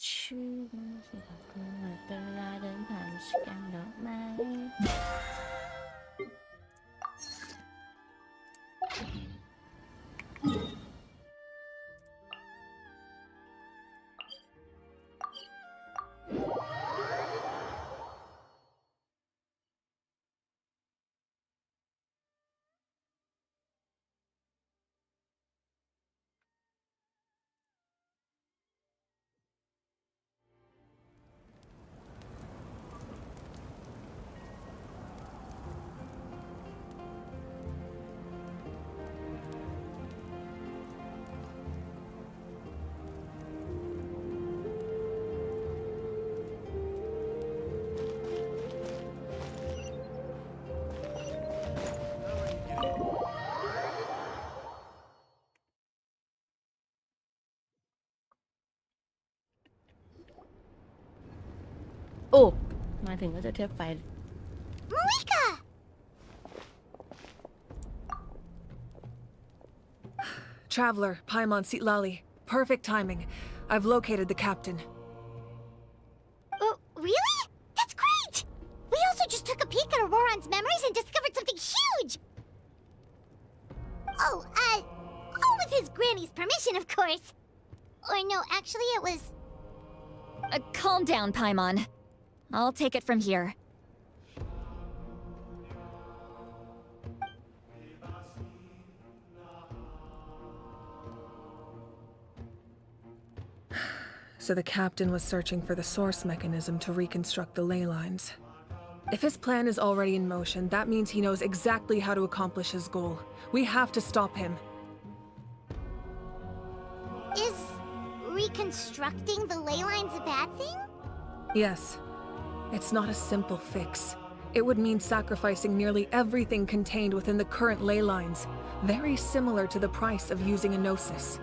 ชื่อสิครับคุณเหมือนเวลาเดินผ่านสแกนดอกไม้โอ้มาถึงก็จะเทียบไฟ Traveler, Paimon Sitlali. Perfect timing. I've located the captain. Oh, really? That's great! We also just took a peek at Auroron's memories and discovered something huge! Oh, with his granny's permission, of course. Or no, actually it was... Calm down, Paimon. I'll take it from here. So the captain was searching for the source mechanism to reconstruct the ley lines. If his plan is already in motion, that means he knows exactly how to accomplish his goal. We have to stop him. Is reconstructing the ley lines a bad thing? Yes. It's not a simple fix. It would mean sacrificing nearly everything contained within the current ley lines, very similar to the price of using a gnosis.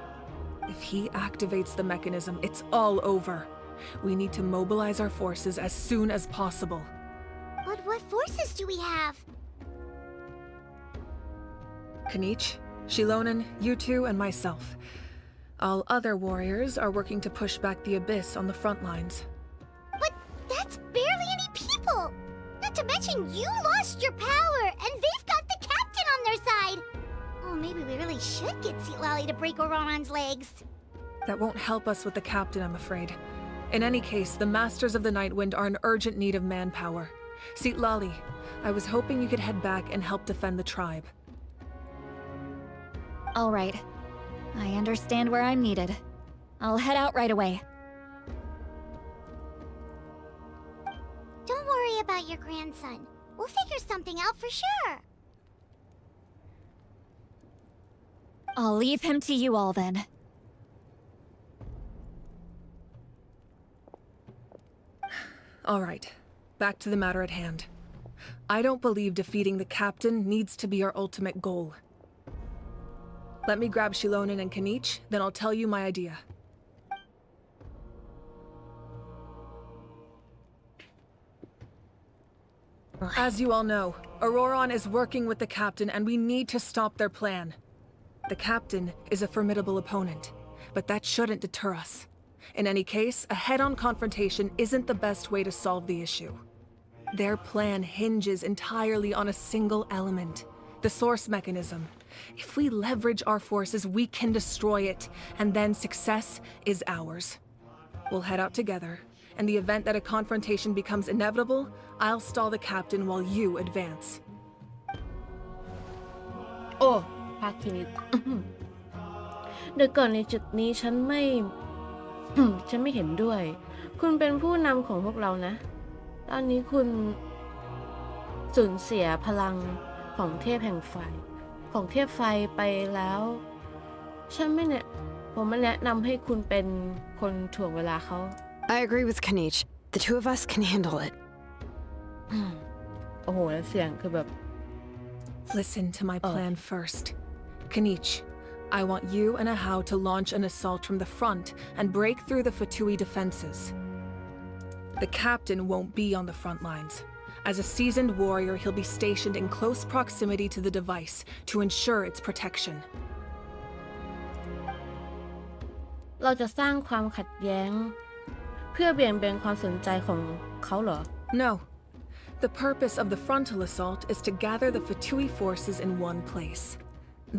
If he activates the mechanism, it's all over. We need to mobilize our forces as soon as possible. But what forces do we have? Kanich, Shilonen, you two, and myself. All other warriors are working to push back the Abyss on the front lines. But that's barely any people! Not to mention you lost your power, and they've got the captain on their side! Oh, maybe we really should get Sitlali to break Auroron's legs. That won't help us with the captain, I'm afraid. In any case, the Masters of the Nightwind are in urgent need of manpower. Sitlali, I was hoping you could head back and help defend the tribe. All right. I understand where I'm needed. I'll head out right away. Don't worry about your grandson. We'll figure something out for sure. I'll leave him to you all then. All right, back to the matter at hand. I don't believe defeating the captain needs to be our ultimate goal. Let me grab Shilonen and Kanich, then I'll tell you my idea. As you all know, Auroron is working with the captain and we need to stop their plan. The captain is a formidable opponent, but that shouldn't deter us. In any case, a head-on confrontation isn't the best way to solve the issue. Their plan hinges entirely on a single element, the source mechanism. If we leverage our forces, we can destroy it, and then success is ours. We'll head out together. In the event that a confrontation becomes inevitable, I'll stall the captain while you advance. โอ้ภาคินิต เดี๋ยวก่อนในจุดนี้ฉันไม่ ฉันไม่เห็นด้วย คุณเป็นผู้นำของพวกเรานะ ตอนนี้คุณสูญเสียพลังของเทพแห่งไฟ ของเทพไฟไปแล้ว ผมไม่แนะนำให้คุณเป็นคนถ่วงเวลาเขา I agree with Kanich. The two of us can handle it. โอ้โหแล้วเสียงคือแบบ Listen to my plan first. Kanich, I want you and Ahau to launch an assault from the front and break through the Fatui defenses. The captain won't be on the front lines. As a seasoned warrior, he'll be stationed in close proximity to the device to ensure its protection. เราจะสร้างความขัดแย้ง เพื่อเบี่ยงเบนความสนใจของเขาเหรอ No. The purpose of the frontal assault is to gather the Fatui forces in one place.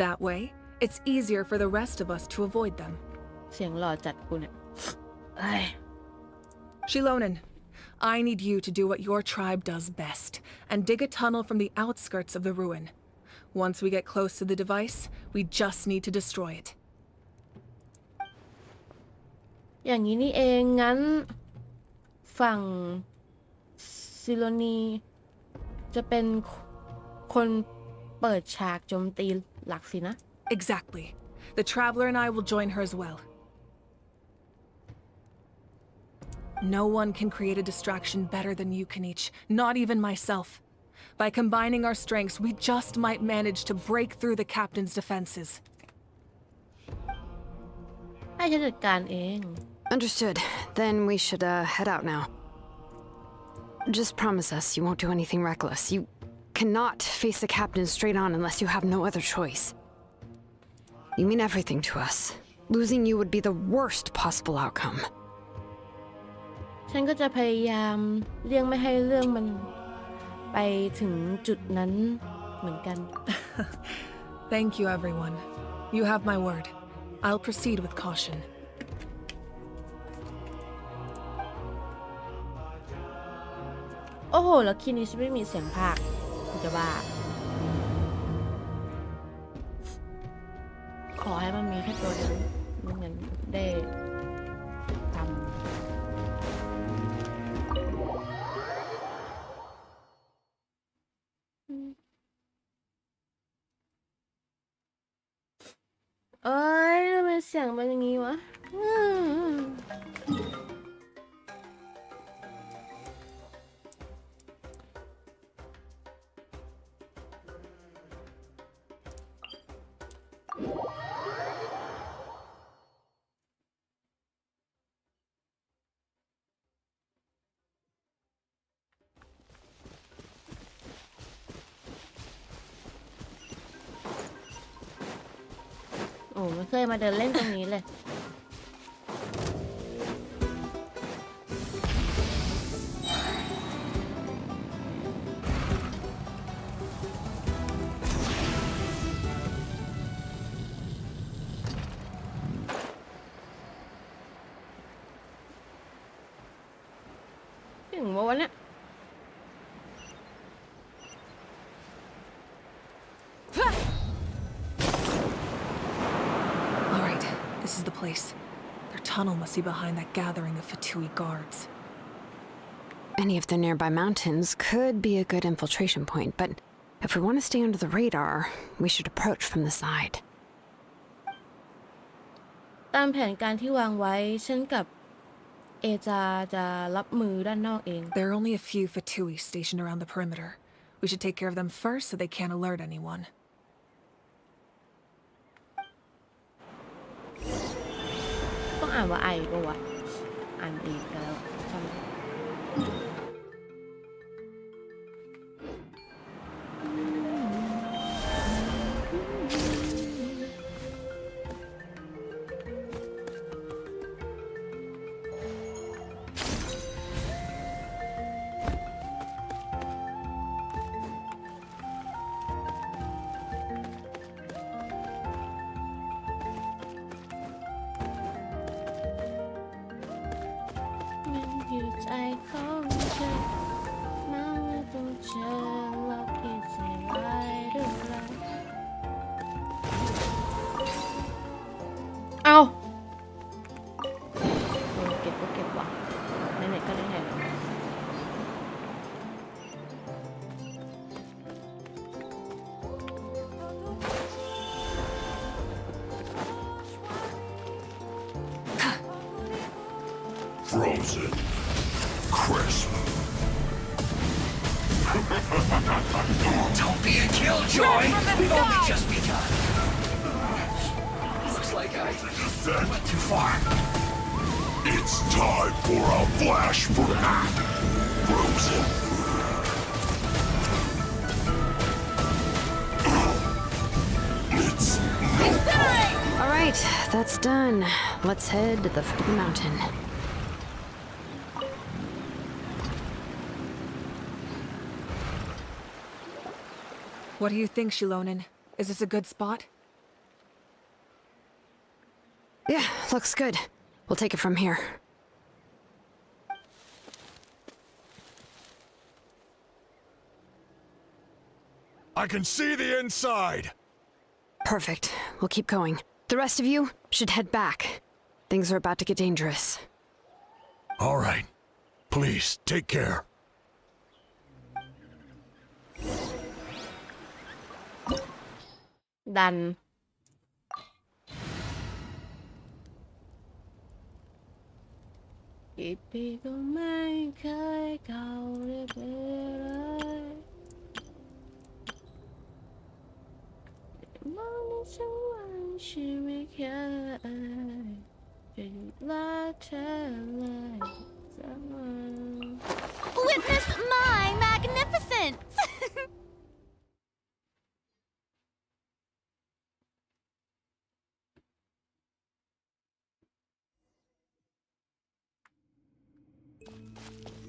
That way, it's easier for the rest of us to avoid them. เสียงหล่อจัดกูเนี่ยเอ้ย Shilonen, I need you to do what your tribe does best and dig a tunnel from the outskirts of the ruin. Once we get close to the device, we just need to destroy it. อย่างนี้นี่เองงั้น ฝั่งซิโลนีจะเป็นคนเปิดฉากโจมตีหลักสินะ Exactly. The Traveler and I will join her as well. No one can create a distraction better than you, Kanich, not even myself. By combining our strengths, we just might manage to break through the captain's defenses. ให้ฉันจัดการเอง Understood. Then we should, head out now. Just promise us you won't do anything reckless. You cannot face the captain straight on unless you have no other choice. You mean everything to us. Losing you would be the worst possible outcome. ฉันก็จะพยายามเลี่ยงไม่ให้เรื่องมันไปถึงจุดนั้นเหมือนกัน Thank you, everyone. You have my word. I'll proceed with caution. โอ้โห แล้วคีนี้ฉันไม่มีเสียงภาคกูจะบ้า ขอให้มันมีแค่ตัวเดียวไม่งั้นได้ทำเอ้ยทำไมเสียงเป็นอย่างนี้วะโอ้ไม่เคยมาเดินเล่นตรงนี้เลย ถึงวะเนี่ย All right, this is the place. Their tunnel must be behind that gathering of Fatui guards. Any of the nearby mountains could be a good infiltration point, but if we want to stay under the radar, we should approach from the side. ตามแผนการที่วางไว้ฉันกับเอจะรับมือด้านนอกเอง There are only a few Fatui stationed around the perimeter. We should take care of them first so they can't alert anyone. ต้องอ่านว่าไอปะวะ อ่านอีกแล้วใช่ไหม มันอยู่ใจของเธอมาเมื่อต้องเจอเราคิดจะร้ายหรือไรเอาเก็บก็เก็บว่ะไหนๆก็ไหนๆแล้ว Frozen. Crisp. Don't be a killjoy! We've only just begun. Looks like I went too far. It's time for a flash break. Frozen. It's All right, that's done. Let's head to the foot of the mountain. What do you think, Shilonen? Is this a good spot? Yeah, looks good. We'll take it from here. I can see the inside! Perfect. We'll keep going. The rest of you should head back. Things are about to get dangerous. All right. Please, take care. ดันกี่ปีก็ไม่เคยเข้าได้ไปเลยมองในสักวันฉันไม่เคยจะรักเธอเลยสักวัน Witness my magnificence!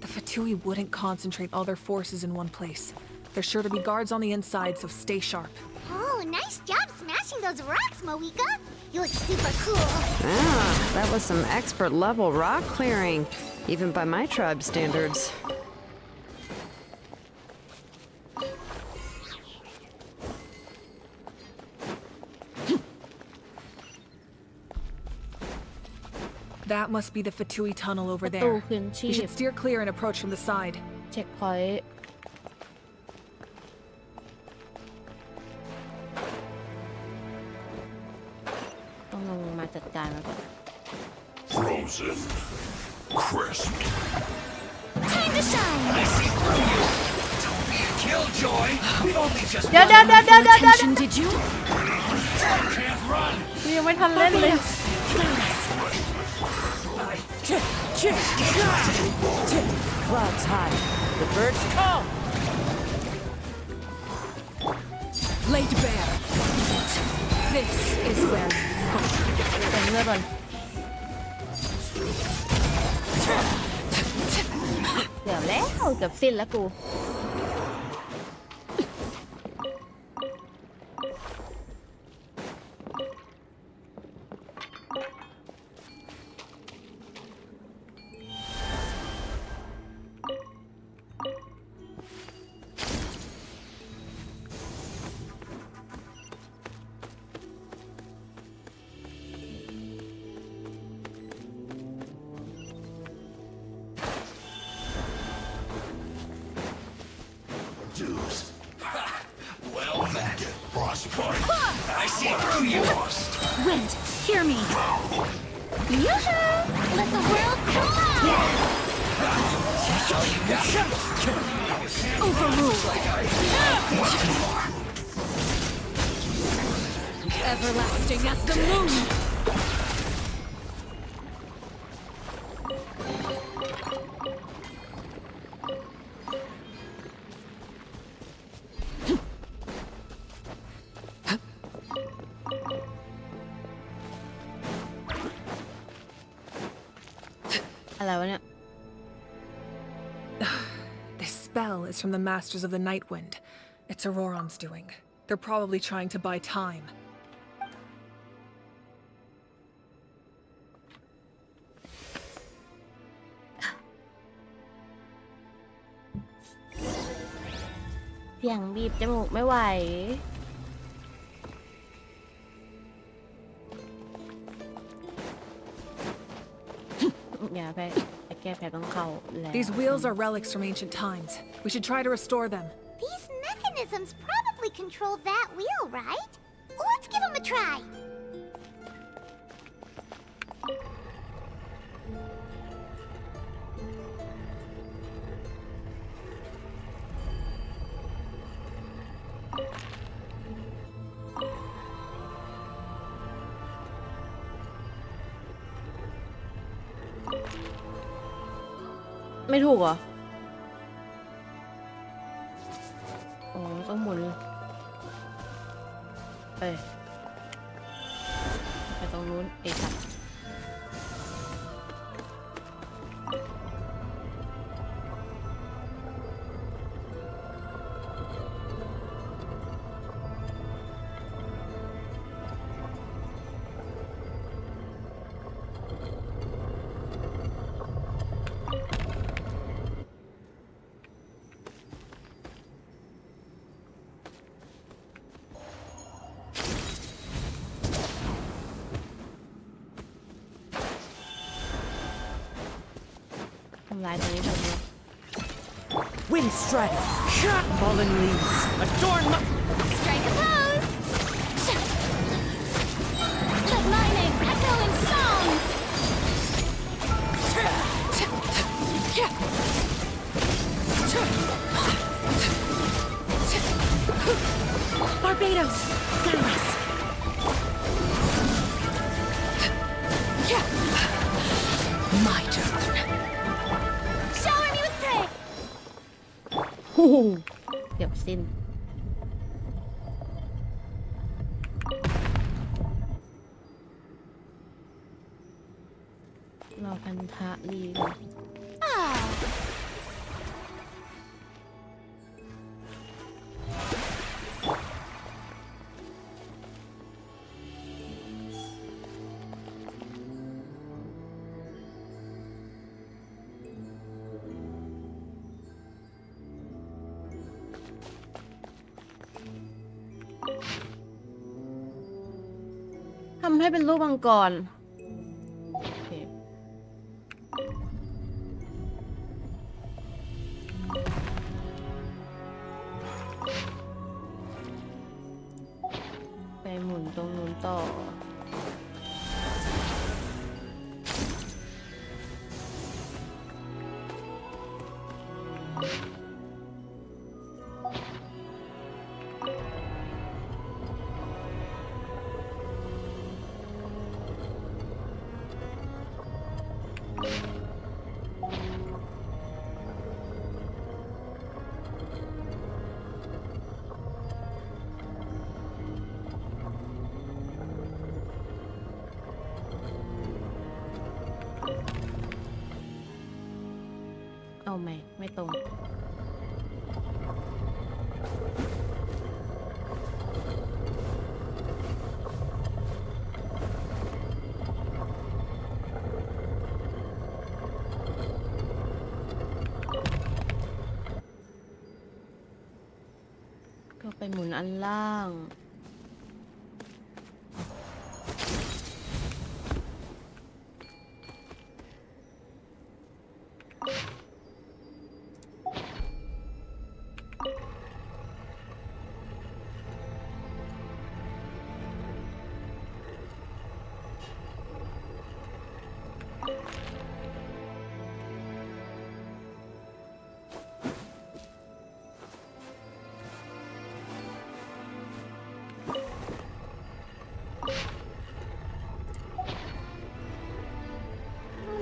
The Fatui wouldn't concentrate all their forces in one place. There's sure to be guards on the inside, so stay sharp. Oh, nice job smashing those rocks, Moika! You look super cool. Ah, that was some expert level rock clearing, even by my tribe standards. That must be the Fatui tunnel over ประตู there. คืนชี We พ should steer clear and approach from the side. เช็คพอยต์ต้องลงมาจัดการแล้วก่อน Frozen. Crisp. Time to shine! I see through you. Don't be a killjoy. We've only just เดี๋ยว Attention, did you? can't run. ยังไม่ทันเล่นเลย Clouds high. The birds come. Laid bare. This is where เต็มเลือดก่อนเดี๋ยวแล้วเกือบสิ้นแล้วกู Deuce. Well met. Frostbite. I see through you. Wind, hear me. Yoo-hoo! Let the world come on! Overruled. Everlasting as the moon. This spell is from the Masters of the Night Wind. It's Auroron's doing. They're probably trying to buy time. เสียงบีบจมูกไม่ไหว อย่าไปแก้แผลต้องเข้าแล้ว These wheels are relics from ancient times. We should try to restore them. These mechanisms probably control that wheel, right? Let's give them a try. .ไม่ถูกเหรออ๋อต้องหมุนไปตรงนู้นไอ้สัตว์ ำลายตรงนี้แบบนี้ Wind strike. Fallen leaves. Adorn my... Strike a pose! Let lightning echo in song! Barbados. Guide us. My turn. Shower me with praise! เดี๋ยวสิ้นรอพันธะลีก่อน Ah, ทำให้เป็นรูปมังกรโอเคไปหมุนตรงนู้นต่อ เอาไม่ตรง ก็ไปหมุนอันล่าง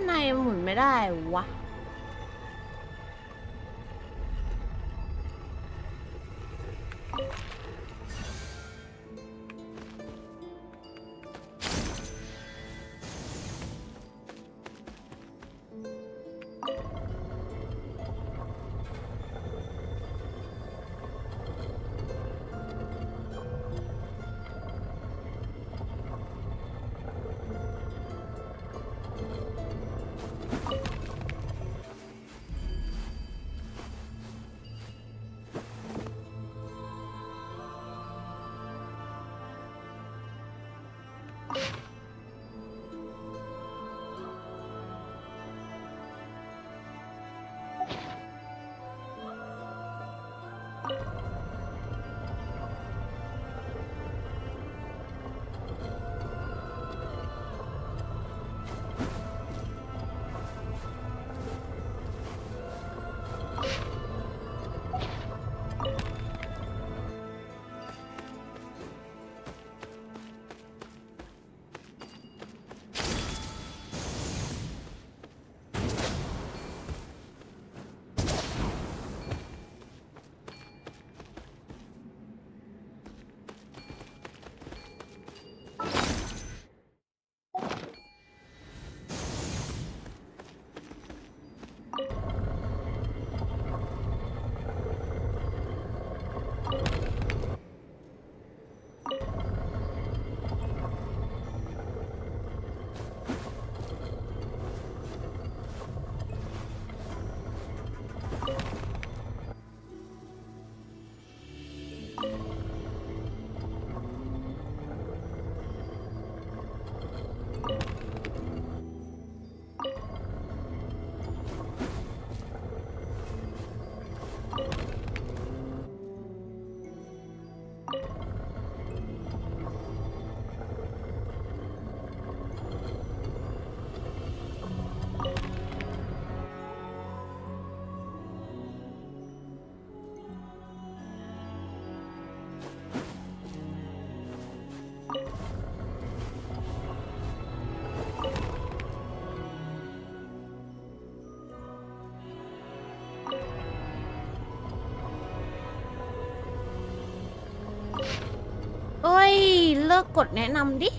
ในหมุนไม่ได้วะ โ ลิกกดแนะนำดิ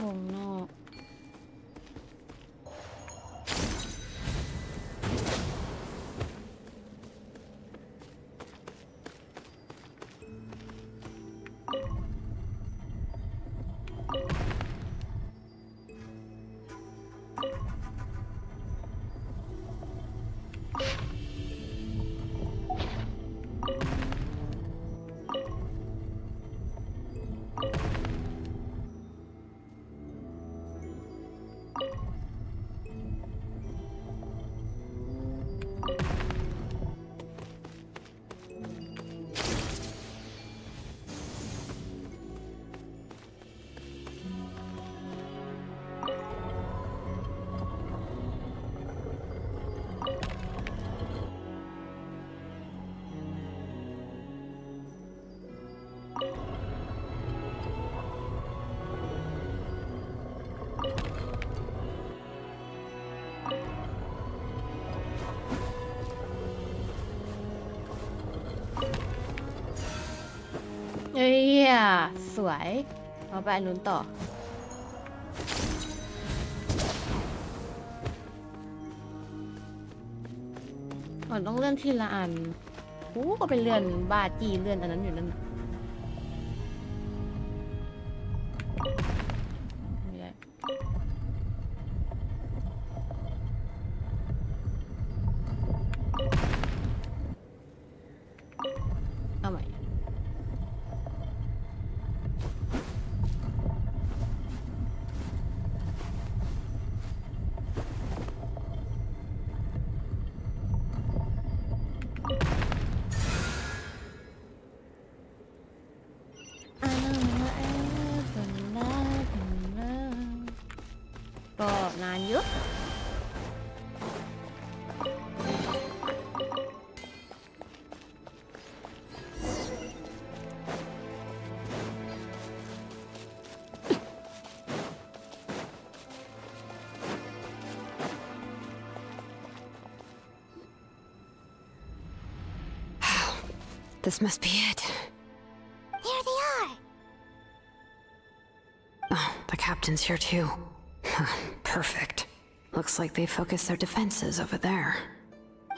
วงนอกเฮ้ยสวยเอาไปอันนู้นต่อต้องเลื่อนทีละอันโอ้ก็เป็นเลื่อนบาจีเลื่อนอันนั้นอยู่นั่นไม่ได้เอาใหม่ก็นานเยอะ This must be it. There they are. Oh, the captain's here too. Perfect. Looks like they focused their defenses over there.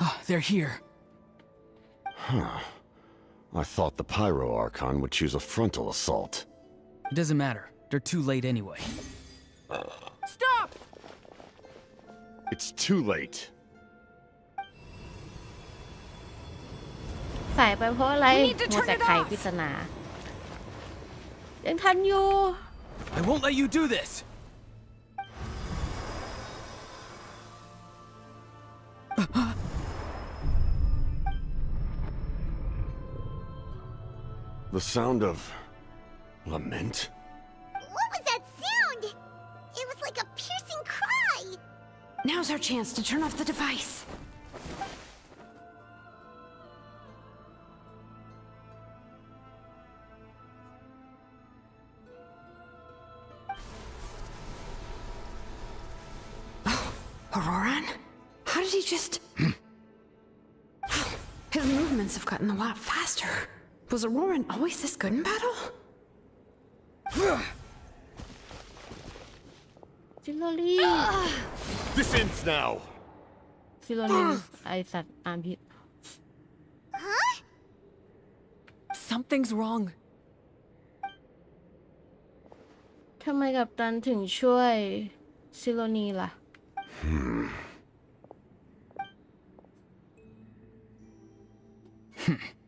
Ah, they're here. Huh. I thought the Pyro Archon would choose a frontal assault. It doesn't matter. They're too late anyway. Stop! It's too late. สายไปเพราะอะไร We need to มัว turn แต่ it ไข off. ปริศนา ยังทันอยู่ I won't let you do this! The sound of lament? What was that sound? It was like a piercing cry. Now's our chance to turn off the device. Oh, Auroran? How did he just... His movements have gotten a lot faster. Was Auroran always this good in battle? ซิโลลี่ This ends now! ซิโลลี่ไอสัตว์อ่านผิด Something's wrong. ทำไมกัปตันถึงช่วยซิโลนีล่ะ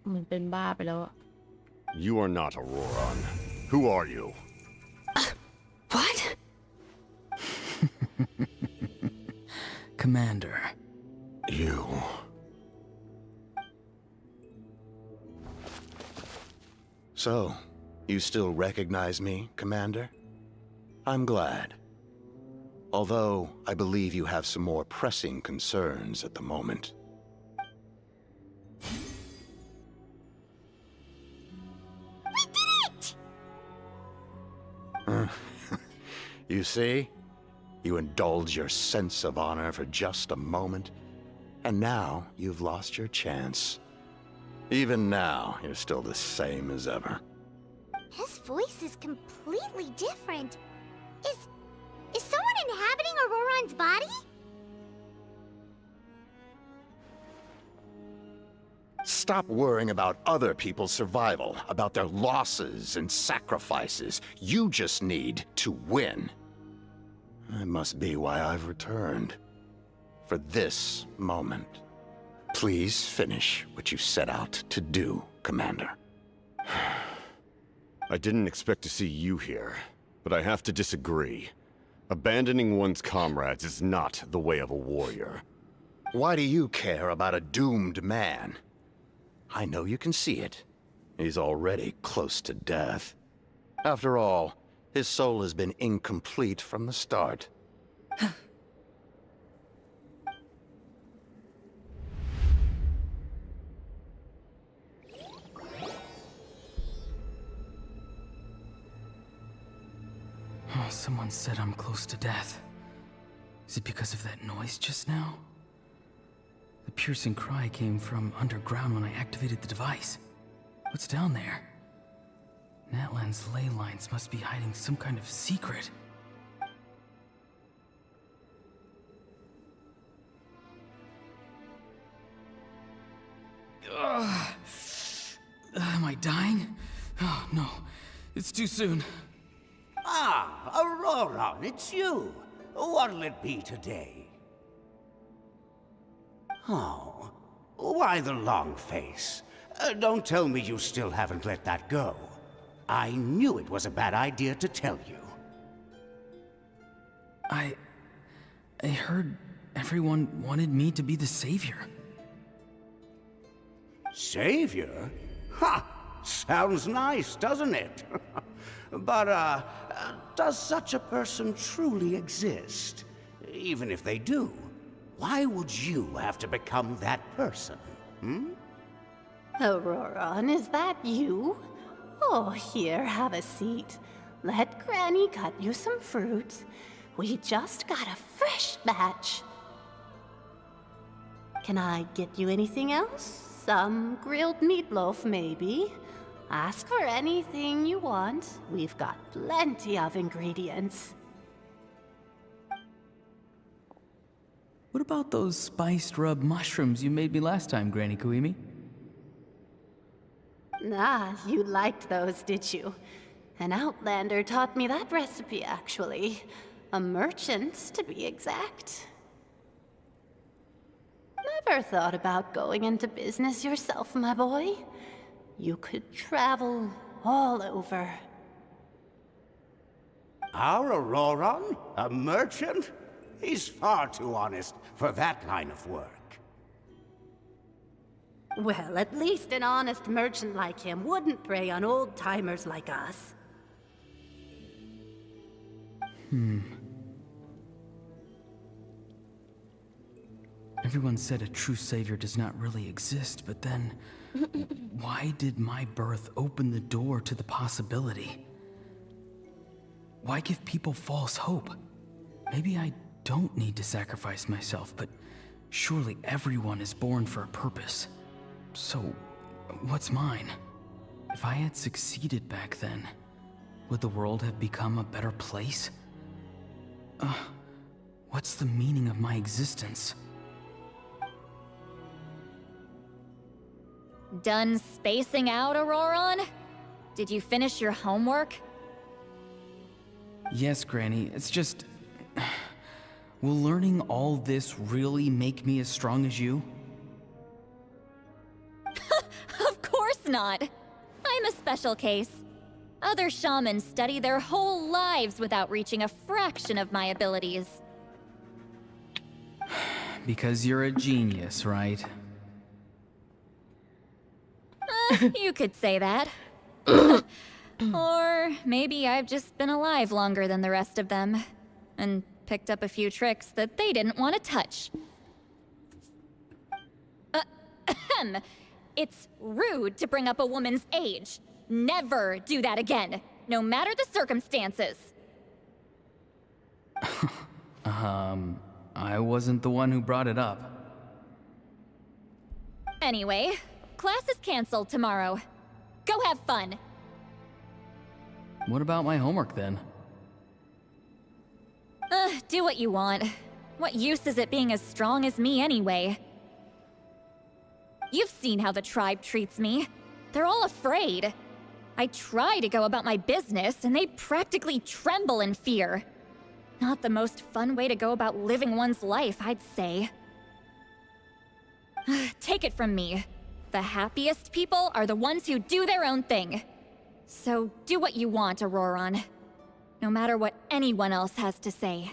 เหมือนเป็นบ้าไปแล้วอะ You are not Auroran. Who are you? What? Commander. You. So, you still recognize me, Commander? I'm glad. Although, I believe you have some more pressing concerns at the moment. We did it! You see? You indulge your sense of honor for just a moment, and now you've lost your chance. Even now, you're still the same as ever. His voice is completely different. Is someone inhabiting Auroran's body? Stop worrying about other people's survival, about their losses and sacrifices. You just need to win. That must be why I've returned. For this moment. Please finish what you set out to do, Commander. I didn't expect to see you here, but I have to disagree. Abandoning one's comrades is not the way of a warrior. Why do you care about a doomed man? I know you can see it. He's already close to death. After all, his soul has been incomplete from the start. Oh, someone said I'm close to death. Is it because of that noise just now? The piercing cry came from underground when I activated the device. What's down there? Natlan's ley lines must be hiding some kind of secret. Am I dying? Oh, no. It's too soon. Ah, Auroran, it's you. What'll it be today? Oh, why the long face? Don't tell me you still haven't let that go. I knew it was a bad idea to tell you. I heard everyone wanted me to be the savior. Savior? Ha! Sounds nice, doesn't it? But, does such a person truly exist? Even if they do, why would you have to become that person, hmm? Auroran, is that you? Oh, here, have a seat. Let Granny cut you some fruit. We just got a fresh batch. Can I get you anything else? Some grilled meatloaf, maybe. Ask for anything you want. We've got plenty of ingredients. What about those spiced rub mushrooms you made me last time, Granny Kuimi? Ah, you liked those, did you? An outlander taught me that recipe, actually. A merchant, to be exact. Never thought about going into business yourself, my boy? You could travel all over. Our Auroron? A merchant? He's far too honest for that line of work. Well, at least an honest merchant like him wouldn't prey on old-timers like us. Everyone said a true savior does not really exist, but then why did my birth open the door to the possibility? Why give people false hope? Maybe I don't need to sacrifice myself, but surely everyone is born for a purpose. So, what's mine? If I had succeeded back then, would the world have become a better place? What's the meaning of my existence? Done spacing out, Auroron? Did you finish your homework? Yes, Granny, it's just... Will learning all this really make me as strong as you? Of course not! I'm a special case. Other shamans study their whole lives without reaching a fraction of my abilities. Because you're a genius, right? You could say that. Or maybe I've just been alive longer than the rest of them, and picked up a few tricks that they didn't want to touch. It's rude to bring up a woman's age. Never do that again, no matter the circumstances. I wasn't the one who brought it up. Anyway, class is canceled tomorrow. Go have fun. What about my homework then? Do what you want. What use is it being as strong as me anyway? You've seen how the tribe treats me. They're all afraid. I try to go about my business, and they practically tremble in fear. Not the most fun way to go about living one's life, I'd say. Take it from me. The happiest people are the ones who do their own thing. So do what you want, Auroron. No matter what anyone else has to say.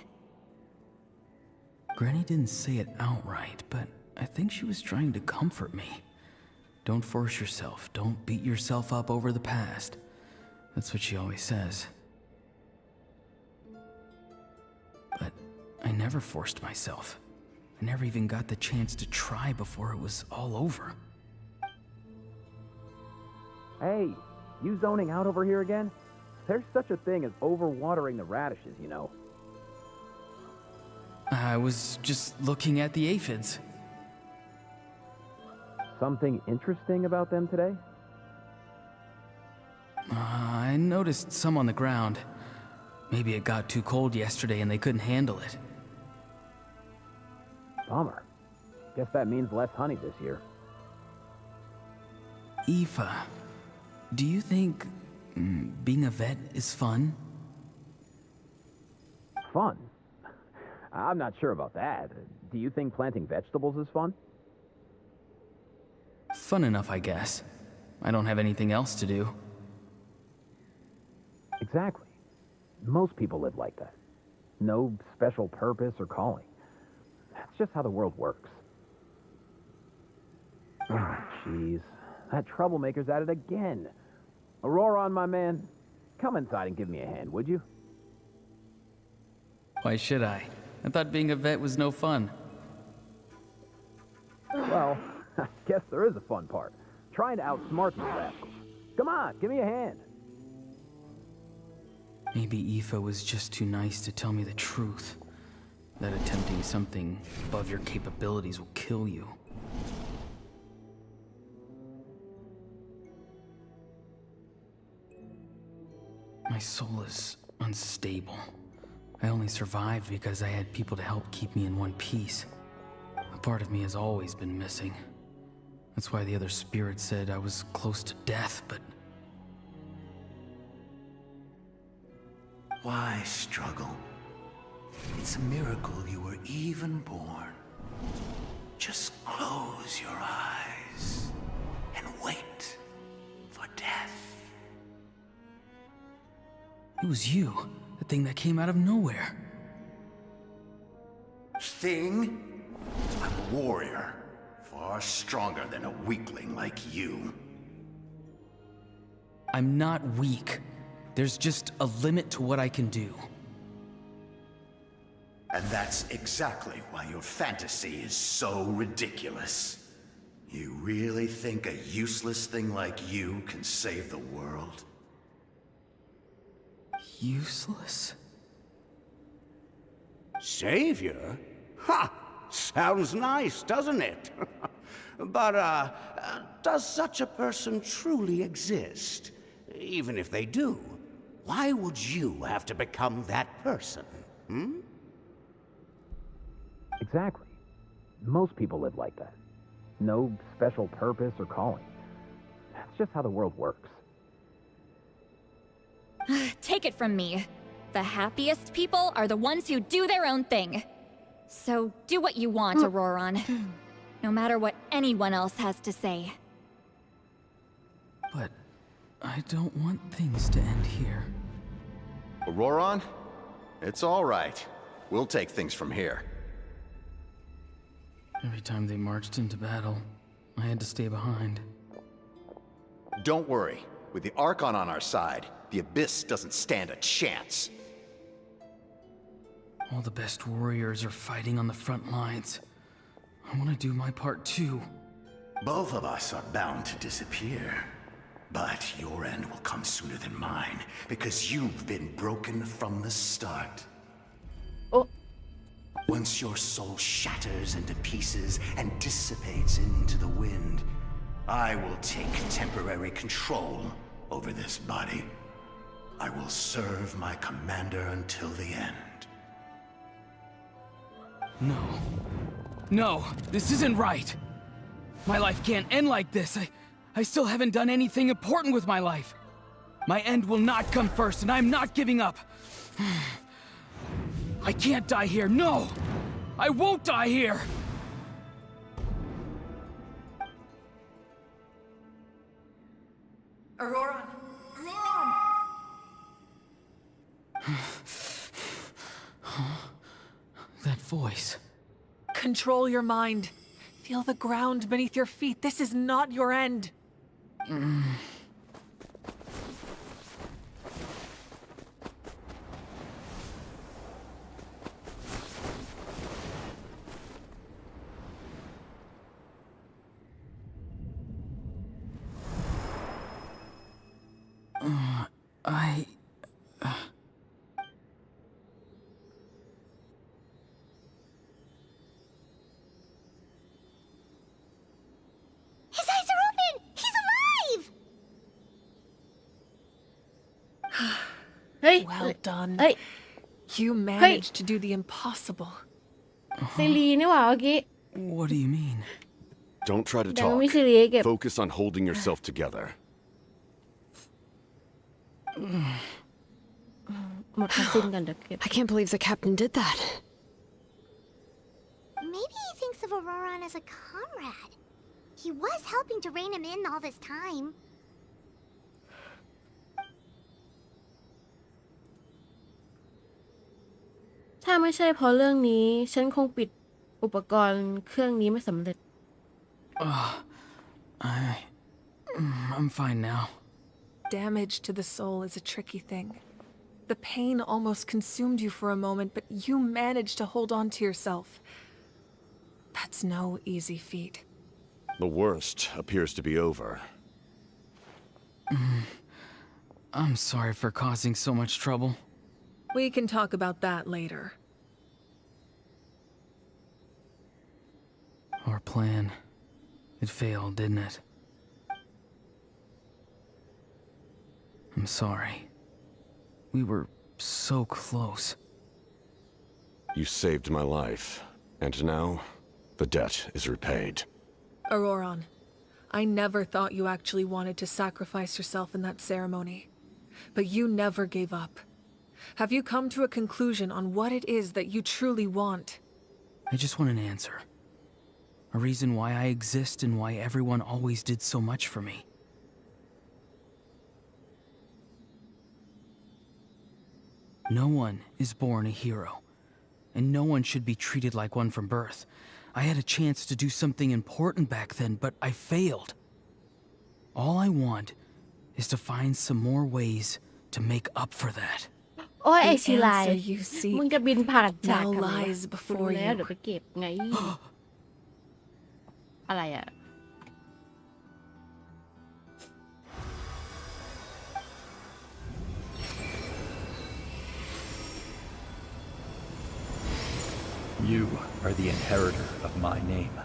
Granny didn't say it outright, but I think she was trying to comfort me. Don't force yourself. Don't beat yourself up over the past. That's what she always says. But I never forced myself. I never even got the chance to try before it was all over. Hey, you zoning out over here again? There's such a thing as overwatering the radishes, you know. I was just looking at the aphids. Something interesting about them today? I noticed some on the ground. Maybe it got too cold yesterday and they couldn't handle it. Bummer. Guess that means less honey this year. Aoife, do you think being a vet is fun? Fun? I'm not sure about that. Do you think planting vegetables is fun? Fun enough, I guess. I don't have anything else to do. Exactly. Most people live like that. No special purpose or calling. That's just how the world works. Oh, jeez. That troublemaker's at it again. Auroron, my man, come inside and give me a hand, would you? Why should I? I thought being a vet was no fun. Well, I guess there is a fun part. Trying to outsmart these rascals. Come on, give me a hand. Maybe Aoife was just too nice to tell me the truth. That attempting something above your capabilities will kill you. My soul is unstable. I only survived because I had people to help keep me in one piece. A part of me has always been missing. That's why the other spirits said I was close to death, but... Why struggle? It's a miracle you were even born. Just close your eyes and wait for death. It was you, the thing that came out of nowhere. Thing? I'm a warrior, far stronger than a weakling like you. I'm not weak. There's just a limit to what I can do. And that's exactly why your fantasy is so ridiculous. You really think a useless thing like you can save the world? Useless? Savior? Ha! Sounds nice, doesn't it? But, does such a person truly exist? Even if they do, why would you have to become that person? Hmm? Exactly. Most people live like that. No special purpose or calling. That's just how the world works. Take it from me. The happiest people are the ones who do their own thing. So do what you want, Auroron. No matter what anyone else has to say. But I don't want things to end here. Auroron? It's all right. We'll take things from here. Every time they marched into battle, I had to stay behind. Don't worry. With the Archon on our side, the Abyss doesn't stand a chance. All the best warriors are fighting on the front lines. I want to do my part too. Both of us are bound to disappear. But your end will come sooner than mine, because you've been broken from the start. Oh. Once your soul shatters into pieces and dissipates into the wind, I will take temporary control over this body. I will serve my commander until the end. No. No, this isn't right. My life can't end like this. I still haven't done anything important with my life. My end will not come first, and I'm not giving up. I can't die here, no! I won't die here! Auroron! Auroron! That voice. Control your mind. Feel the ground beneath your feet. This is not your end. His eyes are open! He's alive! เฮ้ย Well done. เฮ้ย You managed to do the impossible. ซีรีนี่หว่าเมื่อกี้ What do you mean? Don't try to แต่มัน talk. มีซีรีเก็บ Focus on holding yourself together. หมดทั้งสิ้นกันเดี๋ยวเก็บ I can't believe the captain did that. Maybe he thinks of Auroron as a comrade. He was helping to rein him in all this time. ถ้าไม่ใช่เพราะเรื่องนี้ ฉันคงปิดอุปกรณ์เครื่องนี้ไม่สำเร็จ I'm fine now. Damage to the soul is a tricky thing. The pain almost consumed you for a moment, but you managed to hold on to yourself. That's no easy feat. The worst appears to be over. I'm sorry for causing so much trouble. We can talk about that later. Our plan. It failed, didn't it? I'm sorry. We were so close. You saved my life, and now the debt is repaid. Auroron, I never thought you actually wanted to sacrifice yourself in that ceremony. But you never gave up. Have you come to a conclusion on what it is that you truly want? I just want an answer. A reason why I exist and why everyone always did so much for me. No one is born a hero, and no one should be treated like one from birth. I had a chance to do something important back then, but I failed. All I want is to find some more ways to make up for that. โอ้ยไอ The ซีไล answer you seek มึงจะบินผ่านฉาก now ทำไมวะ lies before รู้แล้ว you. เดี๋ยวไปเก็บไง อะไรอ่ะ You are the inheritor of my name.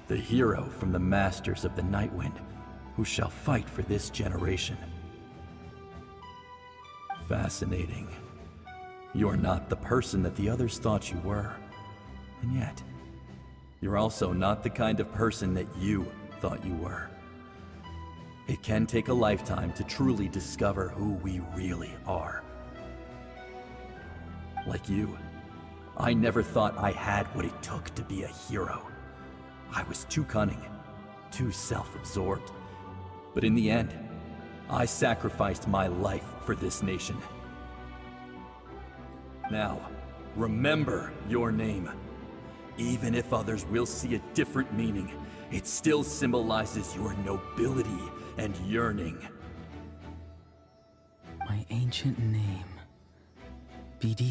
The hero from the masters of the Nightwind, who shall fight for this generation. Fascinating. You're not the person that the others thought you were. And yet, you're also not the kind of person that you thought you were. It can take a lifetime to truly discover who we really are. Like you, I never thought I had what it took to be a hero. I was too cunning, too self-absorbed. But in the end, I sacrificed my life for this nation. Now, remember your name. Even if others will see a different meaning, it still symbolizes your nobility and yearning. My ancient name. BD.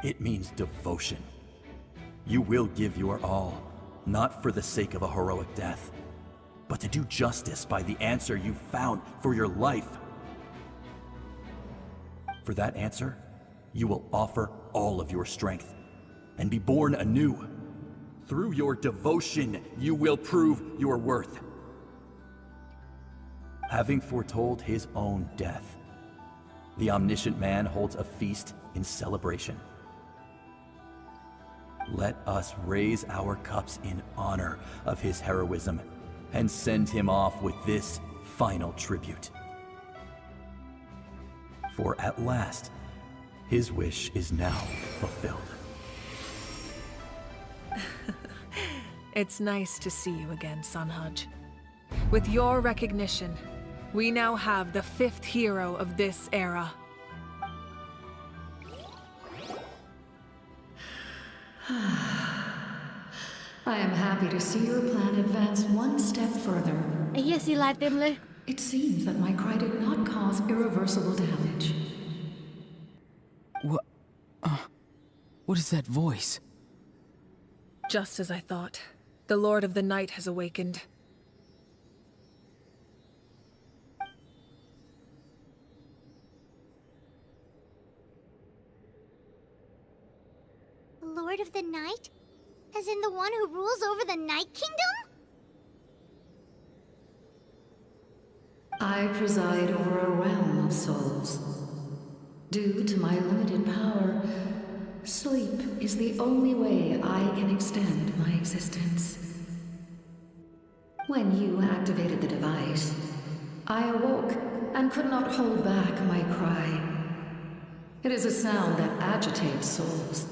It means devotion. You will give your all, not for the sake of a heroic death, but to do justice by the answer you found for your life. For that answer, you will offer all of your strength and be born anew. Through your devotion, you will prove your worth. Having foretold his own death, the omniscient man holds a feast in celebration. Let us raise our cups in honor of his heroism and send him off with this final tribute. For at last, his wish is now fulfilled. It's nice to see you again, Sunhaj. With your recognition, we now have the 5th hero of this era. I am happy to see your plan advance one step further. ไอ้เหี้ยซีไลน์เต็มเลย It seems that my cry did not cause irreversible damage. What is that voice? Just as I thought. The Lord of the Night has awakened. The Lord of the Night? As in the one who rules over the Night Kingdom? I preside over a realm of souls. Due to my limited power, sleep is the only way I can extend my existence. When you activated the device, I awoke and could not hold back my cry. It is a sound that agitates souls.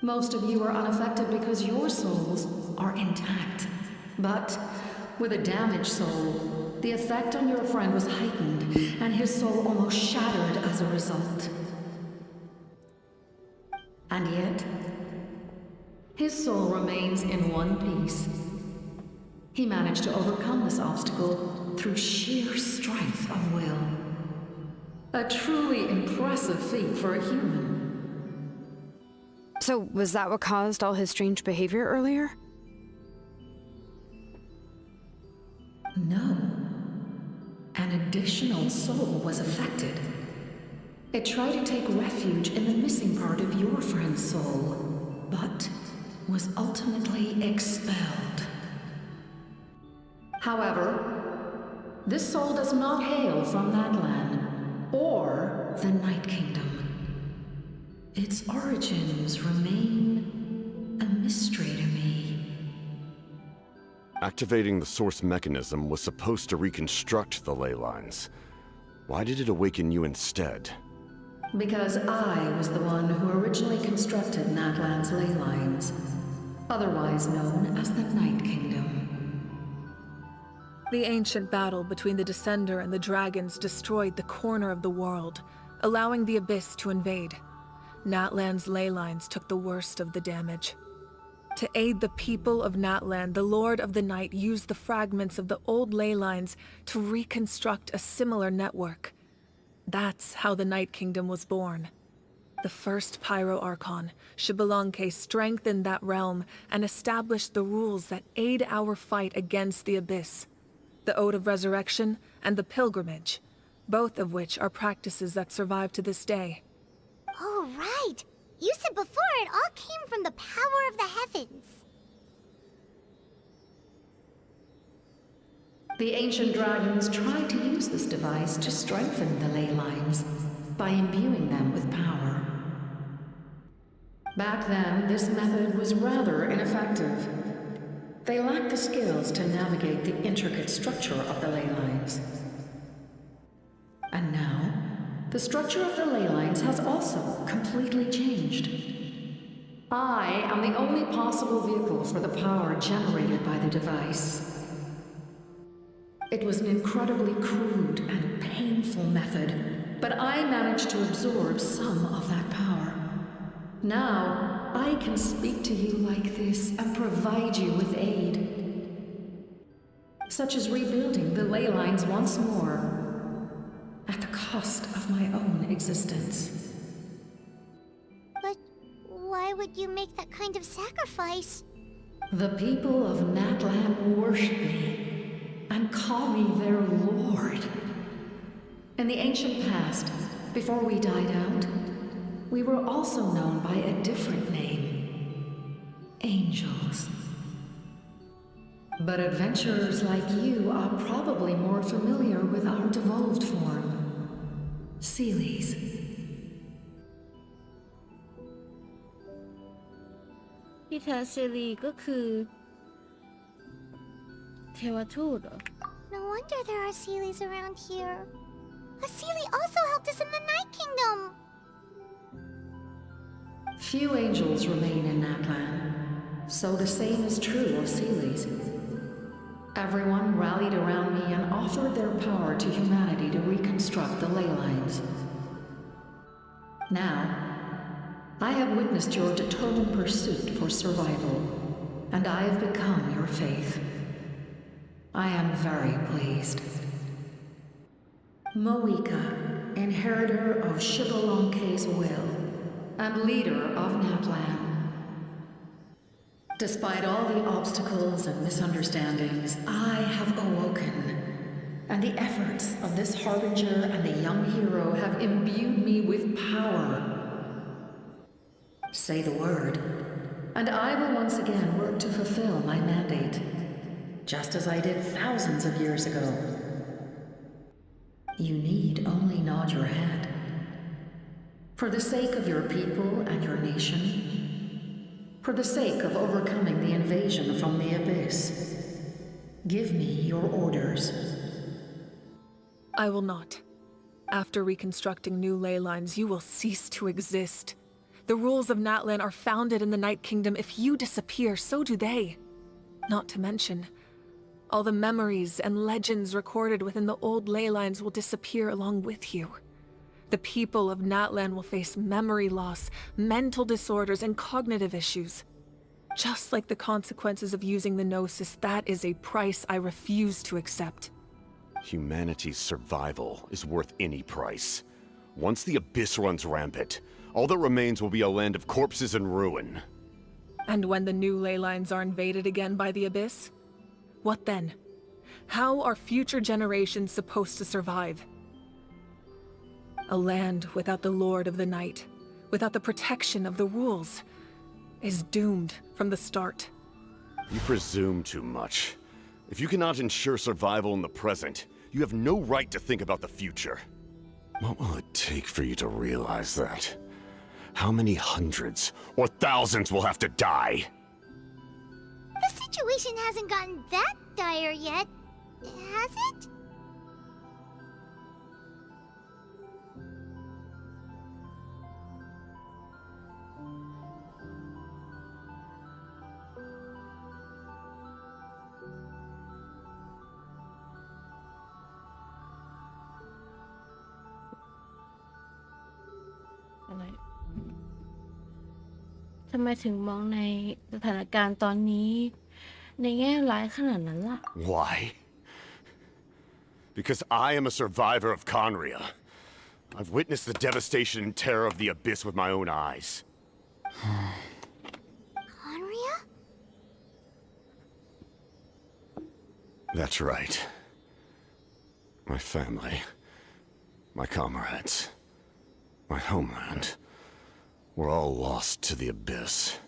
Most of you are unaffected because your souls are intact. But with a damaged soul, the effect on your friend was heightened, and his soul almost shattered as a result. And yet, his soul remains in one piece. He managed to overcome this obstacle through sheer strength of will. A truly impressive feat for a human. So, was that what caused all his strange behavior earlier? No. An additional soul was affected. It tried to take refuge in the missing part of your friend's soul, but was ultimately expelled. However, This soul does not hail from Natlan or the Night Kingdom. Its origins remain a mystery to me. Activating the source mechanism was supposed to reconstruct the ley lines. Why did it awaken you instead? Because I was the one who originally constructed Natlan's ley lines, otherwise known as the Night Kingdom. The ancient battle between the Descender and the dragons destroyed the corner of the world, allowing the Abyss to invade. Natlan's ley lines took the worst of the damage. To aid the people of Natlan, the Lord of the Night used the fragments of the old ley lines to reconstruct a similar network. That's how the Night Kingdom was born. The first Pyro Archon, Xbalanque, strengthened that realm and established the rules that aid our fight against the Abyss. The Ode of Resurrection and the Pilgrimage, both of which are practices that survive to this day. Oh, right. You said before it all came from the power of the heavens. The ancient dragons tried to use this device to strengthen the ley lines by imbuing them with power. Back then, this method was rather ineffective. They lacked the skills to navigate the intricate structure of the ley lines. And now, the structure of the ley lines has also completely changed. I am the only possible vehicle for the power generated by the device. It was an incredibly crude and painful method, but I managed to absorb some of that power. Now, I can speak to you like this and provide you with aid, such as rebuilding the ley lines once more, at the cost of my own existence. But why would you make that kind of sacrifice? The people of Natlan worship me and call me their lord. In the ancient past, before we died out, we were also known by a different name: angels. But adventurers like you are probably more familiar with our devolved form, Seelies. ที่แท้เซรีก็คือเทวทูตเหรอ No wonder there are Seelies around here. A Seelie also helped us in the Night Kingdom. Few angels remain in Natlan, so the same is true of Seelies. Everyone rallied around me and offered their power to humanity to reconstruct the ley lines. Now, I have witnessed your determined pursuit for survival, and I have become your faith. I am very pleased. Moika, inheritor of Xbalanque's will, and leader of Natlan. Despite all the obstacles and misunderstandings, I have awoken, and the efforts of this harbinger and the young hero have imbued me with power. Say the word, and I will once again work to fulfill my mandate, just as I did thousands of years ago. You need only nod your head. For the sake of your people and your nation, for the sake of overcoming the invasion from the Abyss, give me your orders. I will not. After reconstructing new ley lines, you will cease to exist. The rules of Natlan are founded in the Night Kingdom. If you disappear, so do they. Not to mention, all the memories and legends recorded within the old ley lines will disappear along with you. The people of Natlan will face memory loss, mental disorders, and cognitive issues. Just like the consequences of using the Gnosis, that is a price I refuse to accept. Humanity's survival is worth any price. Once the Abyss runs rampant, all that remains will be a land of corpses and ruin. And when the new ley lines are invaded again by the Abyss? What then? How are future generations supposed to survive? A land without the Lord of the Night, without the protection of the rules, is doomed from the start. You presume too much. If you cannot ensure survival in the present, You have no right to think about the future. What will it take for you to realize that? How many hundreds or thousands will have to die? The situation hasn't gotten that dire yet, has it?ทำไมถึงมองในสถานการณ์ตอนนี้ในแง่ร้ายขนาดนั้นล่ะ Why? Because I am a survivor of Conria. I've witnessed the devastation and terror of the Abyss with my own eyes. Conria? That's right. My family, my comrades, my homeland, we're all lost to the Abyss.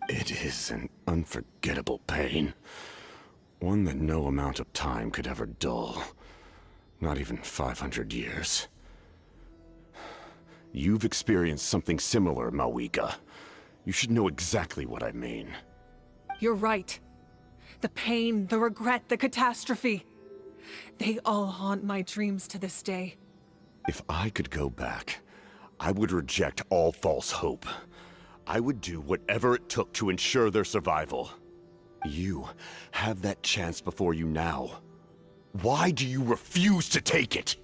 It is an unforgettable pain. One that no amount of time could ever dull. Not even 500 years. You've experienced something similar, Mawika. You should know exactly what I mean. You're right. The pain, the regret, the catastrophe. They all haunt my dreams to this day. If I could go back, I would reject all false hope. I would do whatever it took to ensure their survival. You have that chance before you now. Why do you refuse to take it?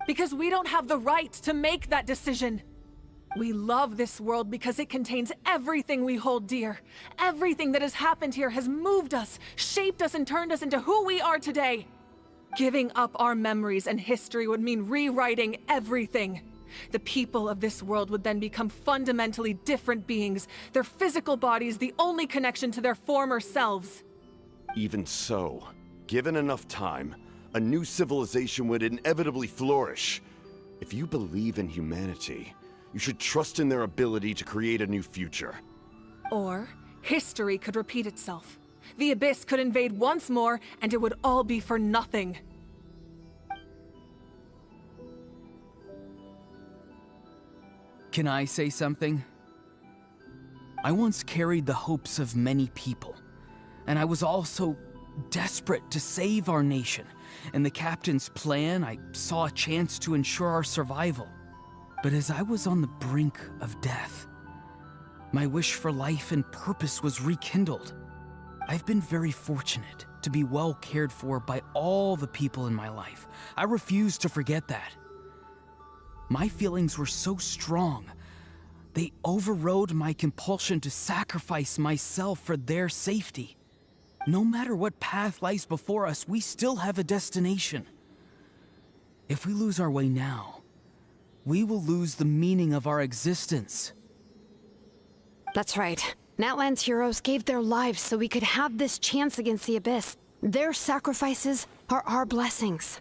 Because we don't have the right to make that decision. We love this world because it contains everything we hold dear. Everything that has happened here has moved us, shaped us, and turned us into who we are today. Giving up our memories and history would mean rewriting everything. The people of this world would then become fundamentally different beings, their physical bodies the only connection to their former selves. Even so, given enough time, a new civilization would inevitably flourish. If you believe in humanity, you should trust in their ability to create a new future. Or, history could repeat itself. The Abyss could invade once more, and it would all be for nothing. Can I say something? I once carried the hopes of many people, and I was also desperate to save our nation. In the captain's plan, I saw a chance to ensure our survival. But as I was on the brink of death, my wish for life and purpose was rekindled. I've been very fortunate to be well cared for by all the people in my life. I refuse to forget that. My feelings were so strong, they overrode my compulsion to sacrifice myself for their safety. No matter what path lies before us, we still have a destination. If we lose our way now, we will lose the meaning of our existence. That's right. Natlan's heroes gave their lives so we could have this chance against the Abyss. Their sacrifices are our blessings.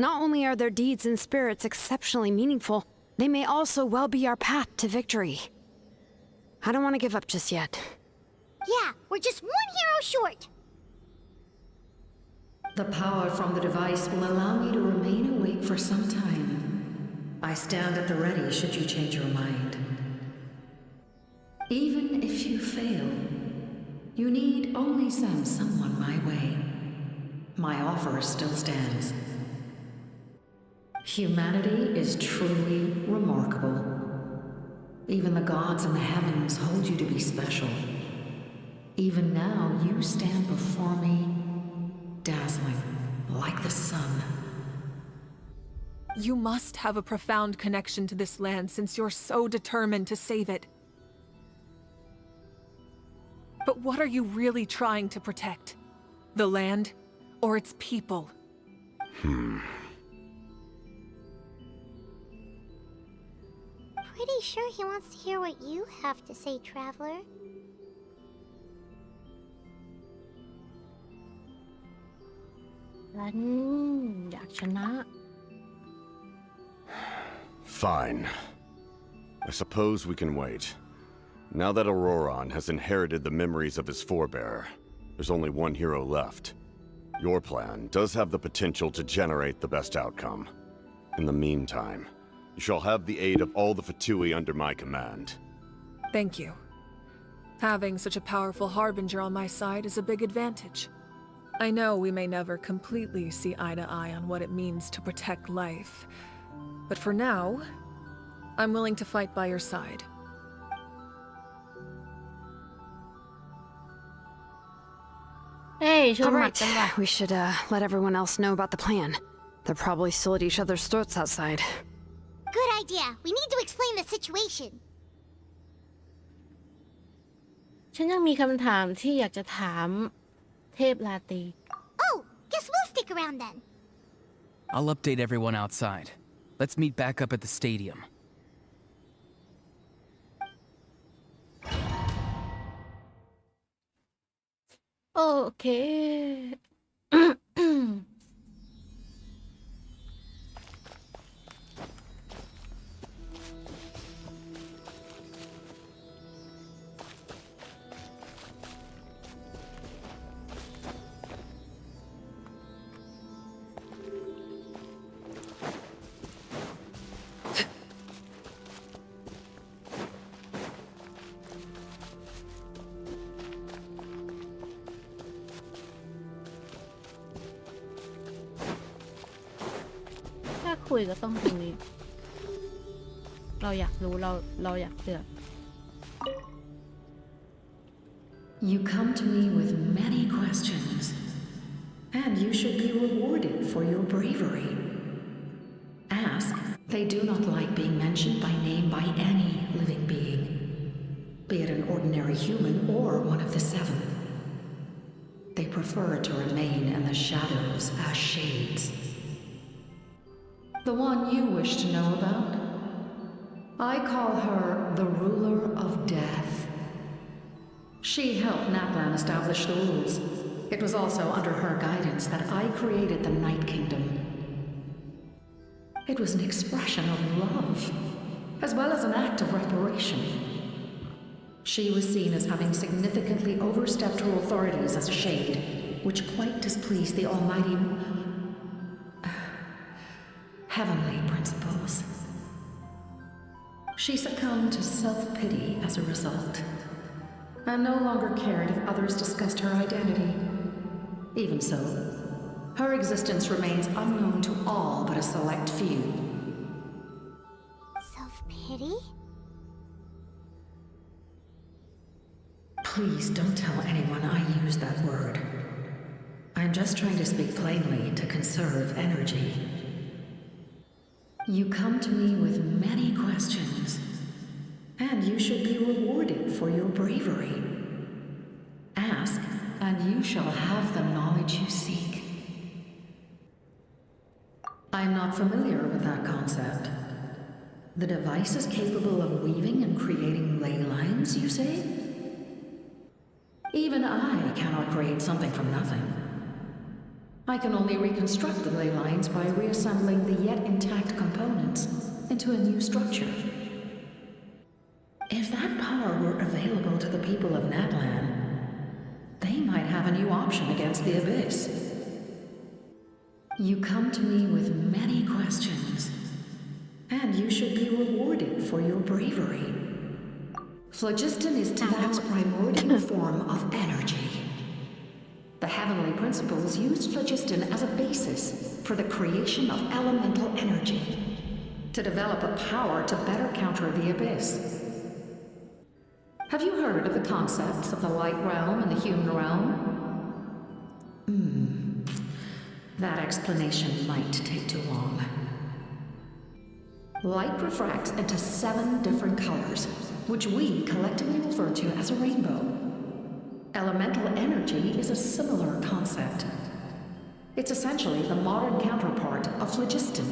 Not only are their deeds and spirits exceptionally meaningful, they may also well be our path to victory. I don't want to give up just yet. Yeah, we're just one hero short. The power from the device will allow me to remain awake for some time. I stand at the ready should you change your mind. Even if you fail, you need only send someone my way. My offer still stands. Humanity is truly remarkable. Even the gods in the heavens hold you to be special. Even now, you stand before me, dazzling like the sun. You must have a profound connection to this land since you're so determined to save it. But what are you really trying to protect? The land or its people? Pretty sure he wants to hear what you have to say, Traveler. Fine. I suppose we can wait. Now that Auroron has inherited the memories of his forebearer, there's only one hero left. Your plan does have the potential to generate the best outcome. In the meantime, you shall have the aid of all the Fatui under my command. Thank you. Having such a powerful harbinger on my side is a big advantage. I know we may never completely see eye to eye on what it means to protect life, but for now, I'm willing to fight by your side. Hey, All right, we should let everyone else know about the plan. They're probably still at each other's throats outside. Good idea. We need to explain the situation. ฉันยังมีคำถามที่อยากจะถามเทพราตรี Oh, guess we'll stick around then. I'll update everyone outside. Let's meet back up at the stadium. Okay. ถ้าคุยก็ต้องตรงนี้ เราอยากรู้เราอยากเสือก You come to me with many questions, and you should be rewarded for your bravery. Ask. They do not like being mentioned by name by any living being, be it an ordinary human or one of the seven. They prefer to remain in the shadows as shades. The one you wish to know about? I call her the ruler of death. She helped Natlan establish the rules. It was also under her guidance that I created the Night Kingdom. It was an expression of love, as well as an act of reparation. She was seen as having significantly overstepped her authorities as a shade, which quite displeased the almighty heavenly principles. She succumbed to self-pity as a result, and no longer cared if others discussed her identity. Even so, her existence remains unknown to all but a select few. Self-pity? Please don't tell anyone I use that word. I'm just trying to speak plainly to conserve energy. You come to me with many questions, and you should be rewarded for your bravery. Ask, and you shall have the knowledge you seek. I'm not familiar with that concept. The device is capable of weaving and creating ley lines, you say? Even I cannot create something from nothing. I can only reconstruct the ley lines by reassembling the yet intact components into a new structure. If that power were available to the people of Natlan, they might have a new option against the Abyss. You come to me with many questions, and you should be rewarded for your bravery. Phlogiston is Tivat's primordial form of energy. The heavenly principles used phlogiston as a basis for the creation of elemental energy, to develop a power to better counter the Abyss. Have you heard of the concepts of the light realm and the human realm? That explanation might take too long. Light refracts into 7 different colors, which we collectively refer to as a rainbow. Elemental energy is a similar concept. It's essentially the modern counterpart of phlogiston.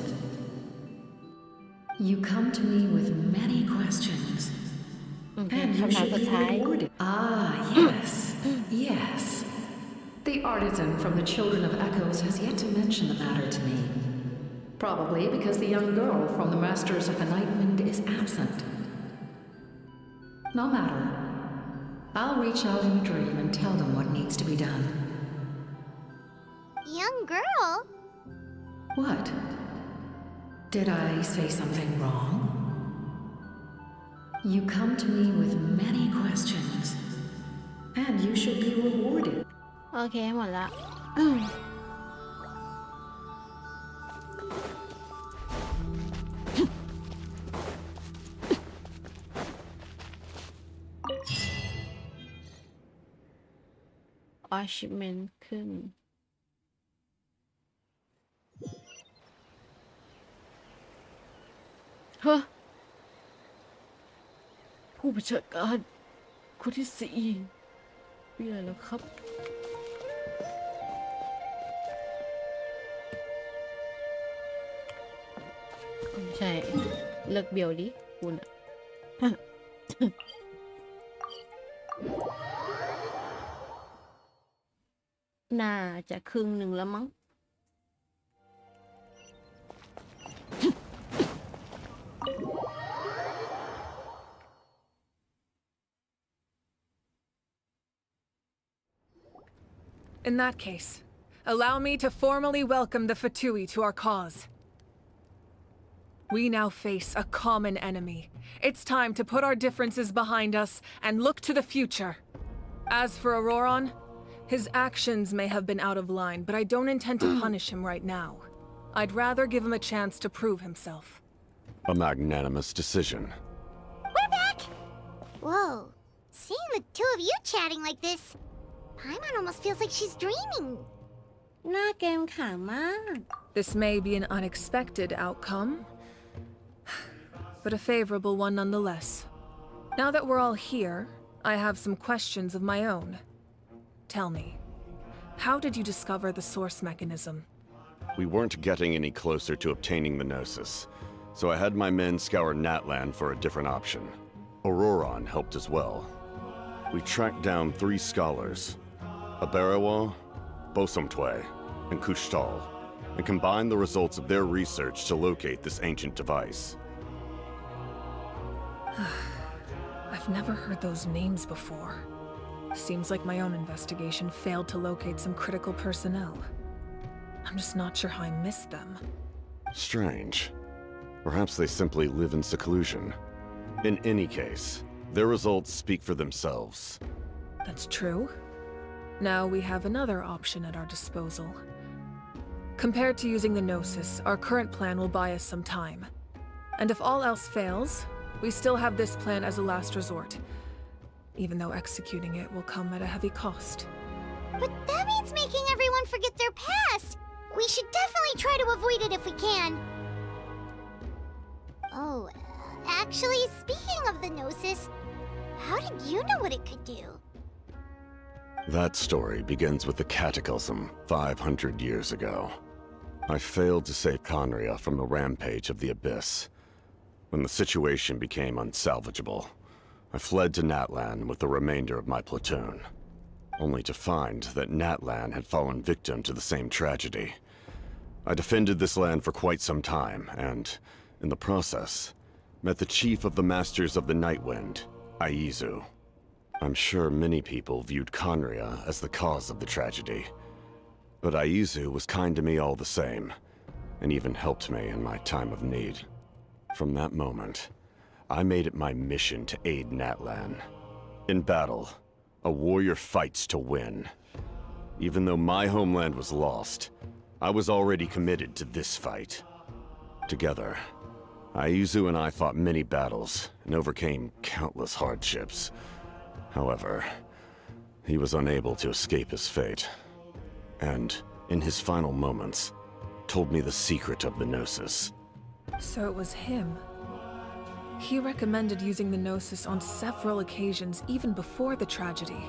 You come to me with many questions, and you should be rewarded. Ah, yes, yes. The artisan from the Children of Echoes has yet to mention the matter to me. Probably because the young girl from the Masters of the Night Wind is absent. No matter. I'll reach out in a dream and tell them what needs to be done. young girl. What? Did I say something wrong? You come to me with many questions, and you should be rewarded. โอเคหมดละachievement ขึ้นเฮ้อผู้บัญชาการคนที่สี่มีอะไรแล้วครับไม่ใช่เลิกเบียวดิคุณอะ น่าจะครึ่งหนึ่งแล้วมั้ง In that case, allow me to formally welcome the Fatui to our cause. We now face a common enemy. It's time to put our differences behind us and look to the future. As for Auroron, his actions may have been out of line, but I don't intend to punish him right now. I'd rather give him a chance to prove himself. A magnanimous decision. We're back! Whoa. Seeing the two of you chatting like this, Paimon almost feels like she's dreaming. หน้าเกมขามาก This may be an unexpected outcome, but a favorable one nonetheless. Now that we're all here, I have some questions of my own. Tell me, how did you discover the source mechanism? We weren't getting any closer to obtaining the Gnosis, so I had my men scour Natlan for a different option. Auroron helped as well. We tracked down 3 scholars, Aberawa, Bosomtwe, and Kushtal, and combined the results of their research to locate this ancient device. I've never heard those names before. Seems like my own investigation failed to locate some critical personnel. I'm just not sure how I missed them. Strange. Perhaps they simply live in seclusion. In any case, their results speak for themselves. That's true. Now we have another option at our disposal. Compared to using the Gnosis, our current plan will buy us some time. And if all else fails, we still have this plan as a last resort, even though executing it will come at a heavy cost. But that means making everyone forget their past! We should definitely try to avoid it if we can. Oh, actually, speaking of the Gnosis, how did you know what it could do? That story begins with the Cataclysm 500 years ago. I failed to save Conria from the rampage of the Abyss. When the situation became unsalvageable, I fled to Natlan with the remainder of my platoon, only to find that Natlan had fallen victim to the same tragedy. I defended this land for quite some time, and, in the process, met the chief of the Masters of the Nightwind, Aizu. I'm sure many people viewed Conria as the cause of the tragedy, but Aizu was kind to me all the same, and even helped me in my time of need. From that moment, I made it my mission to aid Natlan. In battle, a warrior fights to win. Even though my homeland was lost, I was already committed to this fight. Together, Aizu and I fought many battles and overcame countless hardships. However, he was unable to escape his fate, and, in his final moments, told me the secret of the Gnosis. So it was him. He recommended using the Gnosis on several occasions even before the tragedy,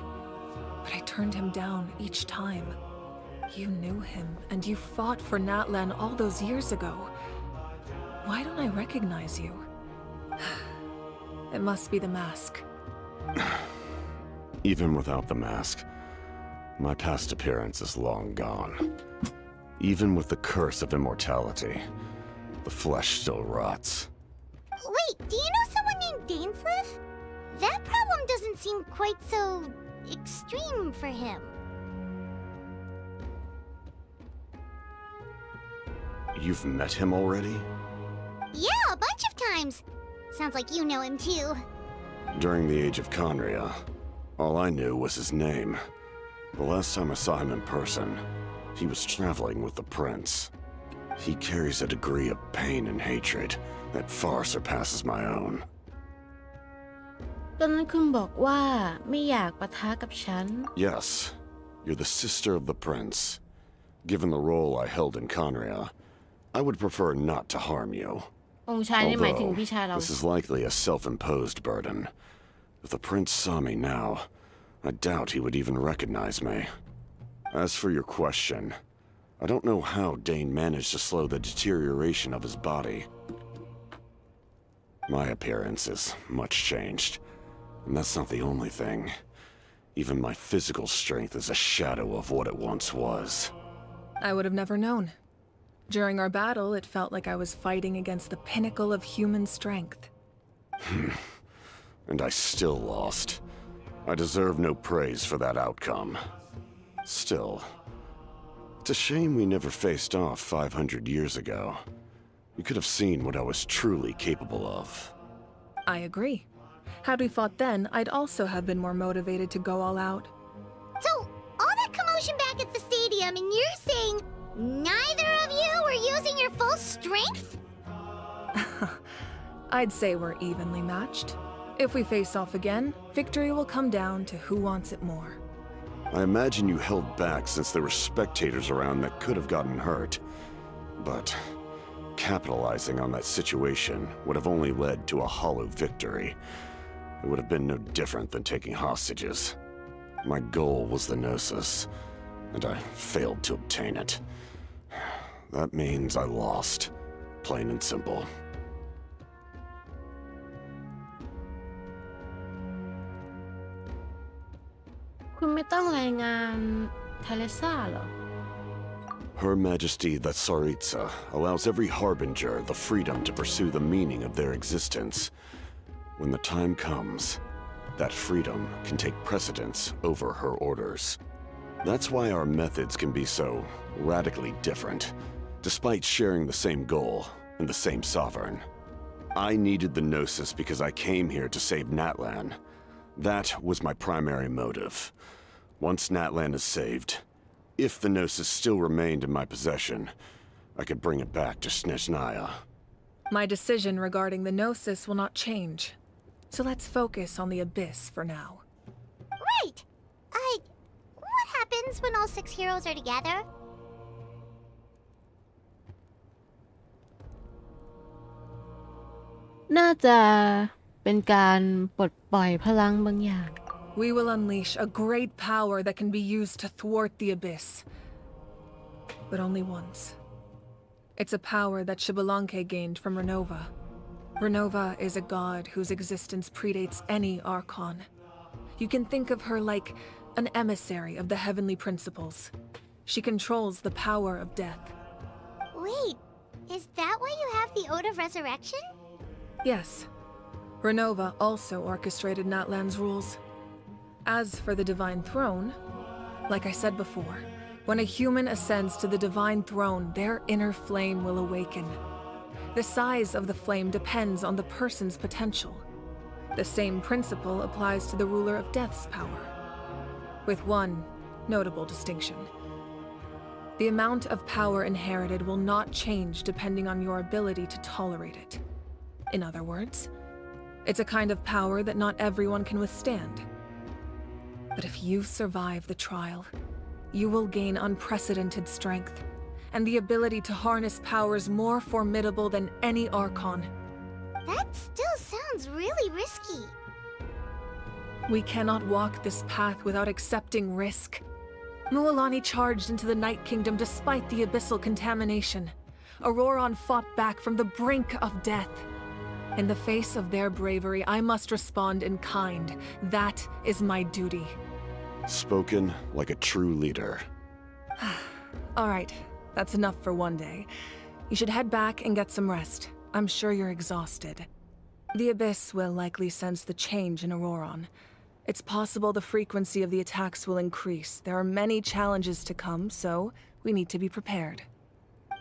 but I turned him down each time. You knew him, and you fought for Natlan all those years ago. Why don't I recognize you? It must be the mask. Even without the mask, my past appearance is long gone. Even with the curse of immortality, the flesh still rots. Wait, do you know someone named Dainsleif? That problem doesn't seem quite so extreme for him. You've met him already? Yeah, a bunch of times. Sounds like you know him too. During the age of Conria, all I knew was his name. The last time I saw him in person, he was traveling with the prince. He carries a degree of pain and hatred that far surpasses my own. ตอนนั้นคุณบอกว่าไม่อยากปะทะกับฉัน Yes, you're the sister of the prince. Given the role I held in Conria, I would prefer not to harm you. องค์ชายนี่หมายถึง Although, พี่ชายเรา this is likely a self-imposed burden. If the prince saw me now, I doubt he would even recognize me. As for your question, I don't know how Dane managed to slow the deterioration of his body. My appearance is much changed, and that's not the only thing. Even my physical strength is a shadow of what it once was. I would have never known. During our battle, it felt like I was fighting against the pinnacle of human strength. And I still lost. I deserve no praise for that outcome. Still, it's a shame we never faced off 500 years ago. You could have seen what I was truly capable of. I agree. Had we fought then, I'd also have been more motivated to go all out. So, all that commotion back at the stadium, and you're saying neither of you were using your full strength? I'd say we're evenly matched. If we face off again, victory will come down to who wants it more. I imagine you held back since there were spectators around that could have gotten hurt. But capitalizing on that situation would have only led to a hollow victory. It would have been no different than taking hostages. My goal was the Gnosis, and I failed to obtain it. That means I lost, plain and simple. คุณไม่ต้องรายงานเทเลซ่าเหรอ Her Majesty the Tsaritsa allows every harbinger the freedom to pursue the meaning of their existence. When the time comes, that freedom can take precedence over her orders. That's why our methods can be so radically different, despite sharing the same goal and the same sovereign. I needed the Gnosis because I came here to save Natlan. That was my primary motive. Once Natlan is saved, if the Gnosis still remained in my possession, I could bring it back to Snezhnaya. My decision regarding the Gnosis will not change. So let's focus on the Abyss for now. Right! What happens when all 6 heroes are together? น่าจะเป็นการปลดปล่อยพลังบางอย่าง We will unleash a great power that can be used to thwart the Abyss. But only once. It's a power that Xbalanque gained from Renova. Renova is a god whose existence predates any Archon. You can think of her like an emissary of the heavenly principles. She controls the power of death. Wait, is that why you have the Ode of Resurrection? Yes. Renova also orchestrated Natlan's rules. As for the Divine Throne, like I said before, when a human ascends to the Divine Throne, their inner flame will awaken. The size of the flame depends on the person's potential. The same principle applies to the ruler of Death's power, with one notable distinction. The amount of power inherited will not change depending on your ability to tolerate it. In other words, it's a kind of power that not everyone can withstand. But if you survive the trial, you will gain unprecedented strength and the ability to harness powers more formidable than any Archon. That still sounds really risky. We cannot walk this path without accepting risk. Mualani charged into the Night Kingdom despite the abyssal contamination. Auroron fought back from the brink of death. In the face of their bravery, I must respond in kind. That is my duty. Spoken like a true leader. All right, that's enough for one day. You should head back and get some rest. I'm sure you're exhausted. The Abyss will likely sense the change in Auroron. It's possible the frequency of the attacks will increase. There are many challenges to come, so we need to be prepared.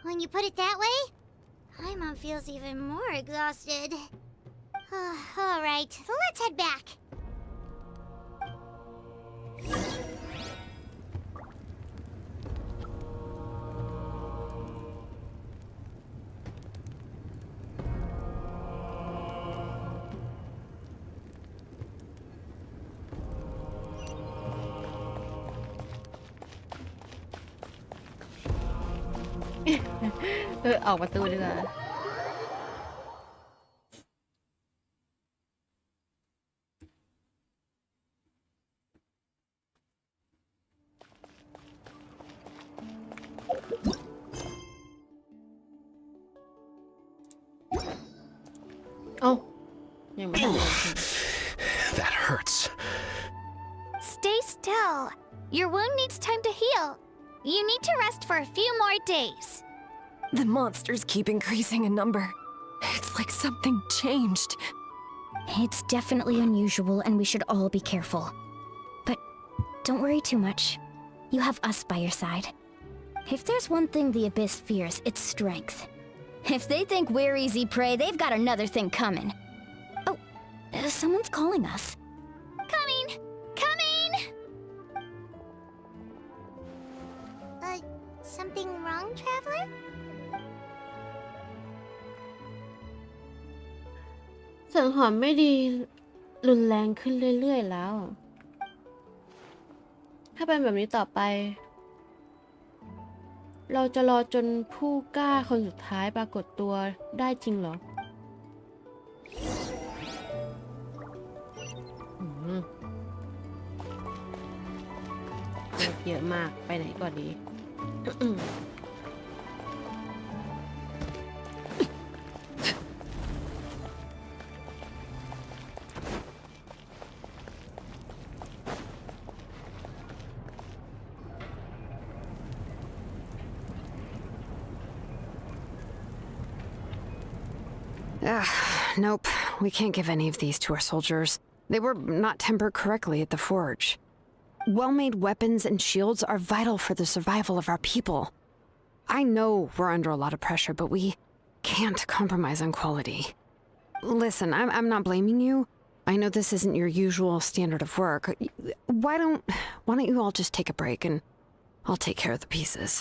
when you put it that way, my mom feels even more exhausted. All right, let's head back. 어, ออกประตูดีกว่า เอ้ายังไม่ทันเลย That hurts. Stay still. Your wound needs time to heal. You need to rest for a few more days. The monsters keep increasing in number. It's like something changed. It's definitely unusual, and we should all be careful. But don't worry too much. You have us by your side. If there's one thing the Abyss fears, it's strength. If they think we're easy prey, they've got another thing coming. Oh, someone's calling us. Coming! Coming! Something wrong, Traveler? สังหรณ์ไม่ดีรุนแรงขึ้นเรื่อยๆแล้ว ถ้าเป็นแบบนี้ต่อไป เราจะรอจนผู้กล้าคนสุดท้ายปรากฏตัวได้จริงเหรอเยอะมากไปไหนก่อนดี Nope, we can't give any of these to our soldiers. They were not tempered correctly at the forge. Well-made weapons and shields are vital for the survival of our people. I know we're under a lot of pressure, but we can't compromise on quality. Listen, I'm not blaming you. I know this isn't your usual standard of work. Why don't you all just take a break and I'll take care of the pieces.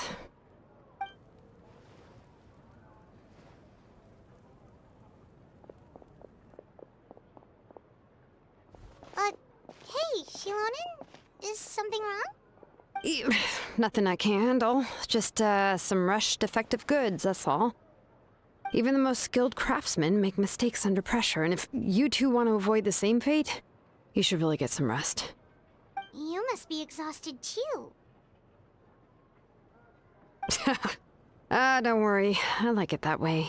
Hey, Shilonen? Is something wrong? Nothing I can handle. Just, some rushed defective goods, that's all. Even the most skilled craftsmen make mistakes under pressure, and if you two want to avoid the same fate, you should really get some rest. You must be exhausted too. Don't worry. I like it that way.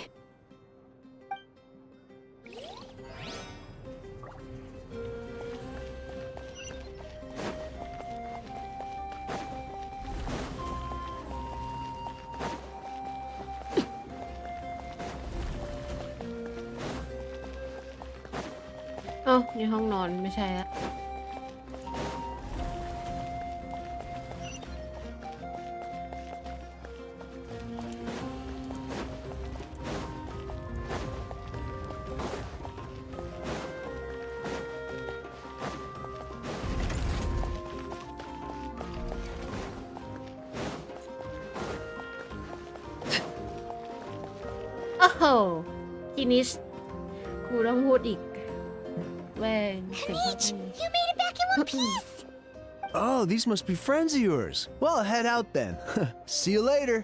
Oh, ในห้องนอนไม่ใช่ละ โอ้โหทีนี้ครูต้องพูดอีกแว่งเสียงเขา You made it back in one piece! Oh, these must be friends of yours. Well, I'll head out then. See you later.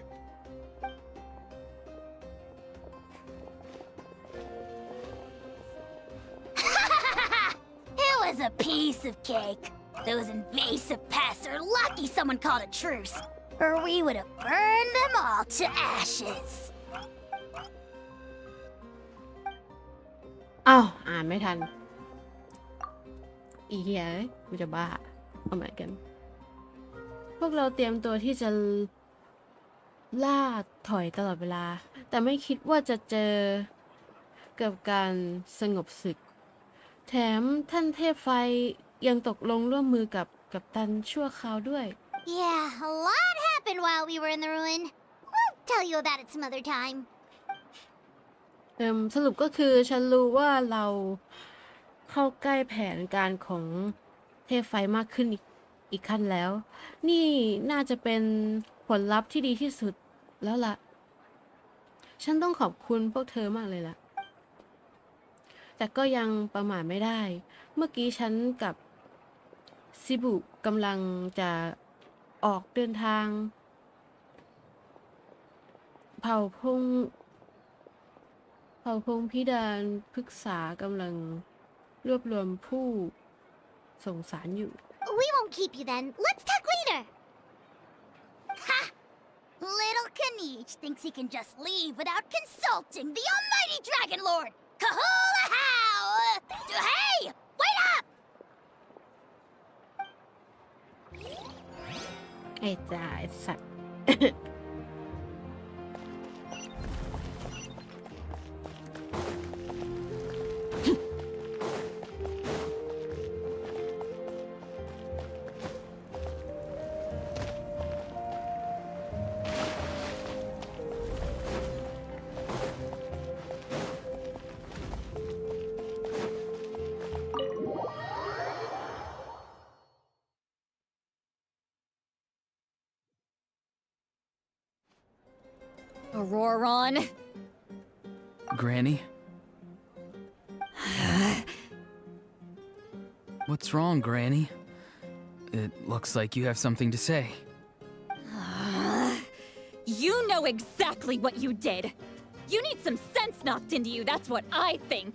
It was a piece of cake. Those invasive pests are lucky someone called a truce, or we would have burned them all to ashes. อ้าวอ่านไม่ทันอีเหี้ยกูจะบ้าเอาใหม่กันพวกเราเตรียมตัวที่จะล่าถอยตลอดเวลาแต่ไม่คิดว่าจะเจอกับการสงบศึกแถมท่านเทพไฟยังตกลงร่วมมือกับกัปตันชั่วคราวด้วย Yeah, a lot happened while we were in the ruin. Well, tell you about it some other time. สรุปก็คือฉันรู้ว่าเราเข้าใกล้แผนการของเทพไฟมากขึ้นอีกขั้นแล้ว นี่น่าจะเป็นผลลัพธ์ที่ดีที่สุดแล้วล่ะ ฉันต้องขอบคุณพวกเธอมากเลยล่ะ แต่ก็ยังประมาทไม่ได้ เมื่อกี้ฉันกับซิบุกำลังจะออกเดินทาง เผ่าพงพิดารพฤกษากำลังรวบรวมผู้สงสารอยู่ We won't keep you then. Let's talk later. Ha! Little Kanich thinks he can just leave without consulting the almighty Dragon Lord. Kahula how! Hey! Wait up! ไอ้จ่าไอ้สัตว์ Auroron. Granny? What's wrong, Granny? It looks like you have something to say. You know exactly what you did. You need some sense knocked into you, that's what I think.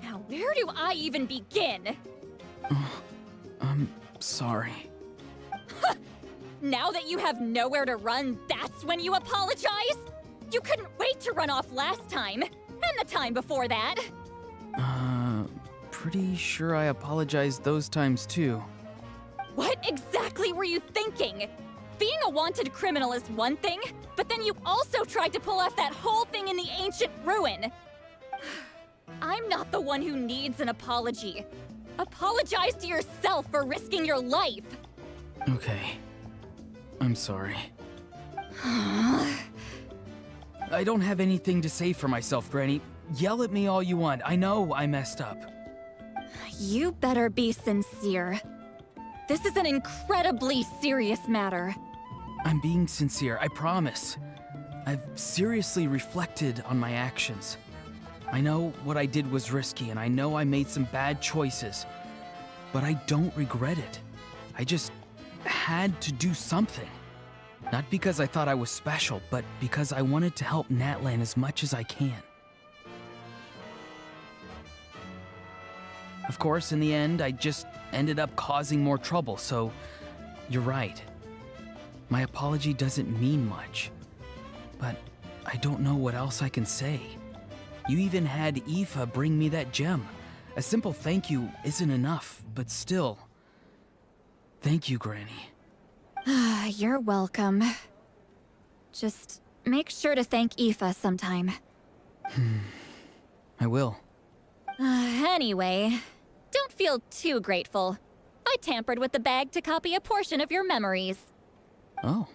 Now, where do I even begin? I'm sorry. Now that you have nowhere to run, that's when you apologize? You couldn't wait to run off last time, and the time before that. Pretty sure I apologized those times too. What exactly were you thinking? Being a wanted criminal is one thing, but then you also tried to pull off that whole thing in the ancient ruin. I'm not the one who needs an apology. Apologize to yourself for risking your life. Okay. I'm sorry. I don't have anything to say for myself, Granny. Yell at me all you want. I know I messed up. You better be sincere. This is an incredibly serious matter. I'm being sincere, I promise. I've seriously reflected on my actions. I know what I did was risky, and I know I made some bad choices. But I don't regret it. I just had to do something. Not because I thought I was special, but because I wanted to help Natlan as much as I can. Of course, in the end, I just ended up causing more trouble, so you're right. My apology doesn't mean much, but I don't know what else I can say. You even had Aoife bring me that gem. A simple thank you isn't enough, but still. Thank you, Granny. You're welcome. Just make sure to thank Aoife sometime. I will. Anyway, don't feel too grateful. I tampered with the bag to copy a portion of your memories. Oh,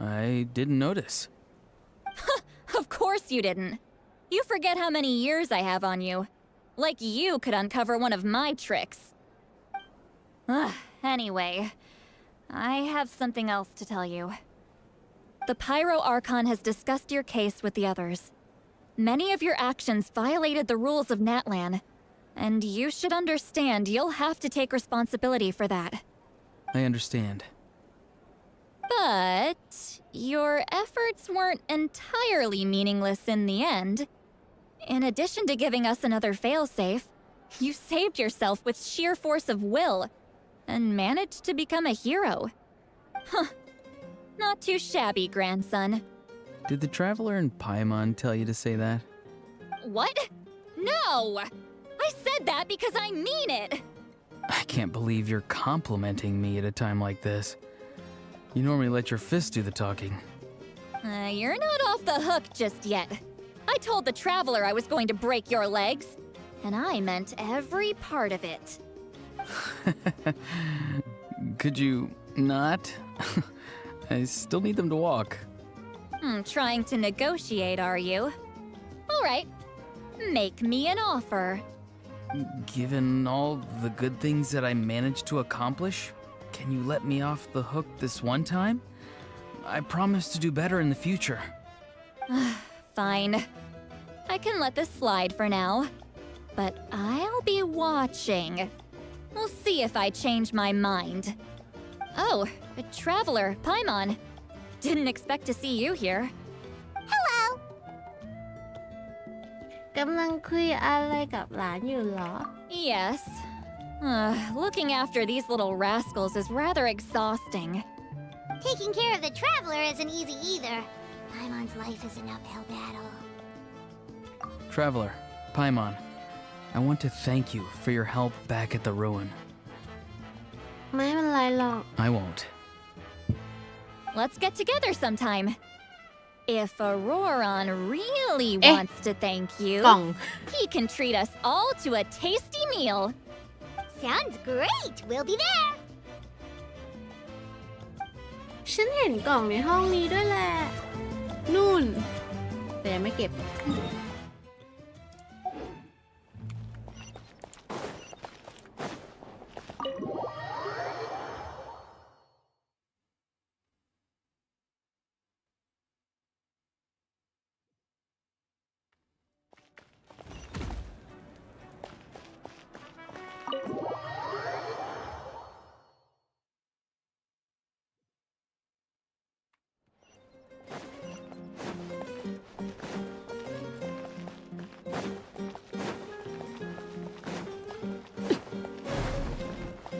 I didn't notice. Of course you didn't. You forget how many years I have on you. Like you could uncover one of my tricks. Anyway, I have something else to tell you. The Pyro Archon has discussed your case with the others. Many of your actions violated the rules of Natlan, and you should understand you'll have to take responsibility for that. I understand. But your efforts weren't entirely meaningless in the end. In addition to giving us another failsafe, you saved yourself with sheer force of will and managed to become a hero. Huh. Not too shabby, grandson. Did the Traveler in Paimon tell you to say that? What? No! I said that because I mean it! I can't believe you're complimenting me at a time like this. You normally let your fist do the talking. You're not off the hook just yet. I told the Traveler I was going to break your legs, and I meant every part of it. Could you not? I still need them to walk. Trying to negotiate, are you? All right. Make me an offer. Given all the good things that I managed to accomplish, can you let me off the hook this one time? I promise to do better in the future. Fine. I can let this slide for now. But I'll be watching. We'll see if I change my mind. Oh, a traveler, Paimon. Didn't expect to see you here. Hello. กำลังคุยอะไรกับหลานอยู่เหรอ Yes. Looking after these little rascals is rather exhausting. Taking care of the traveler isn't easy either. Paimon's life is an uphill battle. Traveler, Paimon, I want to thank you for your help back at the ruin. ไม่เป็นไรหรอก I won't. Let's get together sometime. If Auroron really Eh. wants to thank you, กล่อง he can treat us all to a tasty meal. Sounds great. We'll be there. ฉันเห็นกล่องในห้องนี้ด้วยแหละ นู่น แต่ยังไม่เก็บ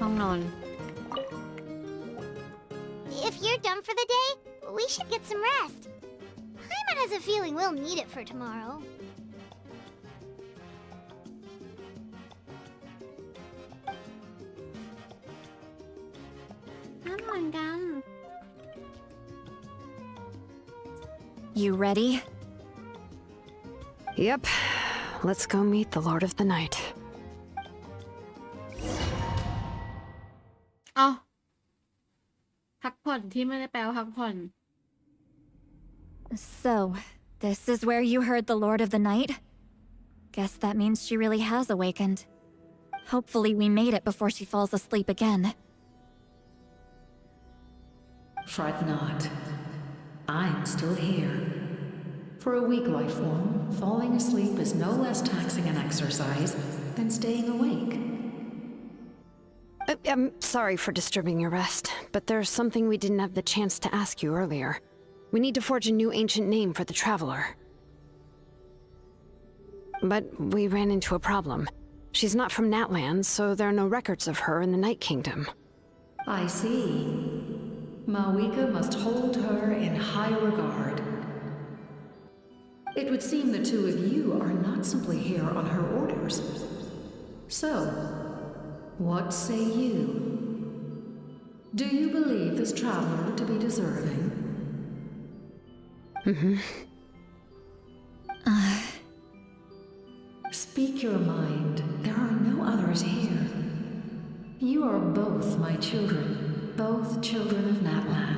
ห้องนอน If you're done for the day, we should get some rest. Paimon has a feeling we'll need it for tomorrow. นั่นเหมือนกัน You ready? Yep. Let's go meet the Lord of the Night. เอาพักผ่อนที่ไม่ได้แปลว่าพักผ่อน So, this is where you heard the Lord of the Night? Guess that means she really has awakened. Hopefully we made it before she falls asleep again. Fret not. I'm still here. For a weak life form, falling asleep is no less taxing an exercise than staying awake. I'm sorry for disturbing your rest, but there's something we didn't have the chance to ask you earlier. We need to forge a new ancient name for the Traveler. But we ran into a problem. She's not from Natlan, so there are no records of her in the Night Kingdom. I see. Mawika must hold her in high regard. It would seem the two of you are not simply here on her orders. So, what say you? Do you believe this traveler to be deserving? Speak your mind. There are no others here. You are both my children, both children of Natlan.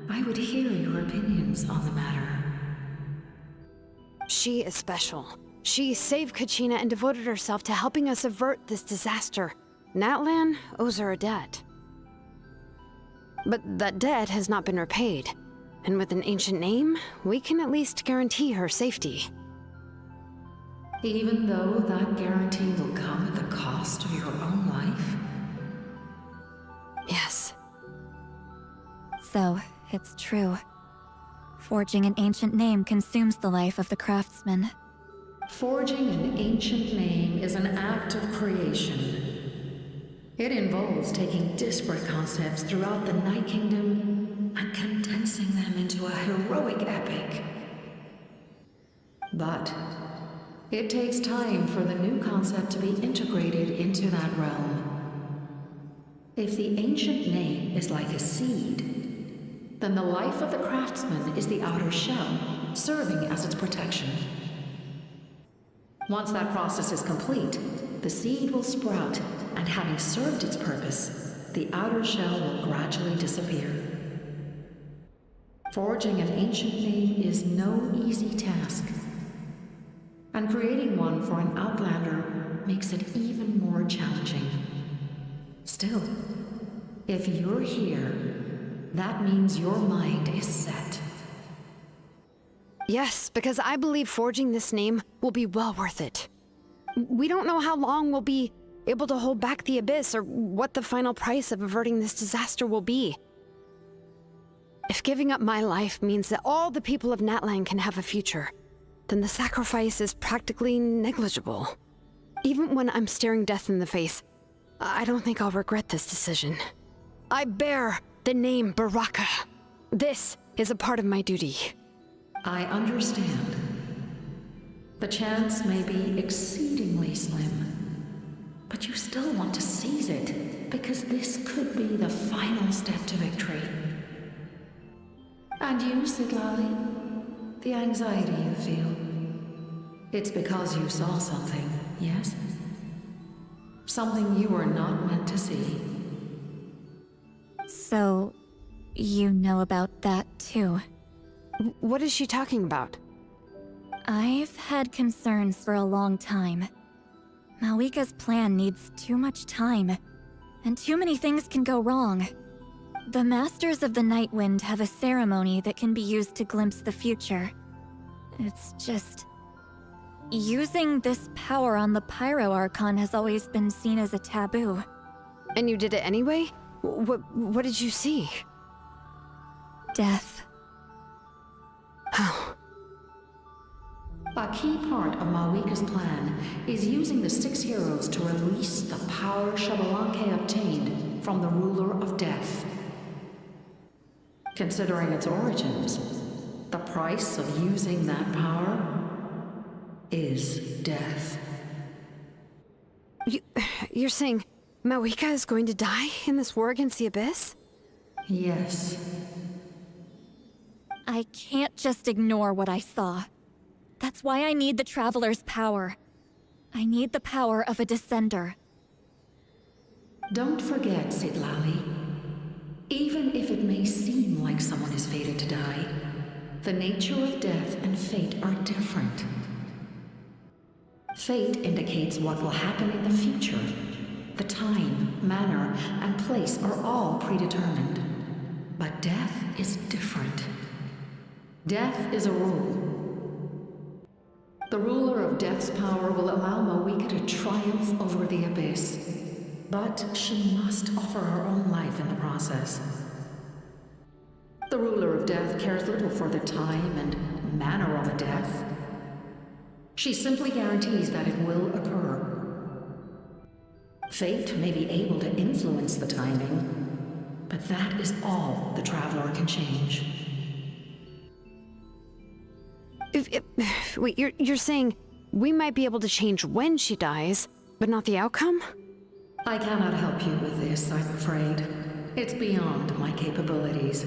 I would hear your opinions on the matter. She is special. She saved Kachina and devoted herself to helping us avert this disaster. Natlan owes her a debt. But that debt has not been repaid. And with an ancient name, we can at least guarantee her safety. Even though that guarantee will come at the cost of your own life? Yes. So, it's true. Forging an ancient name consumes the life of the craftsman. Forging an ancient name is an act of creation. It involves taking disparate concepts throughout the Night Kingdom and condensing them into a heroic epic. But it takes time for the new concept to be integrated into that realm. If the ancient name is like a seed, then the life of the craftsman is the outer shell, serving as its protection. Once that process is complete, the seed will sprout, and having served its purpose, the outer shell will gradually disappear. Forging an ancient name is no easy task. And creating one for an outlander makes it even more challenging. Still, if you're here, that means your mind is set. Yes, because I believe forging this name will be well worth it. We don't know how long we'll be able to hold back the abyss or what the final price of averting this disaster will be. If giving up my life means that all the people of Natlan can have a future, then the sacrifice is practically negligible. Even when I'm staring death in the face, I don't think I'll regret this decision. I bear the name Baraka. This is a part of my duty. I understand. The chance may be exceedingly slim, but you still want to seize it because this could be the final step to victory. And you, Sidlali, the anxiety you feel, it's because you saw something, yes? Something you were not meant to see. So, you know about that too. What is she talking about? I've had concerns for a long time. Malika's plan needs too much time, and too many things can go wrong. The Masters of the Night Wind have a ceremony that can be used to glimpse the future. It's just... using this power on the Pyro Archon has always been seen as a taboo. And you did it anyway? What did you see? Death. How? A key part of Malika's plan is using the 6 heroes to release the power Xbalanque obtained from the ruler of death. Considering its origins, the price of using that power is death. You're saying Malika is going to die in this war against the Abyss? Yes. I can't just ignore what I saw. That's why I need the Traveler's power. I need the power of a Descender. Don't forget, Sidlali. Even if it may seem like someone is fated to die, the nature of death and fate are different. Fate indicates what will happen in the future. The time, manner, and place are all predetermined. But death is different. Death is a rule. The ruler of Death's power will allow Malika to triumph over the Abyss. But she must offer her own life in the process. The ruler of Death cares little for the time and manner of a death. She simply guarantees that it will occur. Fate may be able to influence the timing, but that is all the Traveler can change. Wait, you're saying we might be able to change when she dies, but not the outcome? I cannot help you with this, I'm afraid. It's beyond my capabilities.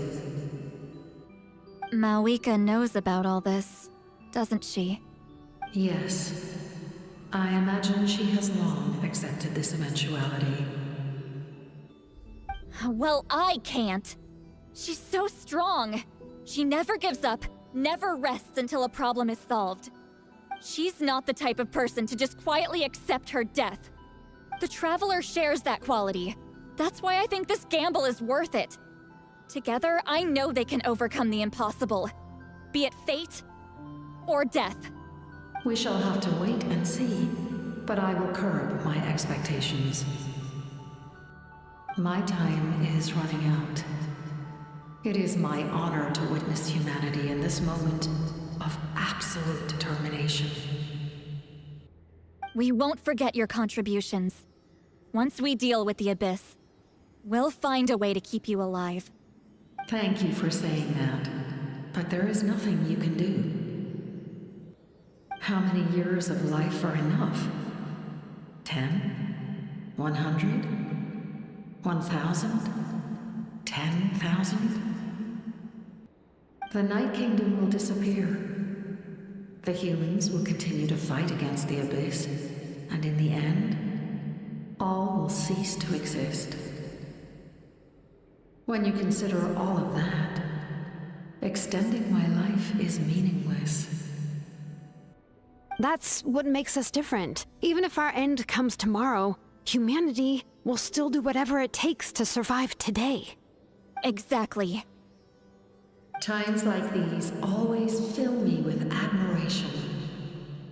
Malika knows about all this, doesn't she? Yes. I imagine she has long accepted this eventuality. Well, I can't. She's so strong. She never gives up, never rests until a problem is solved. She's not the type of person to just quietly accept her death. The Traveler shares that quality. That's why I think this gamble is worth it. Together, I know they can overcome the impossible. Be it fate or death. We shall have to wait and see, but I will curb my expectations. My time is running out. It is my honor to witness humanity in this moment of absolute determination. We won't forget your contributions. Once we deal with the Abyss, we'll find a way to keep you alive. Thank you for saying that, but there is nothing you can do. How many years of life are enough? 10? 100? 1,000? 10,000? The Night Kingdom will disappear. The humans will continue to fight against the Abyss, and in the end, all will cease to exist. When you consider all of that, Extending my life is meaningless. That's what makes us different. Even if our end comes tomorrow, humanity will still do whatever it takes to survive today. Exactly. Times like these always fill me with admiration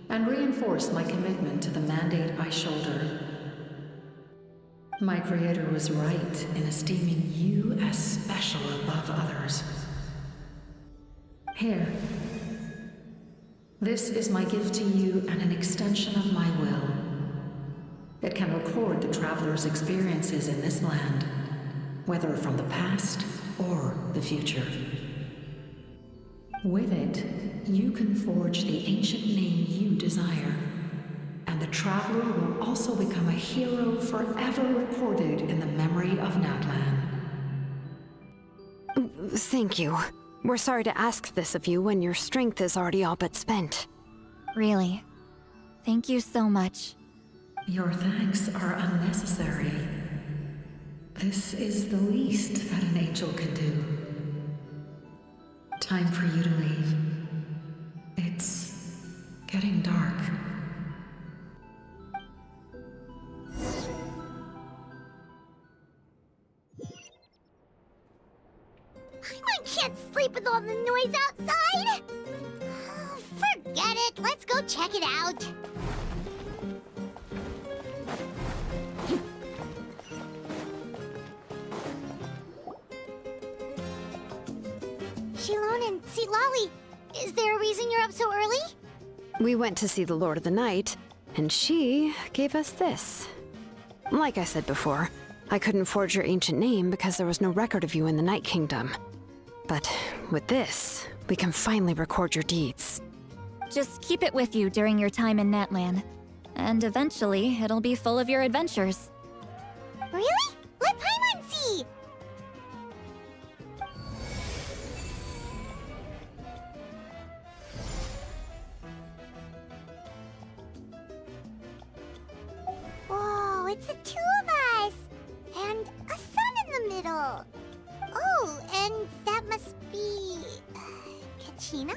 and reinforce my commitment to the mandate I shoulder. My creator was right in esteeming you as special above others. Here. This is my gift to you and an extension of my will. It can record the traveler's experiences in this land, whether from the past or the future. With it, you can forge the ancient name you desire, and the traveler will also become a hero forever recorded in the memory of Natlan. Thank you. We're sorry to ask this of you when your strength is already all but spent. Really. Thank you so much. Your thanks are unnecessary. This is the least that an angel can do. Time for you to leave. It's getting dark. I can't sleep with all the noise outside! Forget it, let's go check it out. Shilon and Sitlali, is there a reason you're up so early? We went to see the Lord of the Night, and she gave us this. Like I said before, I couldn't forge your ancient name because there was no record of you in the Night Kingdom. But with this, we can finally record your deeds. Just keep it with you during your time in Natlan. And eventually, it'll be full of your adventures. Really? Let Paimon see! Whoa, it's the two of us! And a sun in the middle! Oh, and that must be... Kachina?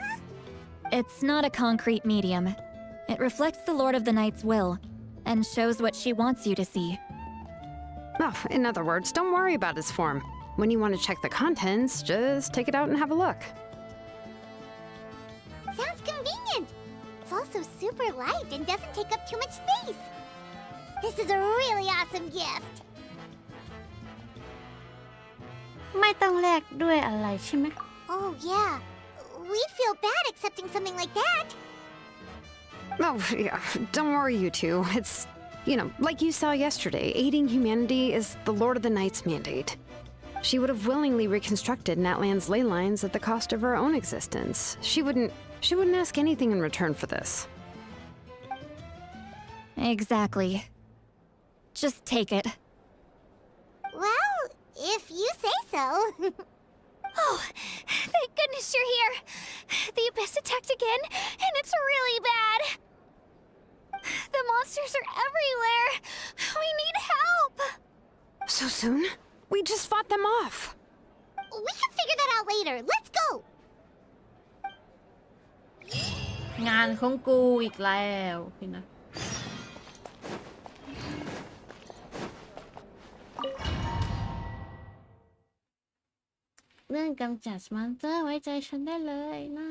It's not a concrete medium. It reflects the Lord of the Night's will, and shows what she wants you to see. Oh, in other words, don't worry about its form. When you want to check the contents, just take it out and have a look. Sounds convenient! It's also super light and doesn't take up too much space. This is a really awesome gift. ไม่ต้องแลกด้วยอะไรใช่ไหม Oh, yeah. We'd feel bad accepting something like that. Oh, yeah, don't worry, you two. It's, you know, like you saw yesterday, aiding humanity is the Lord of the Night's mandate. She would have willingly reconstructed Natlan's ley lines at the cost of her own existence. She wouldn't ask anything in return for this. Exactly. Just take it. Well, if you say so. Oh, thank goodness you're here. The Abyss attacked again, and it's really bad. The monsters are everywhere. We need help. So soon? We just fought them off. We can figure that out later. Let's go. งานของกูอีกแล้วพี่นะ เรื่องกำจัดมอนสเตอร์ไว้ใจฉันได้เลยนะ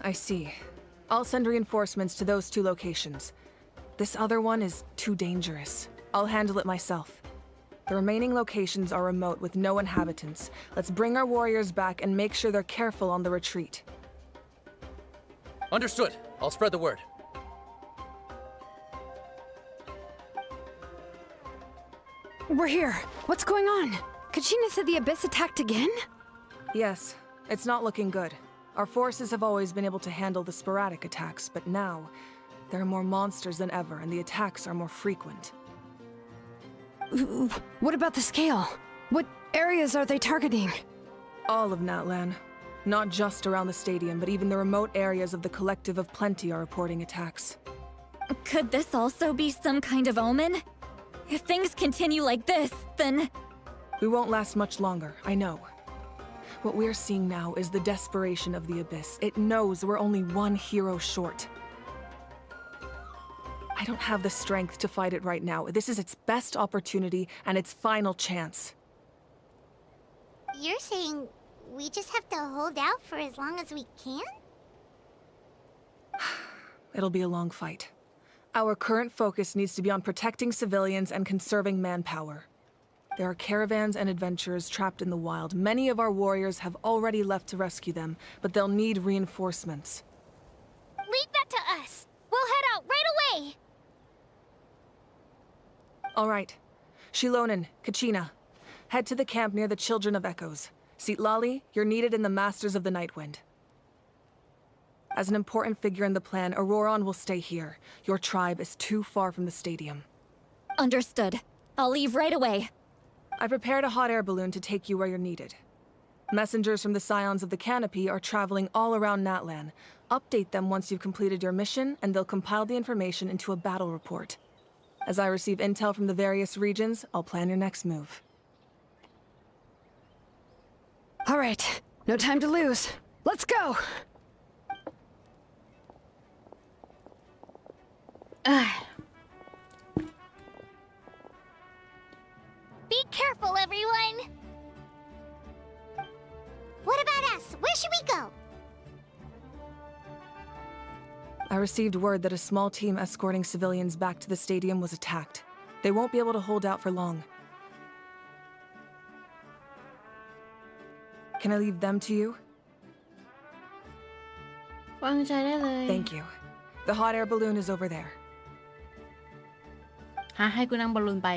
I see. I'll send reinforcements to those two locations. This other one is too dangerous. I'll handle it myself. The remaining locations are remote with no inhabitants. Let's bring our warriors back and make sure they're careful on the retreat. Understood. I'll spread the word. We're here. What's going on? Kachina said the Abyss attacked again? Yes, it's not looking good. Our forces have always been able to handle the sporadic attacks, but now there are more monsters than ever, and the attacks are more frequent. What about the scale? What areas are they targeting? All of Natlan. Not just around the stadium, but even the remote areas of the Collective of Plenty are reporting attacks. Could this also be some kind of omen? If things continue like this, then... We won't last much longer, I know. What we're seeing now is the desperation of the Abyss. It knows we're only one hero short. I don't have the strength to fight it right now. This is its best opportunity and its final chance. You're saying we just have to hold out for as long as we can? It'll be a long fight. Our current focus needs to be on protecting civilians and conserving manpower. There are caravans and adventurers trapped in the wild. Many of our warriors have already left to rescue them, but they'll need reinforcements. Leave that to us! We'll head out right away! All right. Shilonen, Kachina, head to the camp near the Children of Echoes. Sitlali, you're needed in the Masters of the Nightwind. As an important figure in the plan, Auroron will stay here. Your tribe is too far from the stadium. Understood. I'll leave right away. I prepared a hot air balloon to take you where you're needed. Messengers from the Scions of the Canopy are traveling all around Natlan. Update them once you've completed your mission, and they'll compile the information into a battle report. As I receive intel from the various regions, I'll plan your next move. All right, no time to lose. Let's go! Be careful, everyone! What about us? Where should we go? I received word that a small team escorting civilians back to the stadium was attacked. They won't be able to hold out for long. Can I leave them to you? วางใจได้เลย Thank you. The hot air balloon is over there. ให้กูนั่งบอลลูนไป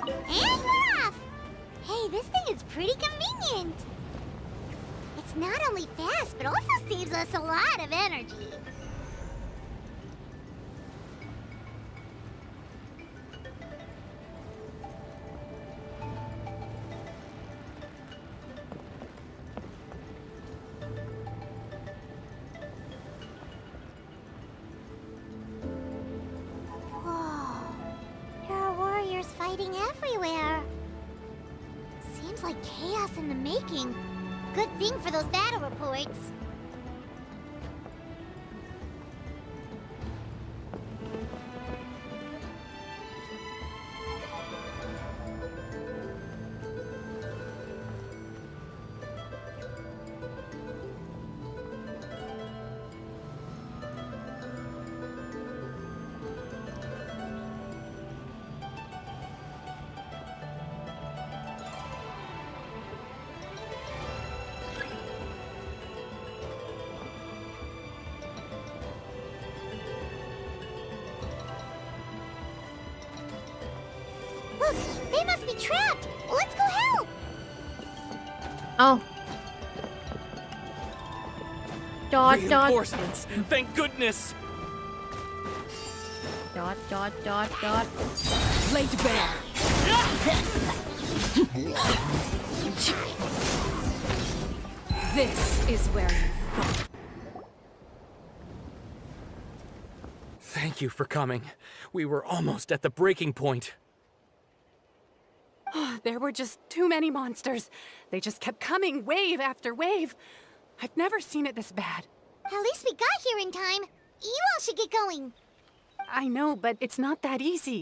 And we're off! Hey, this thing is pretty convenient. It's not only fast, but also saves us a lot of energy. There are warriors fighting everywhere. Seems like chaos in the making. Good thing for those battle reports. Look, they must be trapped. Let's go help. เอาจอด Reinforcements! Thank goodness! จอด Laid bare. This is where you fall. Thank you for coming. We were almost at the breaking point. There were just too many monsters. They just kept coming, wave after wave. I've never seen it this bad. At least we got here in time. You all should get going. I know, but it's not that easy.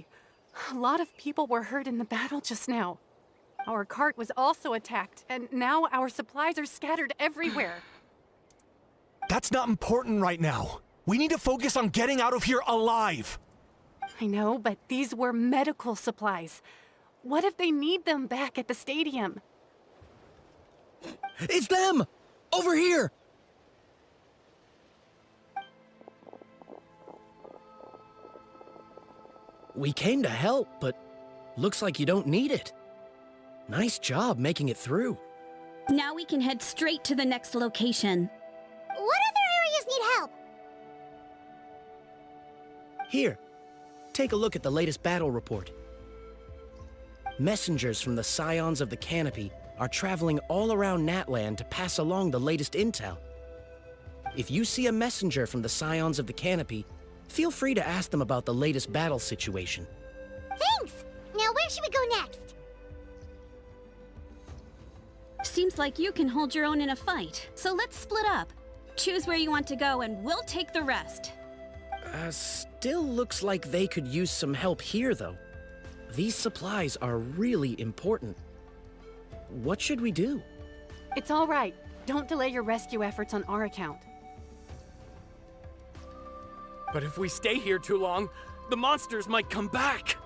A lot of people were hurt in the battle just now. Our cart was also attacked, and now our supplies are scattered everywhere. That's not important right now. We need to focus on getting out of here alive. I know, but these were medical supplies. What if they need them back at the stadium? It's them! Over here! We came to help, but looks like you don't need it. Nice job making it through. Now we can head straight to the next location. What other areas need help? Here, take a look at the latest battle report. Messengers from the Scions of the Canopy are traveling all around Natlan to pass along the latest intel. If you see a messenger from the Scions of the Canopy, feel free to ask them about the latest battle situation. Thanks! Now where should we go next? Seems like you can hold your own in a fight, so let's split up. Choose where you want to go and we'll take the rest. Still looks like they could use some help here, though. These supplies are really important. What should we do? It's all right. Don't delay your rescue efforts on our account. But if we stay here too long, the monsters might come back.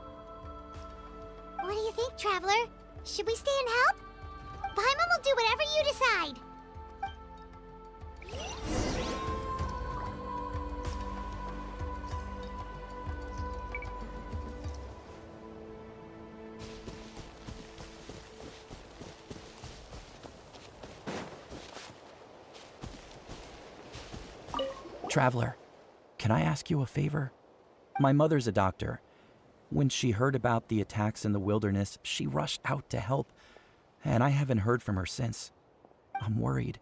What do you think, Traveler? Should we stay and help? Paimon will do whatever you decide. Traveler, can I ask you a favor? My mother's a doctor. When she heard about the attacks in the wilderness, she rushed out to help, and I haven't heard from her since. I'm worried.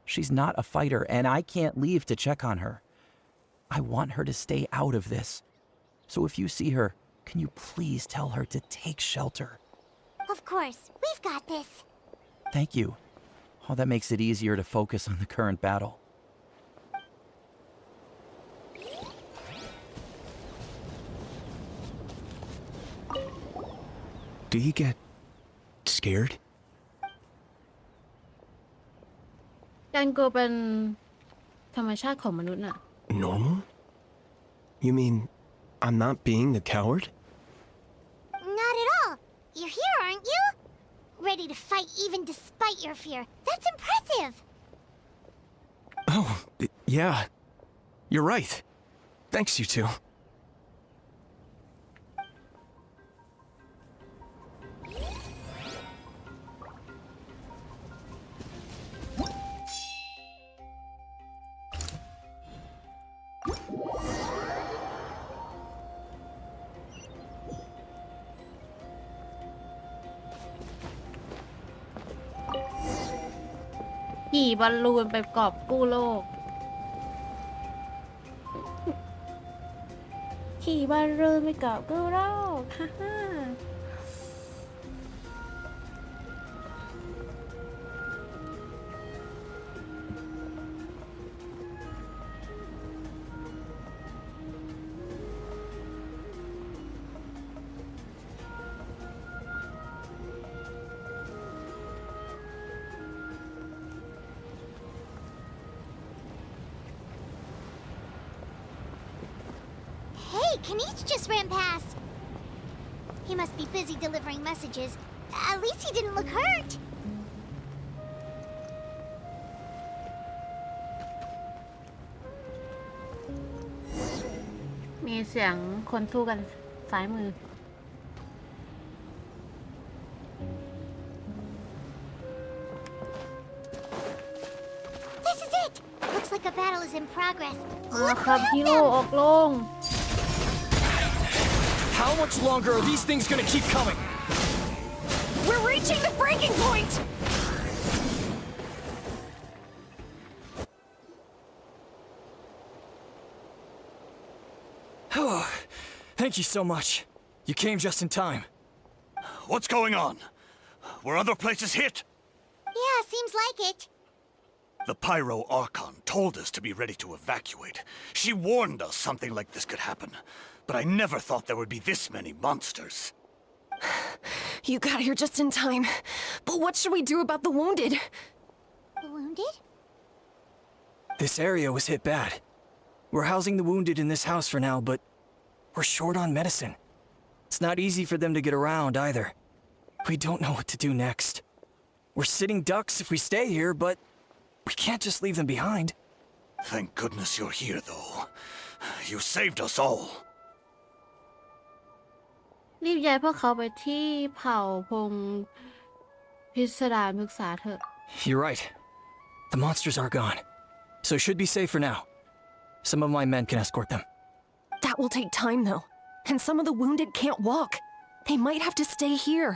She's not a fighter, and I can't leave to check on her. I want her to stay out of this. So if you see her, can you please tell her to take shelter? Of course, we've got this. Thank you. Oh, that makes it easier to focus on the current battle. Do you get scared? การกลัวเป็นธรรมชาติของมนุษย์น่ะ Normal? You mean I'm not being the coward? Not at all. You're here, aren't you? Ready to fight even despite your fear. That's impressive. Oh, yeah. You're right. Thanks, you two. "ขี่บอลลูนไปกอบกู้โลก" ขี่บอลลูนไปกอบกู้โลก ฮ่าฮ่า Hey, Kanichi just ran past. He must be busy delivering messages. At least he didn't look hurt. มีเสียงคนสู้กันซ้ายมือ This is it. Looks like a battle is in progress. มาครับฮีโร่ออกลง How much longer are these things gonna keep coming? We're reaching the breaking point! Thank you so much. You came just in time. What's going on? Were other places hit? Yeah, seems like it. The Pyro Archon told us to be ready to evacuate. She warned us something like this could happen. But I never thought there would be this many monsters. You got here just in time. But what should we do about the wounded? Wounded? This area was hit bad. We're housing the wounded in this house for now, but we're short on medicine. It's not easy for them to get around either. We don't know what to do next. We're sitting ducks if we stay here, but we can't just leave them behind. Thank goodness you're here, though. You saved us all. รีบย้ายพวกเขาไปที่เผ่าพงพิสดารพฤกษาเถอะ You're right. The monsters are gone, so it should be safe for now. Some of my men can escort them. That will take time, though. And some of the wounded can't walk. They might have to stay here.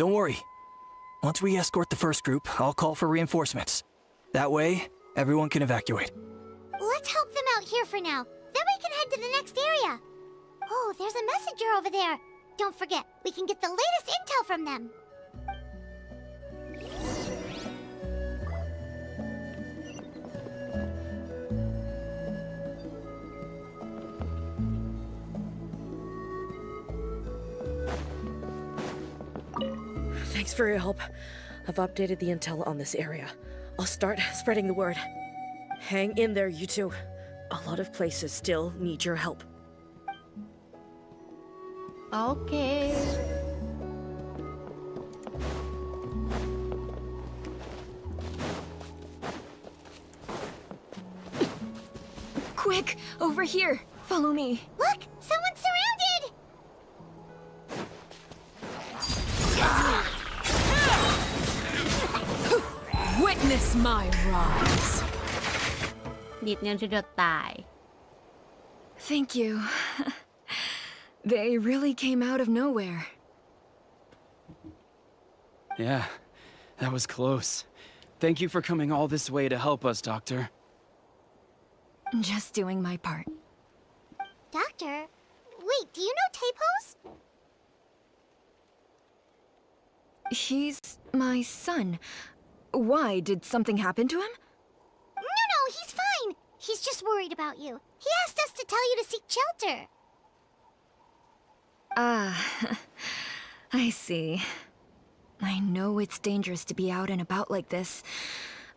Don't worry. Once we escort the first group, I'll call for reinforcements. That way, everyone can evacuate. Let's help them out here for now. Then we can head to the next area. Oh, there's a messenger over there. Don't forget, we can get the latest intel from them. Thanks for your help. I've updated the intel on this area. I'll start spreading the word. Hang in there, you two. A lot of places still need your help. Okay. Quick, over here. Follow me. Look, someone's surrounded! Witness my rise. ดิดเนี่ยจะเดือดตาย Thank you. They really came out of nowhere. Yeah, that was close. Thank you for coming all this way to help us, Doctor. Just doing my part. Doctor? Wait, do you know Tapos? He's my son. Why? Did something happen to him? No, he's fine. He's just worried about you. He asked us to tell you to seek shelter. Ah, I see. I know it's dangerous to be out and about like this,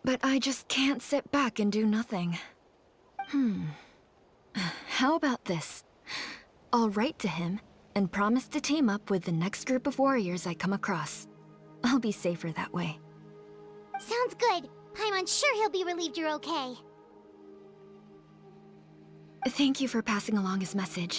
but I just can't sit back and do nothing. How about this? I'll write to him and promise to team up with the next group of warriors I come across. I'll be safer that way. Sounds good. I'm sure he'll be relieved you're okay. Thank you for passing along his message.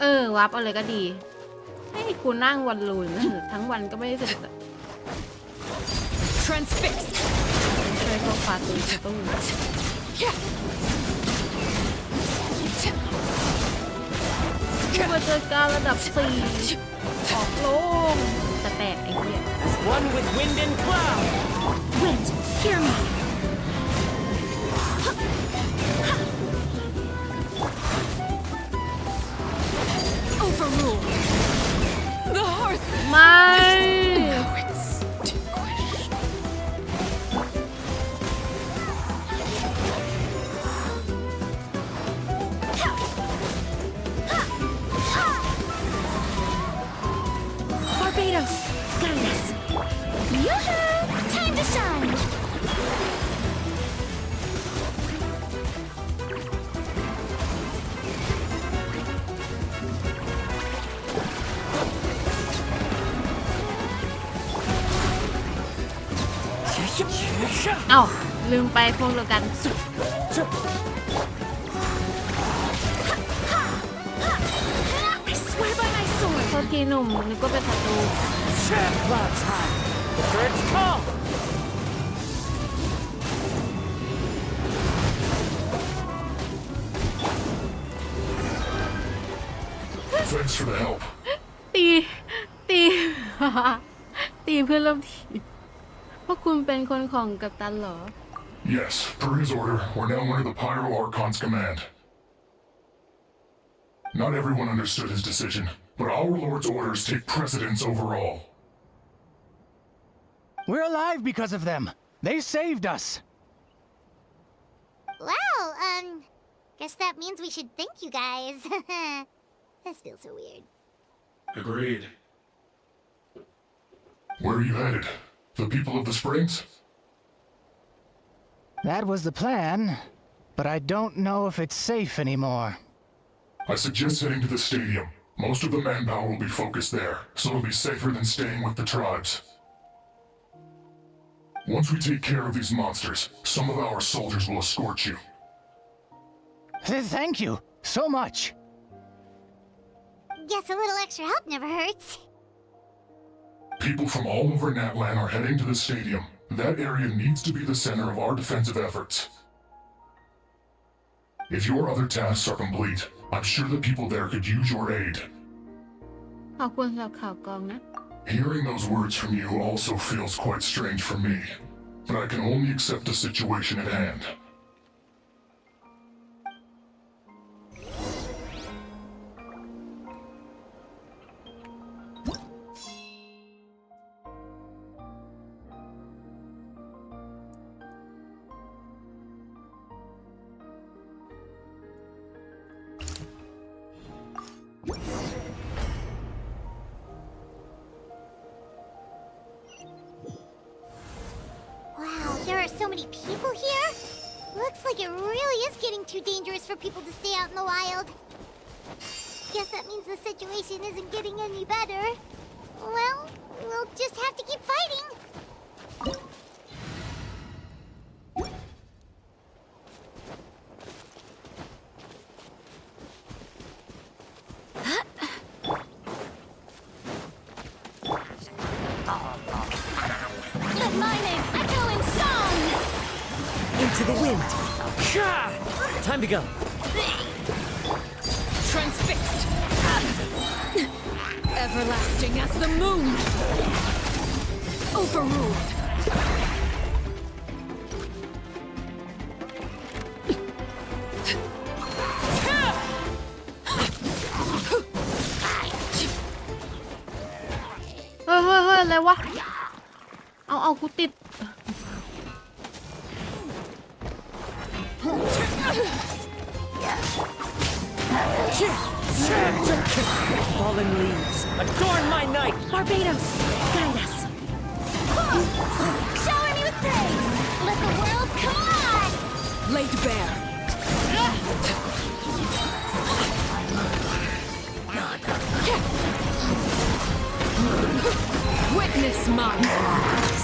Ờ, วับเอาเลยก็ดี ให้กูนั่งวันลูน ทั้งวันก็ไม่ได้สนุกอะ Transfixed. ช่วยพวกฟาตูนตู้มาเจอการระดับ4ออกโลงแต่แตกไอ้เหี้ย As one with wind and cloud. Wind, hear me. Overruled. The hearth. ไม่ Barbados, guide us. Yoo-hoo! Time to shine!เอ้าลืมไปพวกเดียวกัน I swear by my sword. โทษทีหนุ่มนึกว่าเป็นศัตรู Cloud's high. The birds call. Thanks for the help. ตี ตีเพื่อนร่วมทีมพวกคุณเป็นคนของกัปตันเหรอ Yes, per his order, we're now under the Pyro Archon's command. Not everyone understood his decision, but our Lord's orders take precedence over all. We're alive because of them. They saved us. Well, guess that means we should thank you guys. This feels so weird. Agreed. Where are you headed? The people of the Springs? That was the plan, but I don't know if it's safe anymore. I suggest heading to the stadium. Most of the manpower will be focused there, so it'll be safer than staying with the tribes. Once we take care of these monsters, some of our soldiers will escort you. Thank you so much. Guess a little extra help never hurts. People from all over Natlan are heading to the stadium. That area needs to be the center of our defensive efforts. If your other tasks are complete, I'm sure the people there could use your aid. ขอบคุณสำหรับข่าวกรองนะ Hearing those words from you also feels quite strange for me, but I can only accept the situation at hand. Wow, there are so many people here. Looks like it really is getting too dangerous for people to stay out in the wild. Guess that means the situation isn't getting any better. Well, we'll just have to keep fighting. Let my name echo in song! Into the wind. Time to go. Transfixed! Everlasting as the moon! Overruled! Ôi,อะไรวะ เอากูติด Fallen leaves, adorn my night. Barbados, guide us. Shower me with praise. Let the world come on. Laid bare! Witness my words!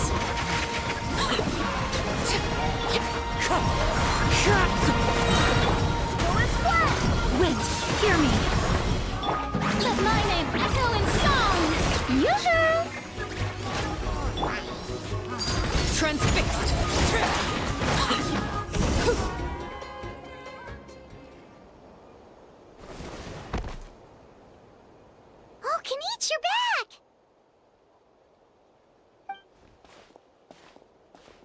Wait, hear me. Let my name echo in song. Yoo-hoo! Transfixed! Oh, Kanichi, you're back.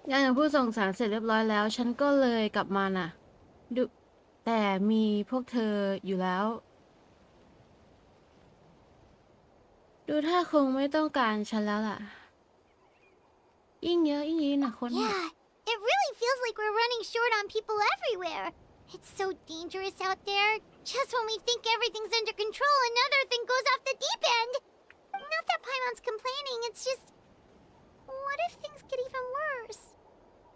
งานของผู้ส่งสารเสร็จเรียบร้อยแล้ว ฉันก็เลยกลับมาน่ะดูแต่มีพวกเธออยู่แล้ว ดูถ้าคงไม่ต้องการฉันแล้วล่ะ ยิ่งเยอะยิ่งดีนะคน Yeah, it really feels like we're running short on people everywhere. It's so dangerous out there. Just when we think everything's under control, another thing goes off the deep end. Not that Paimon's complaining, it's just... What if things get even worse?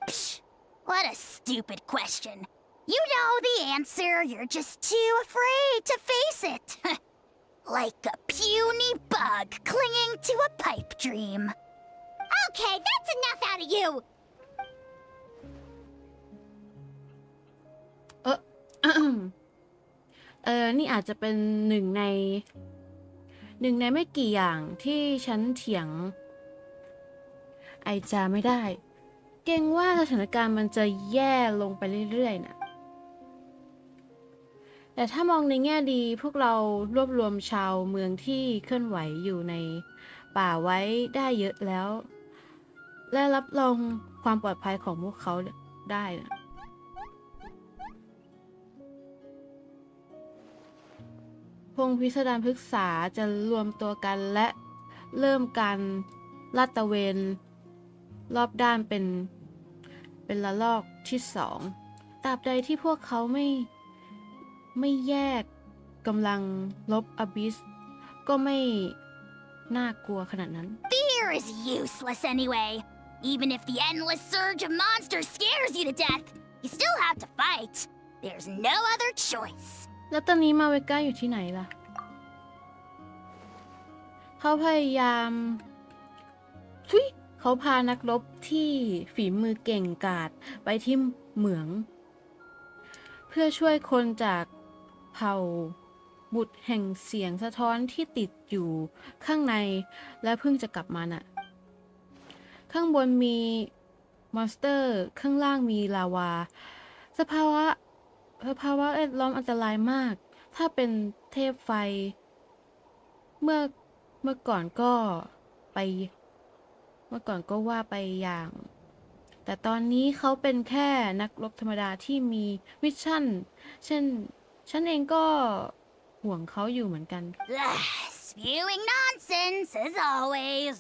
Psh, what a stupid question. You know the answer, you're just too afraid to face it. Like a puny bug clinging to a pipe dream. Okay, that's enough out of you! นี่อาจจะเป็นหนึ่งในไม่กี่อย่างที่ฉันเถียงไอจาไม่ได้ เกรงว่าสถานการณ์มันจะแย่ลงไปเรื่อยๆนะแต่ถ้ามองในแง่ดีพวกเรารวบรวมชาวเมืองที่เคลื่อนไหวอยู่ในป่าไว้ได้เยอะแล้ว และรับรองความปลอดภัยของพวกเขาได้นะพงพิสดารพฤกษาจะรวมตัวกันและเริ่มการลาดตระเวนรอบด้านเป็นระลอกที่2ตราบใดที่พวกเขาไม่แยกกำลังลบอบิสก็ไม่น่ากลัวขนาดนั้น Fear is useless anyway. Even if the endless surge of monsters scares you to death, you still have to fight. There's no other choice. แล้วตอนนี้มาเวก้าอยู่ที่ไหนล่ะ เขาพยายามเขาพานักรบที่ฝีมือเก่งกาจไปที่เหมือง เพื่อช่วยคนจากเผ่าบุตรแห่งเสียงสะท้อนที่ติดอยู่ข้างในและเพิ่งจะกลับมาน่ะ ข้างบนมีมอนสเตอร์ข้างล่างมีลาวาสภาวะแวดล้อมอันตรายมากถ้าเป็นเทพไฟเมื่อก่อนก็ว่าไปอย่าง แต่ตอนนี้เขาเป็นแค่นักรบธรรมดาที่มีมิชชั่นเช่นฉันเองก็ห่วงเขาอยู่เหมือนกัน Spewing nonsense as always.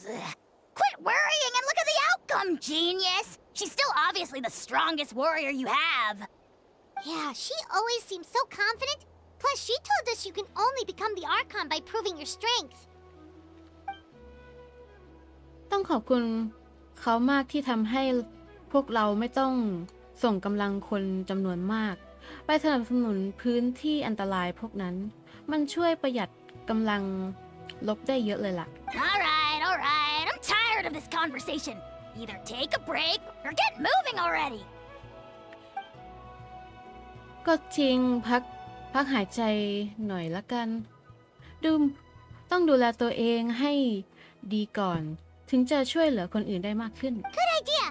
Quit worrying and look at the outcome, genius. She's still obviously the strongest warrior you have. Yeah, she always seems so confident. Plus, she told us you can only become the Archon by proving your strength. ต้องขอบคุณเขามากที่ทำให้พวกเราไม่ต้องส่งกำลังคนจำนวนมากไปสนับสนุนพื้นที่อันตรายพวกนั้นมันช่วยประหยัดกำลังลบได้เยอะเลยล่ะ Alright. I'm tired of this conversation. Either take a break or get moving already. ก็จริงพักหายใจหน่อยละกันต้องดูแลตัวเองให้ดีก่อนถึงจะช่วยเหลือคนอื่นได้มากขึ้น Good idea.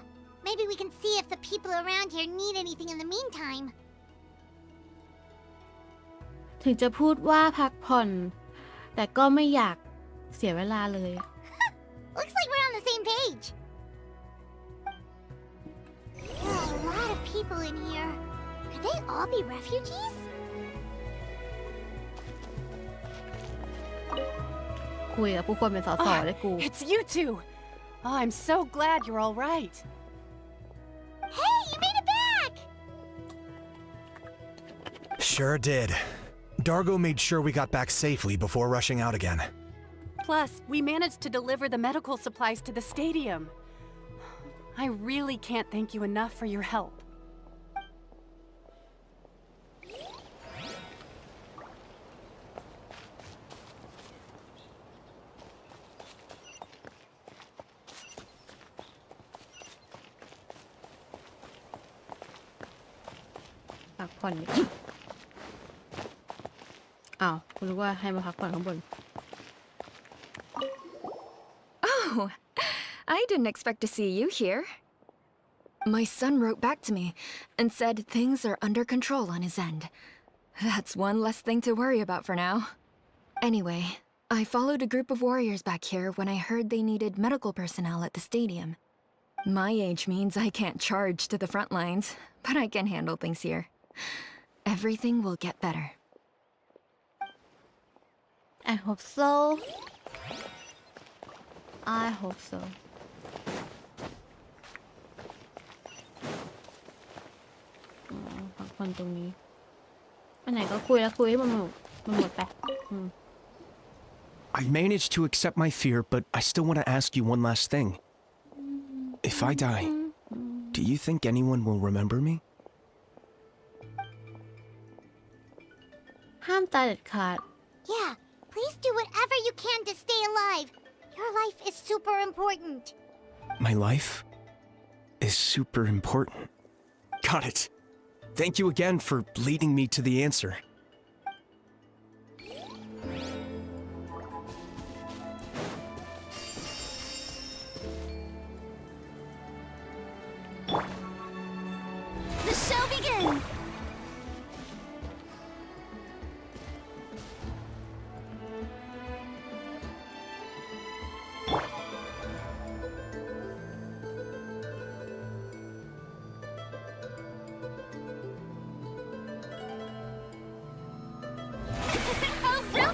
Maybe we can see if the people around here need anything in the meantime. ถึงจะพูดว่าพักผ่อนแต่ก็ไม่อยากเสียเวลาเลย Looks like we're on the same page. There are a lot of people in here. Could they all be refugees? คุยกับผู้คนเป็นสอได้กู It's you two. Oh, I'm so glad you're all right. Hey, you made it back! Sure did. Dargo made sure we got back safely before rushing out again. Plus, we managed to deliver the medical supplies to the stadium. I really can't thank you enough for your help. พักผ่อนอ้าวคุณรู้ว่าให้มาพักผ่อนข้างบน Oh, I didn't expect to see you here. My son wrote back to me and said things are under control on his end. That's one less thing to worry about for now. Anyway, I followed a group of warriors back here when I heard they needed medical personnel at the stadium. My age means I can't charge to the front lines, but I can handle things here. Everything will get better. I hope so. I hope so. พักผ่อนตรงนี้ไปไหนก็คุยแล้วคุยให้มันหมดไป I managed to accept my fear, but I still want to ask you one last thing. If I die, do you think anyone will remember me? ห้ามตายเด็ดขาด Yeah, please do whatever you can to stay alive. Your life is super important. My life is super important. Got it. Thank you again for leading me to the answer. The show begins! Oh, bro!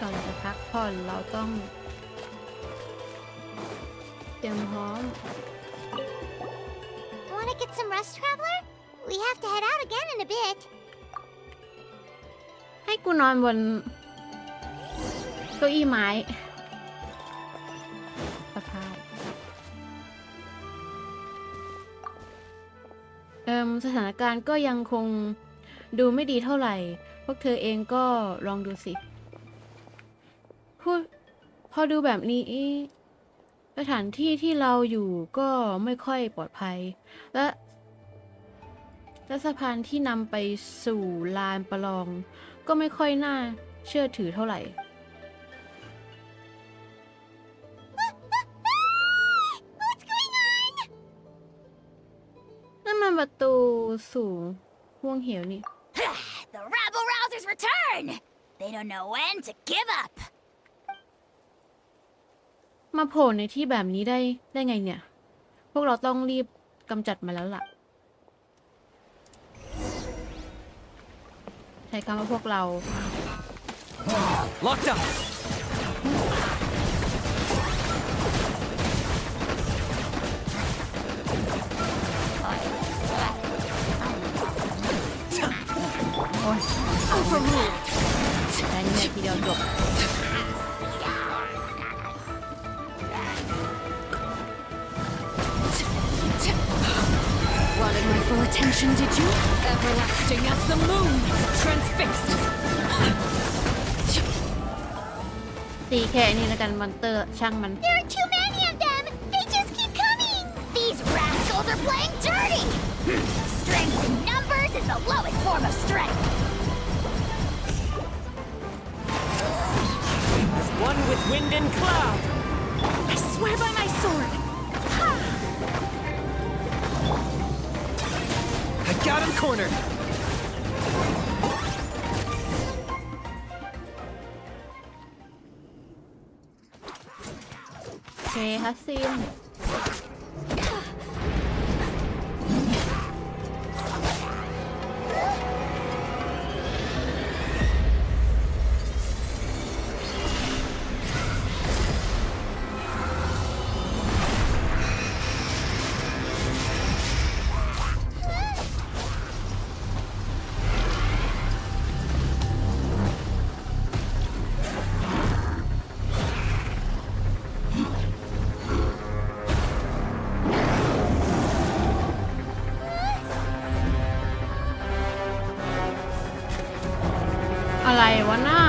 ก่อนจะพักผ่อนเราต้องเตรียมพร้อม Wanna get some rest, traveler? We have to head out again in a bit. ให้กูนอนบนเก้าอี้ไม้สะพายสถานการณ์ก็ยังคงดูไม่ดีเท่าไหร่ พวกเธอเองก็ลองดูสิพอดูแบบนี้สถานที่ที่เราอยู่ก็ไม่ค่อยปลอดภัย และสะพานที่นำไปสู่ลานประลองก็ไม่ค่อยน่าเชื่อถือเท่าไหร่ What's going on? นั่นมันประตูสู่ห่วงเหวนี่ The rabble rousers return! They don't know when to give up! มาโผล่ในที่แบบนี้ได้ไงเนี่ย พวกเราต้องรีบกำจัดมาแล้วล่ะ ใช้คำว่าพวกเรา Locked up. Overruled. แค่นี้ทีเดียวจบ Wanted my full attention, did you? Everlasting as the moon, transfixed. ตีแค่นี้แล้วกันมอนเตอร์ช่างมัน There are too many of them! They just keep coming! These rascals are playing dirty! Strength in numbers is the lowest form of strength! As one with wind and cloud. I swear by my sword. I got him cornered. โอเคฮัสซิน อะไรวะน่า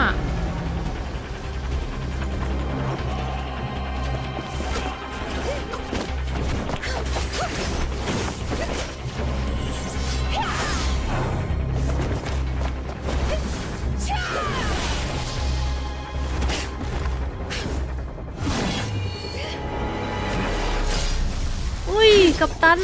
อุ้ยกัปตัน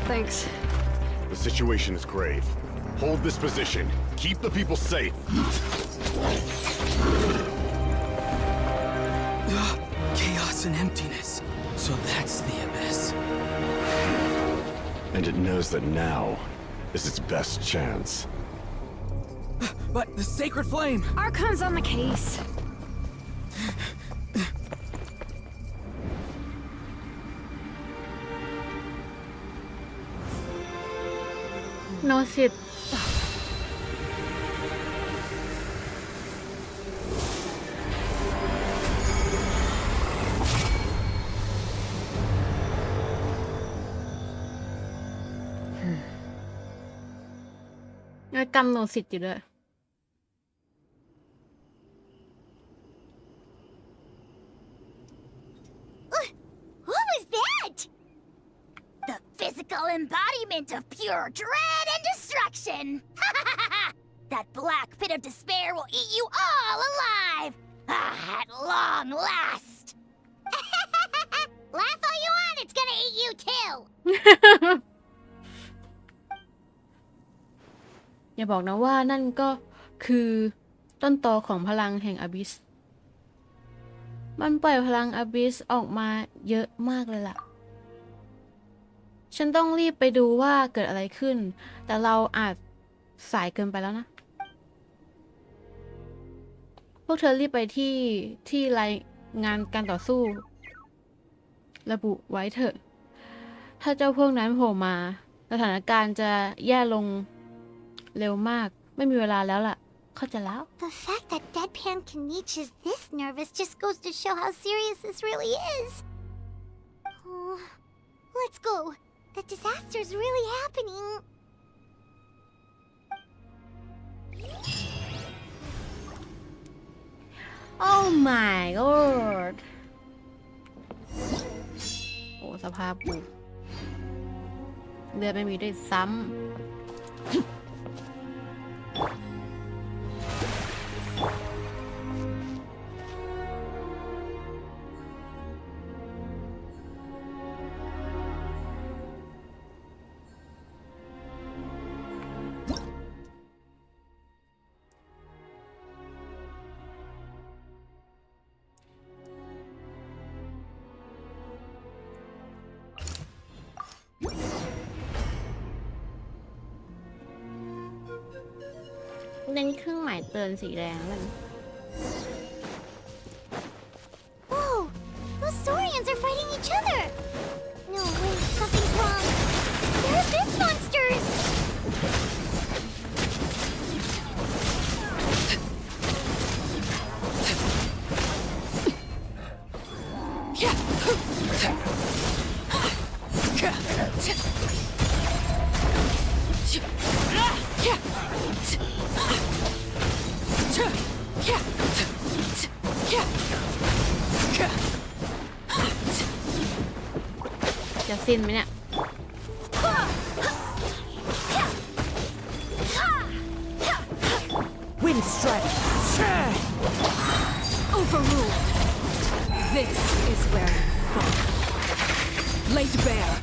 Thanks. The situation is grave. Hold this position. Keep the people safe. Chaos and emptiness. So that's the abyss. And it knows that now is its best chance. But the sacred flame! Archon's on the case. No shit. Găm no shit อยู่ด้วย What was that? The physical embodiment of pure dread and destruction! That black pit of despair will eat you all alive! At long last! Laugh all you want, it's gonna eat you too! อย่าบอกนะว่านั่นก็คือต้นตอของพลังแห่งอบิส มันปล่อยพลังอบิสออกมาเยอะมากเลยล่ะ ฉ ฉันต้องรีบไปดูว่าเกิดอะไรขึ้น แต่เราอาจสายเกินไปแล้วนะ พวกเธอรีบไปที่รายงานการต่อสู้ ระบุไว้เถอะ ถ้าเจ้าพวกนั้นโผล่มาสถานการณ์จะแย่ลงเร็วมาก ไม่มีเวลาแล้วล่ะ เข้าใจแล้ว The fact that Deadpan Kanich is this nervous just goes to show how serious this really is. Oh, let's go. The disaster's really happening. Oh my god โอ้สภาพกูเลือดไม่มีด้วยซ้ำ เน้นเครื่องหมายเตือนสีแดงเลย Whoa! Those Saurians are fighting each other! No, wait, something's wrong. They're abyss monsters! Yeah. จะสิ้นไหมเนี่ย Wind strike. Overruled. This is where you fall. Laid bare.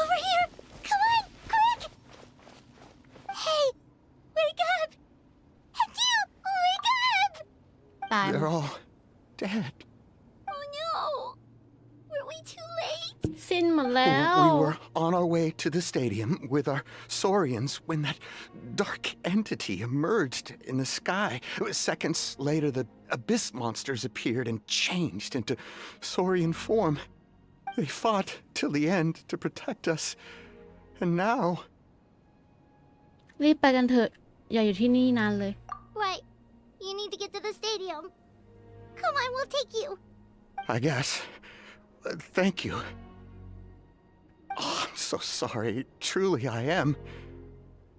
Over here! Come on, quick! Hey, wake up! And you, wake up! They're all dead. Oh no! Were we too late? สิ้นหมดแล้ว We were on our way to the stadium with our Saurians when that dark entity emerged in the sky. Seconds later, the abyss monsters appeared and changed into Saurian form. They fought till the end to protect us. And now... รีบไปกันเถอะ อย่าอยู่ที่นี่นานเลย Right. You need to get to the stadium. Come on, we'll take you. I guess. Thank you. Oh, I'm so sorry. Truly, I am.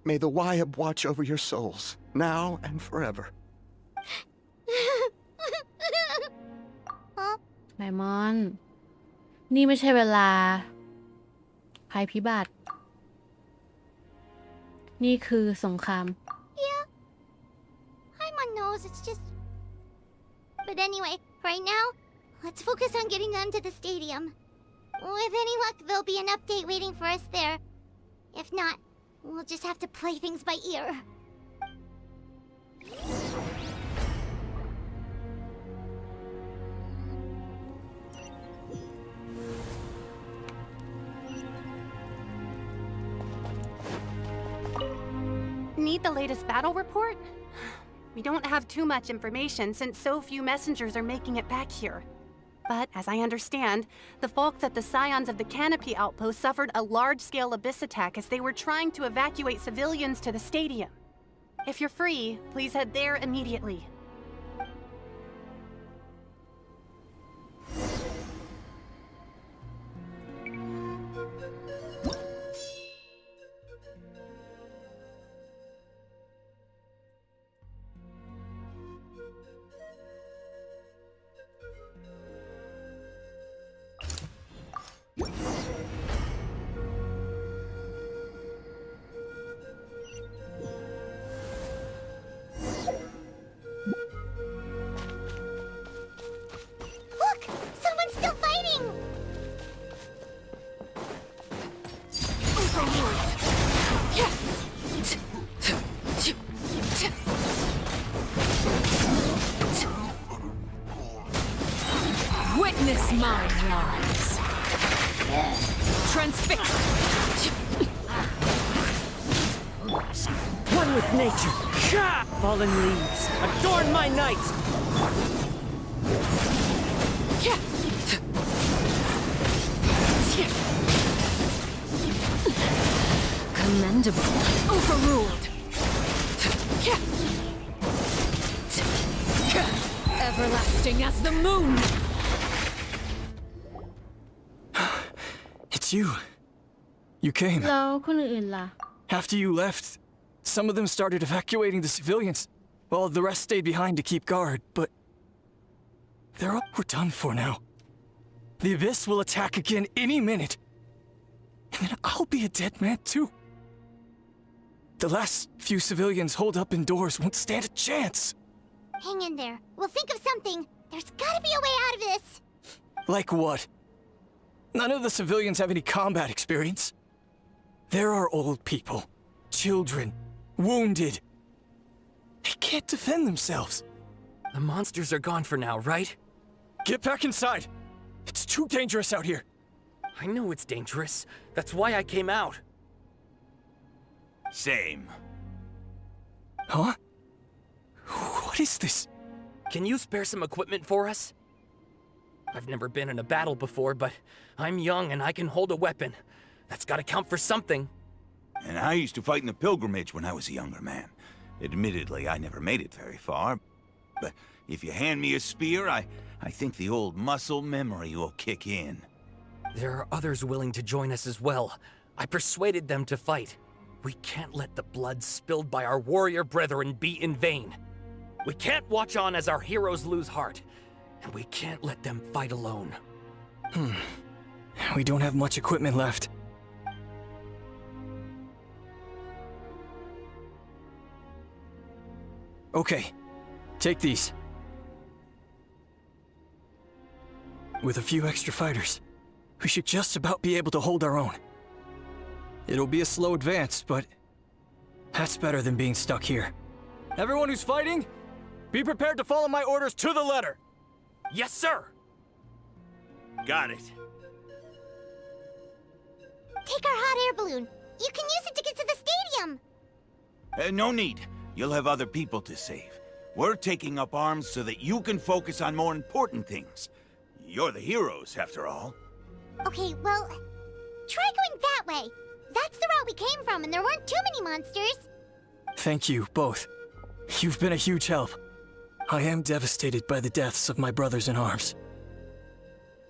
May the Wyab watch over your souls, now and forever. ไมมอน นี่ไม่ใช่เวลาภัยพิบัติ นี่คือสงคราม Yeah. Paimon knows, it's just... But anyway, right now, let's focus on getting them to the stadium. With any luck, there'll be an update waiting for us there. If not, we'll just have to play things by ear. Need the latest battle report? We don't have too much information since so few messengers are making it back here. But as I understand, the folks at the Scions of the Canopy outpost suffered a large-scale abyss attack as they were trying to evacuate civilians to the stadium. If you're free, please head there immediately. Witness my rise. Transfix. One with nature. Fallen leaves, adorn my night. Commendable. Overruled. Everlasting as the moon. It's you. You came. แล้วคนอื่นๆล่ะ After you left, some of them started evacuating the civilians, while the rest stayed behind to keep guard, but we're done for now. The Abyss will attack again any minute. And then I'll be a dead man too. The last few civilians holed up indoors won't stand a chance. Hang in there. We'll think of something. There's gotta be a way out of this. Like what? None of the civilians have any combat experience. There are old people, children, wounded. They can't defend themselves. The monsters are gone for now, right? Get back inside. It's too dangerous out here. I know it's dangerous. That's why I came out. Same. Huh? What is this? Can you spare some equipment for us? I've never been in a battle before, but I'm young and I can hold a weapon. That's gotta count for something. And I used to fight in the pilgrimage when I was a younger man. Admittedly, I never made it very far. But if you hand me a spear, I think the old muscle memory will kick in. There are others willing to join us as well. I persuaded them to fight. We can't let the blood spilled by our warrior brethren be in vain. We can't watch on as our heroes lose heart. And we can't let them fight alone. We don't have much equipment left. Okay, take these. With a few extra fighters, we should just about be able to hold our own. It'll be a slow advance, but that's better than being stuck here. Everyone who's fighting, be prepared to follow my orders to the letter. Yes, sir! Got it. Take our hot air balloon. You can use it to get to the stadium. No need. You'll have other people to save. We're taking up arms so that you can focus on more important things. You're the heroes, after all. Okay, well, try going that way. That's the route we came from, and there weren't too many monsters. Thank you, both. You've been a huge help. I am devastated by the deaths of my brothers in arms.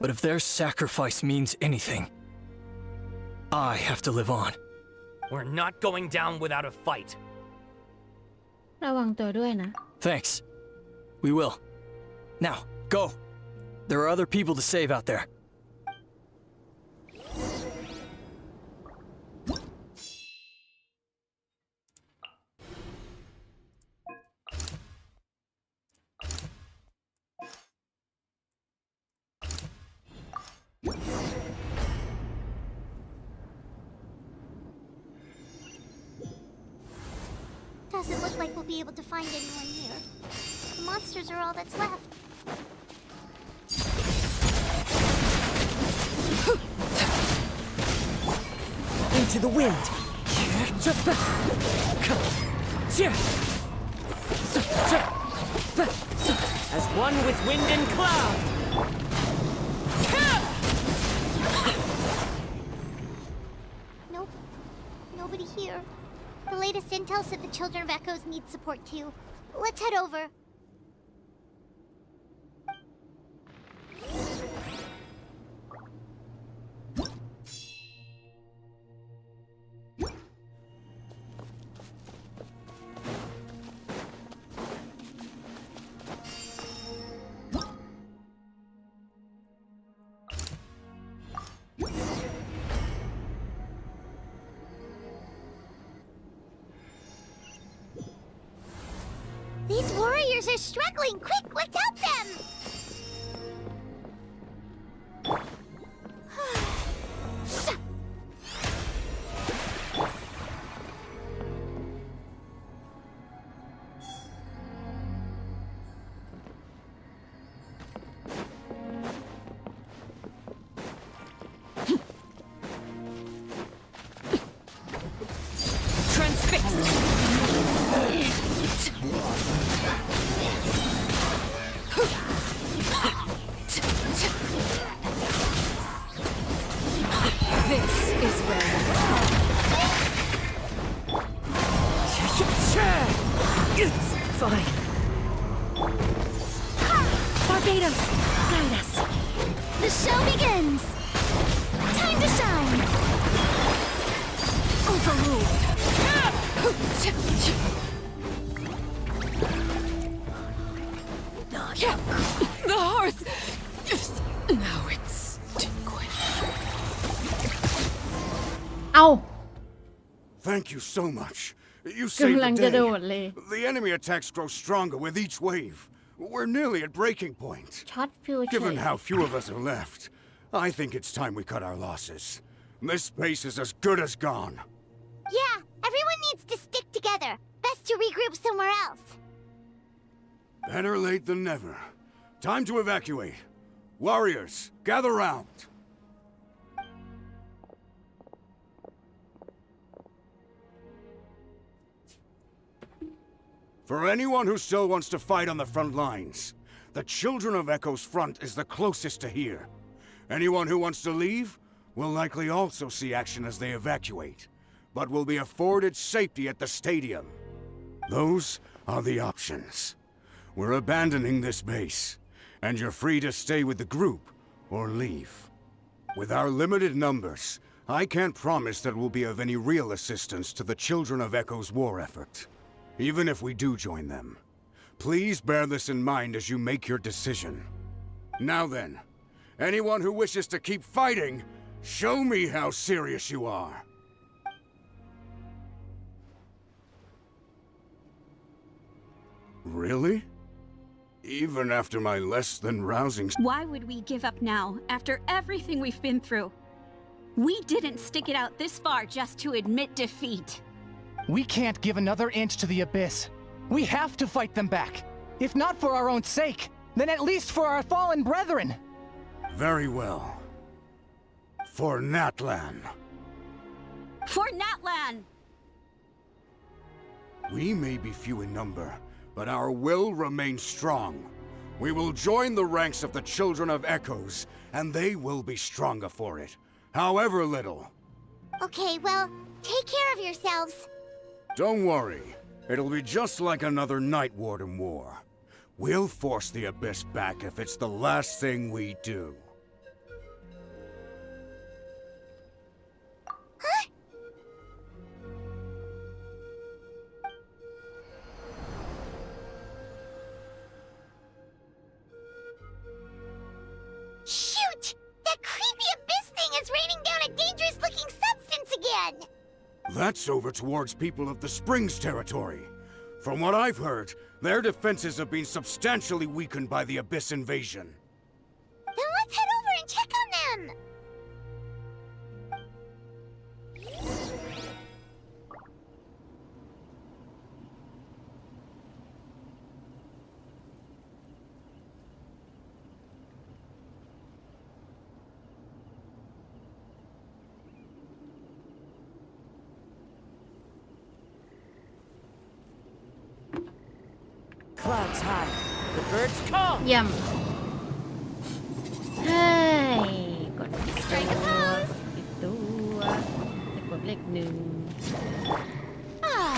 But if their sacrifice means anything, I have to live on. We're not going down without a fight. ระวังตัวด้วยนะ Thanks. We will. Now, go. There are other people to save out there. Doesn't look like we'll be able to find anyone here. The monsters are all that's left. Into the wind! As one with wind and cloud! Nope. Nobody here. The latest intel said the Children of Echoes need support too. Let's head over. These warriors are struggling! Quick, let's help them! The show begins! Time to shine! Overruled! The hearth! Now it's extinguished. เอา Thank you so much. You saved กำลัง the จะโด day. ดเลย The enemy attacks grow stronger with each wave. We're nearly at breaking point. ช็อตฟิวเฉ Given ย how few of us are left, I think it's time we cut our losses. This base is as good as gone. Yeah, everyone needs to stick together. Best to regroup somewhere else. Better late than never. Time to evacuate. Warriors, gather round. For anyone who still wants to fight on the front lines, the Children of Echo's front is the closest to here. Anyone who wants to leave will likely also see action as they evacuate, but will be afforded safety at the stadium. Those are the options. We're abandoning this base, and you're free to stay with the group or leave. With our limited numbers, I can't promise that we'll be of any real assistance to the Children of Echo's war effort. Even if we do join them, please bear this in mind as you make your decision. Now then, anyone who wishes to keep fighting, show me how serious you are. Really? Even after my less than rousing... Why would we give up now, after everything we've been through? We didn't stick it out this far just to admit defeat. We can't give another inch to the Abyss. We have to fight them back. If not for our own sake, then at least for our fallen brethren. Very well. For Natlan. For Natlan! We may be few in number, but our will remains strong. We will join the ranks of the Children of Echoes, and they will be stronger for it, however little. Okay, well, take care of yourselves. Don't worry. It'll be just like another Night Warden war. We'll force the Abyss back if it's the last thing we do. Shoot! That creepy abyss thing is raining down a dangerous-looking substance again! That's over towards people of the Springs territory. From what I've heard, their defenses have been substantially weakened by the Abyss invasion. Then let's head over and check on them! Clouds high. The birds call. เยี่ยมเฮ้ยกด Strike a pose! ปิดตัวจะกดเลขหนึ่ง Oh.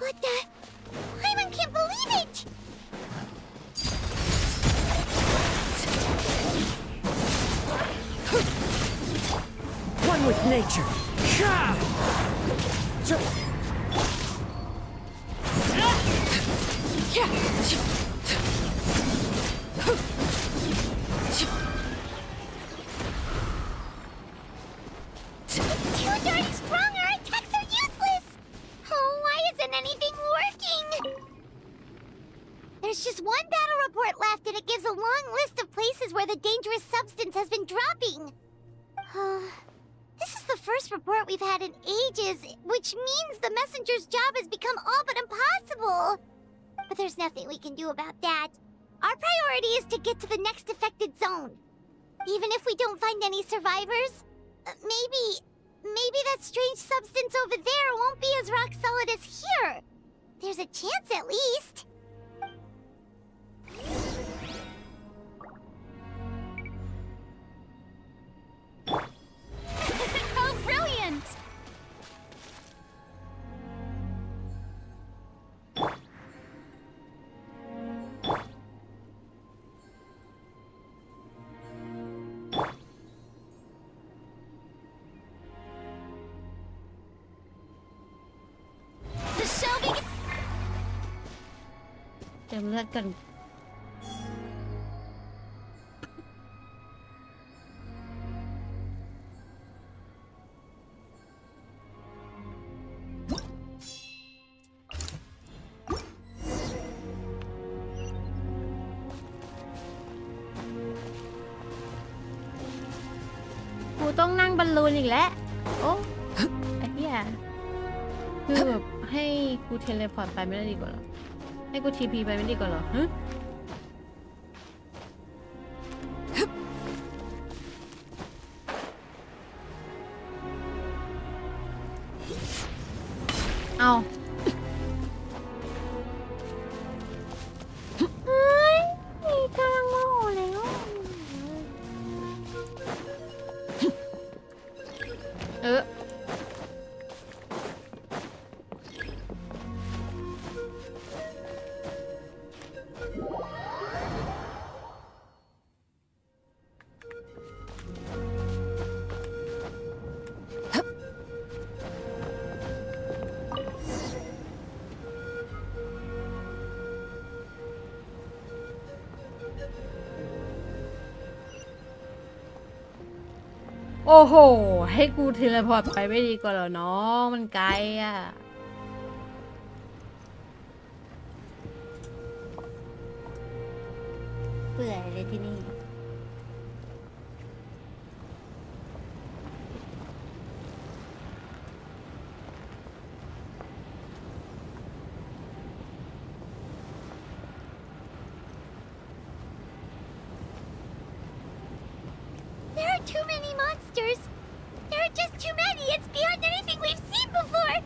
What the? Hyman can't believe it! One with nature. Too darn strong, our attacks are useless! Oh, why isn't anything working? There's just one battle report left, and it gives a long list of places where the dangerous substance has been dropping. This is the first report we've had in ages, which means the messenger's job has become all but impossible. But there's nothing we can do about that. Our priority is to get to the next affected zone. Even if we don't find any survivors, maybe that strange substance over there won't be as rock solid as here. There's a chance at least. How brilliant! The show begins. เติมเลือดกัน กูต้องนั่งบอลลูนอีกแล้ว โอ้ไอ้เหี้ยคือแบบให้กูเทเลพอร์ตไปไม่ได้ดีกว่าเหรอ ให้กูทีพีไปไม่ดีกว่าเหรอฮะเอาเฮ้ยนี่กำลังโมโหแล้วโอ้โห ให้กูเทเลพอร์ตไปไม่ดีกว่าเหรอน้องมันไกลอ่ะเปื่อยเลยที่นี่ There are too many monsters. There are just too many. It's beyond anything we've seen before.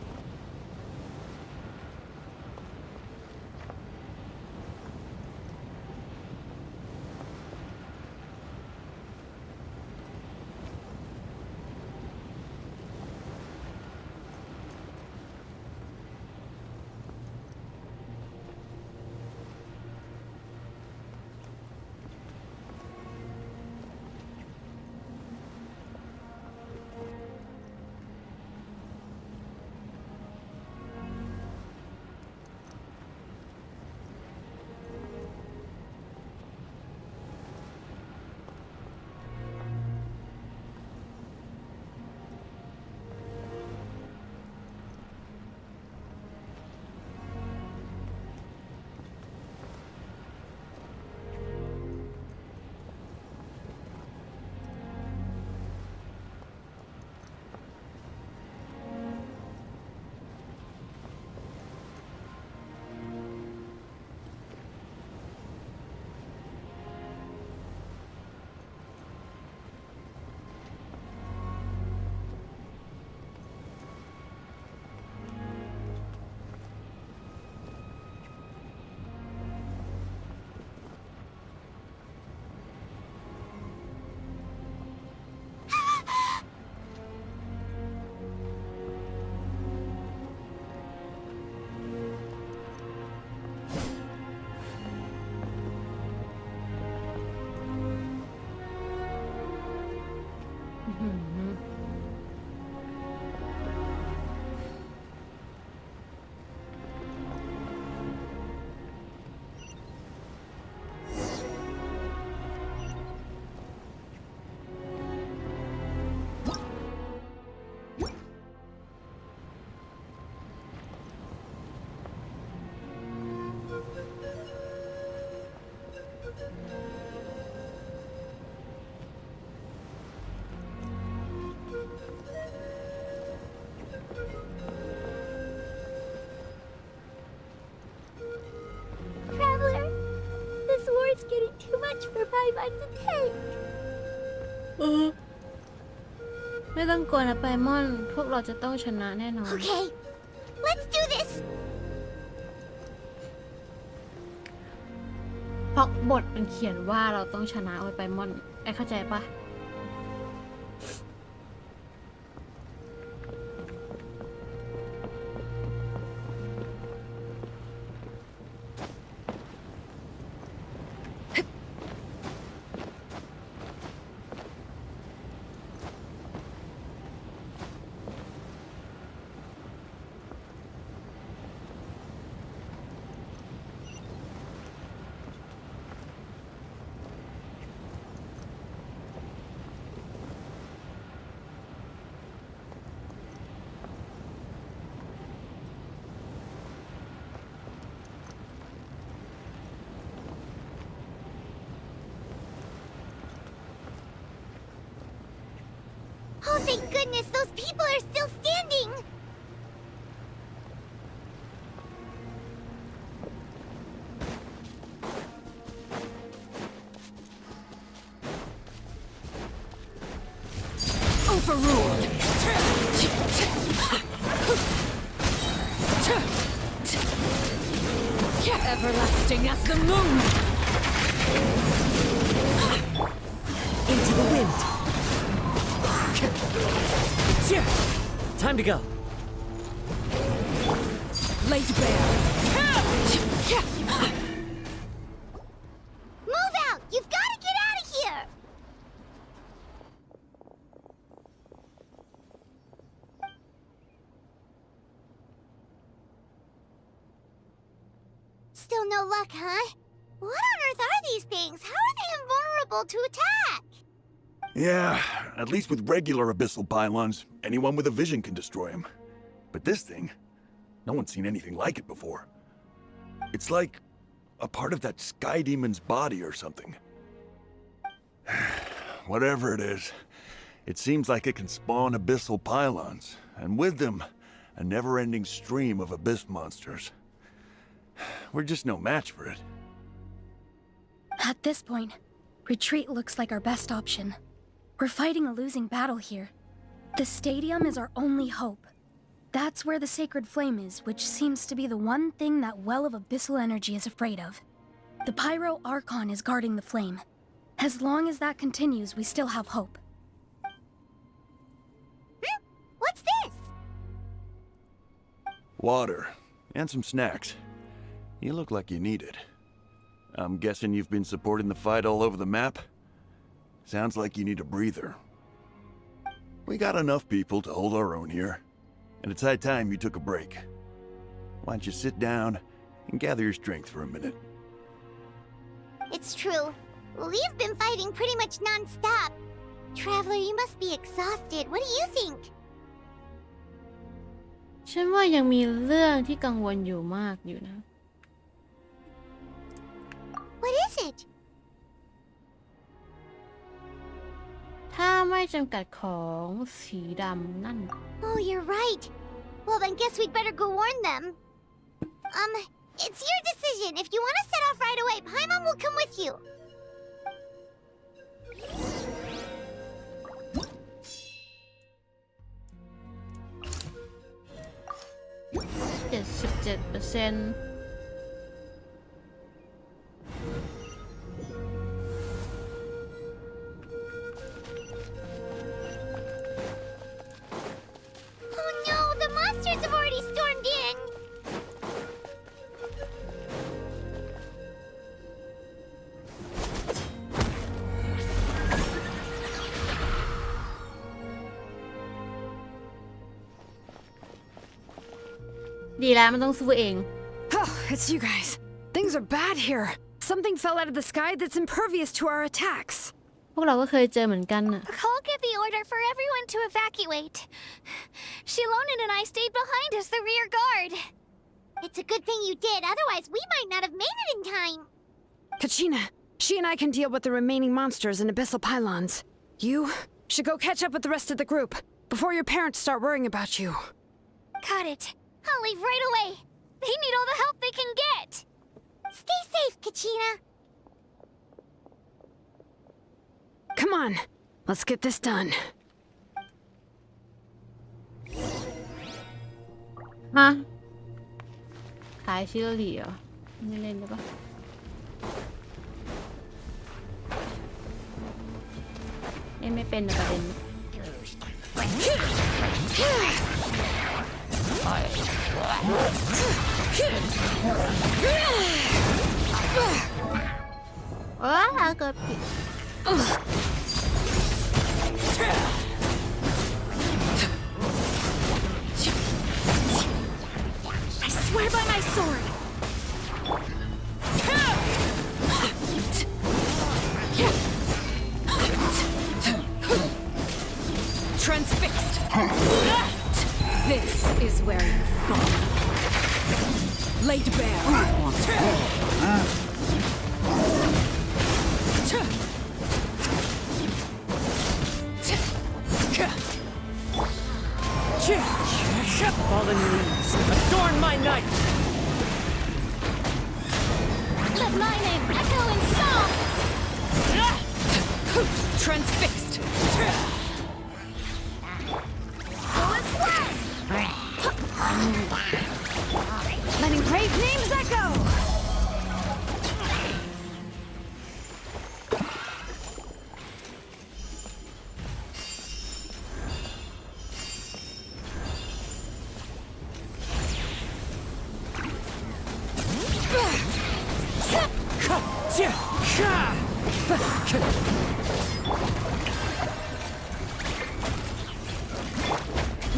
Traveler, this war is getting too much for my mind to take. ไม่ต้องกลัวนะไพมอนพวกเราจะต้องชนะแน่นอน Okay, let's do this. เพราะบทมันเขียนว่าเราต้องชนะไว้ไพมอนไอ้เข้าใจปะ Oh, thank goodness, those people are still standing. Overruled. Everlasting as the moon. Into the wind. Time to go. Laid bare. Move out! You've got to get out of here! Still no luck, huh? What on earth are these things? How are they invulnerable to attack? Yeah, at least with regular abyssal pylons, anyone with a vision can destroy them. But this thing, no one's seen anything like it before. It's like a part of that sky demon's body or something. Whatever it is, it seems like it can spawn abyssal pylons, and with them, a never-ending stream of abyss monsters. We're just no match for it. At this point, retreat looks like our best option. We're fighting a losing battle here. The stadium is our only hope. That's where the sacred flame is, which seems to be the one thing that well of abyssal energy is afraid of. The Pyro Archon is guarding the flame. As long as that continues, we still have hope. What's this? Water, and some snacks. You look like you need it. I'm guessing you've been supporting the fight all over the map? Sounds like you need a breather. We got enough people to hold our own here, and it's high time you took a break. Why don't you sit down and gather your strength for a minute? It's true. We've been fighting pretty much non-stop. Traveler, you must be exhausted. What do you think? ฉันว่ายังมีเรื่องที่กังวลอยู่มากอยู่นะ What is it? ถ้าไม่จำกัดของสีดำนั่น Oh, you're right. Well, then guess we'd better go warn them. It's your decision. If you want to set off right away, Paimon will come with you. 77% Oh no, the monsters have already stormed in. ดีแล้วมันต้องสู้เอง Oh, it's you guys. Things are bad here. Something fell out of the sky that's impervious to our attacks. พวกเราก็เคยเจอเหมือนกันน่ะ Cole gave the order for everyone to evacuate. Shilonen and I stayed behind as the rear guard. It's a good thing you did, otherwise we might not have made it in time. Kachina, she and I can deal with the remaining monsters and abyssal pylons. You should go catch up with the rest of the group before your parents start worrying about you. Got it. I'll leave right away. They need all the help they can get. Stay safe, Kachina. Come on. Let's get this done. ฮะขายชิลลี่เหรอไม่เล่นได้ปะเล่นไม่เป็นนะประเด็นเกิดผิด I swear by my sword! Transfixed. This is where you fall. Laid bare. Fallen leaves, adorn my night! Let my name echo in song! Transfixed. Letting brave names echo!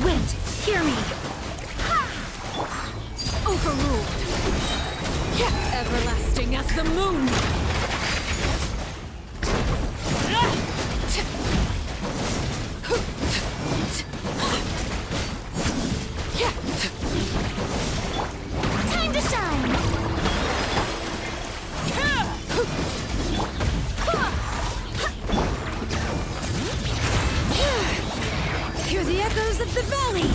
Wind, hear me! Overruled. Everlasting as the moon. Time to shine! Hear the echoes of the valley!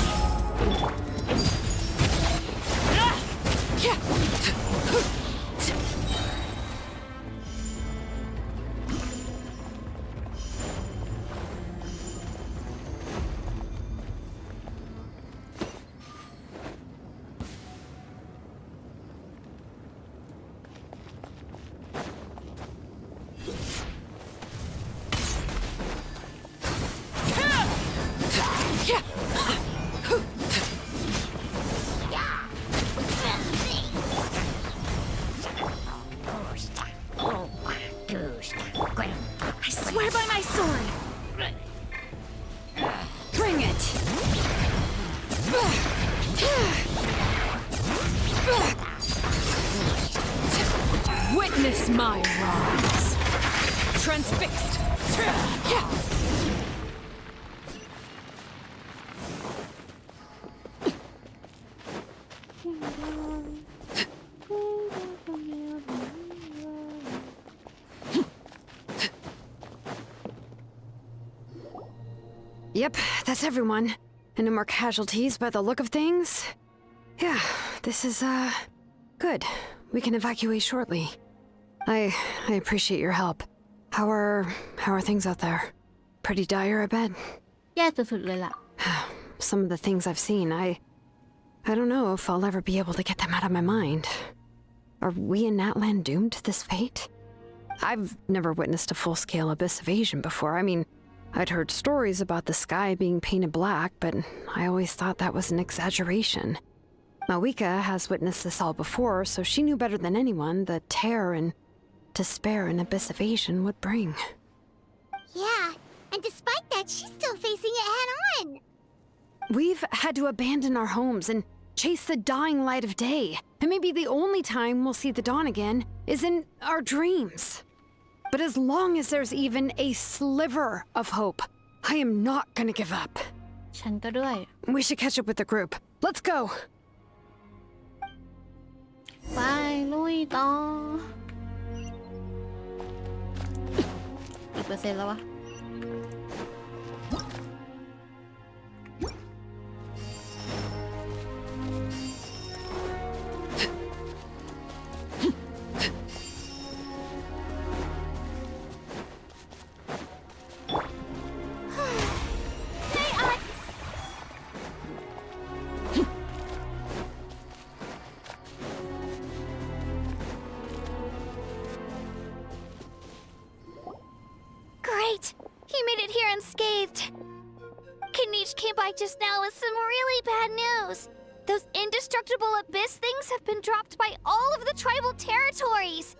I swear by my sword! Bring it! Witness my rise. Transfixed. Yep, that's everyone. And no more casualties by the look of things. Yeah, this is, good. We can evacuate shortly. I appreciate your help. How are things out there? Pretty dire, I bet. แย่สุดๆเลยล่ะ Some of the things I've seen, I don't know if I'll ever be able to get them out of my mind. Are we in Natlan doomed to this fate? I've never witnessed a full-scale abyss invasion before. I mean, I'd heard stories about the sky being painted black, but I always thought that was an exaggeration. Mawika has witnessed this all before, so she knew better than anyone the terror and despair an abyss invasion would bring. Yeah, and despite that, she's still facing it head-on! We've had to abandon our homes and chase the dying light of day, and maybe the only time we'll see the dawn again is in our dreams. But as long as there's even a sliver of hope, I am not gonna give up. ฉันก็ด้วย We should catch up with the group. Let's go! ไปลุยต่อกี่เปอร์เซ็นต์แล้ววะ get here unscathed. Kanich came by just now with some really bad news. Those indestructible abyss things have been dropped by all of the tribal territories.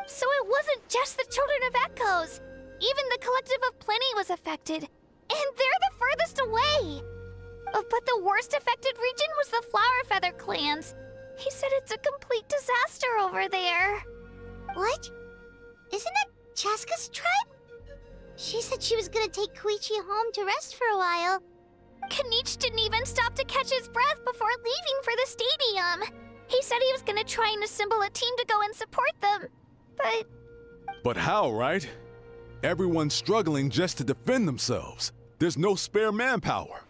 So it wasn't just the Children of Echoes. Even the Collective of Plenty was affected. And they're the furthest away. But the worst affected region was the Flower Feather clans. He said it's a complete disaster over there. What? Isn't that Chaska's tribe? She said she was gonna take Koichi home to rest for a while. Kanich didn't even stop to catch his breath before leaving for the stadium. He said he was gonna try and assemble a team to go and support them. But how, right? Everyone's struggling just to defend themselves. There's no spare manpower.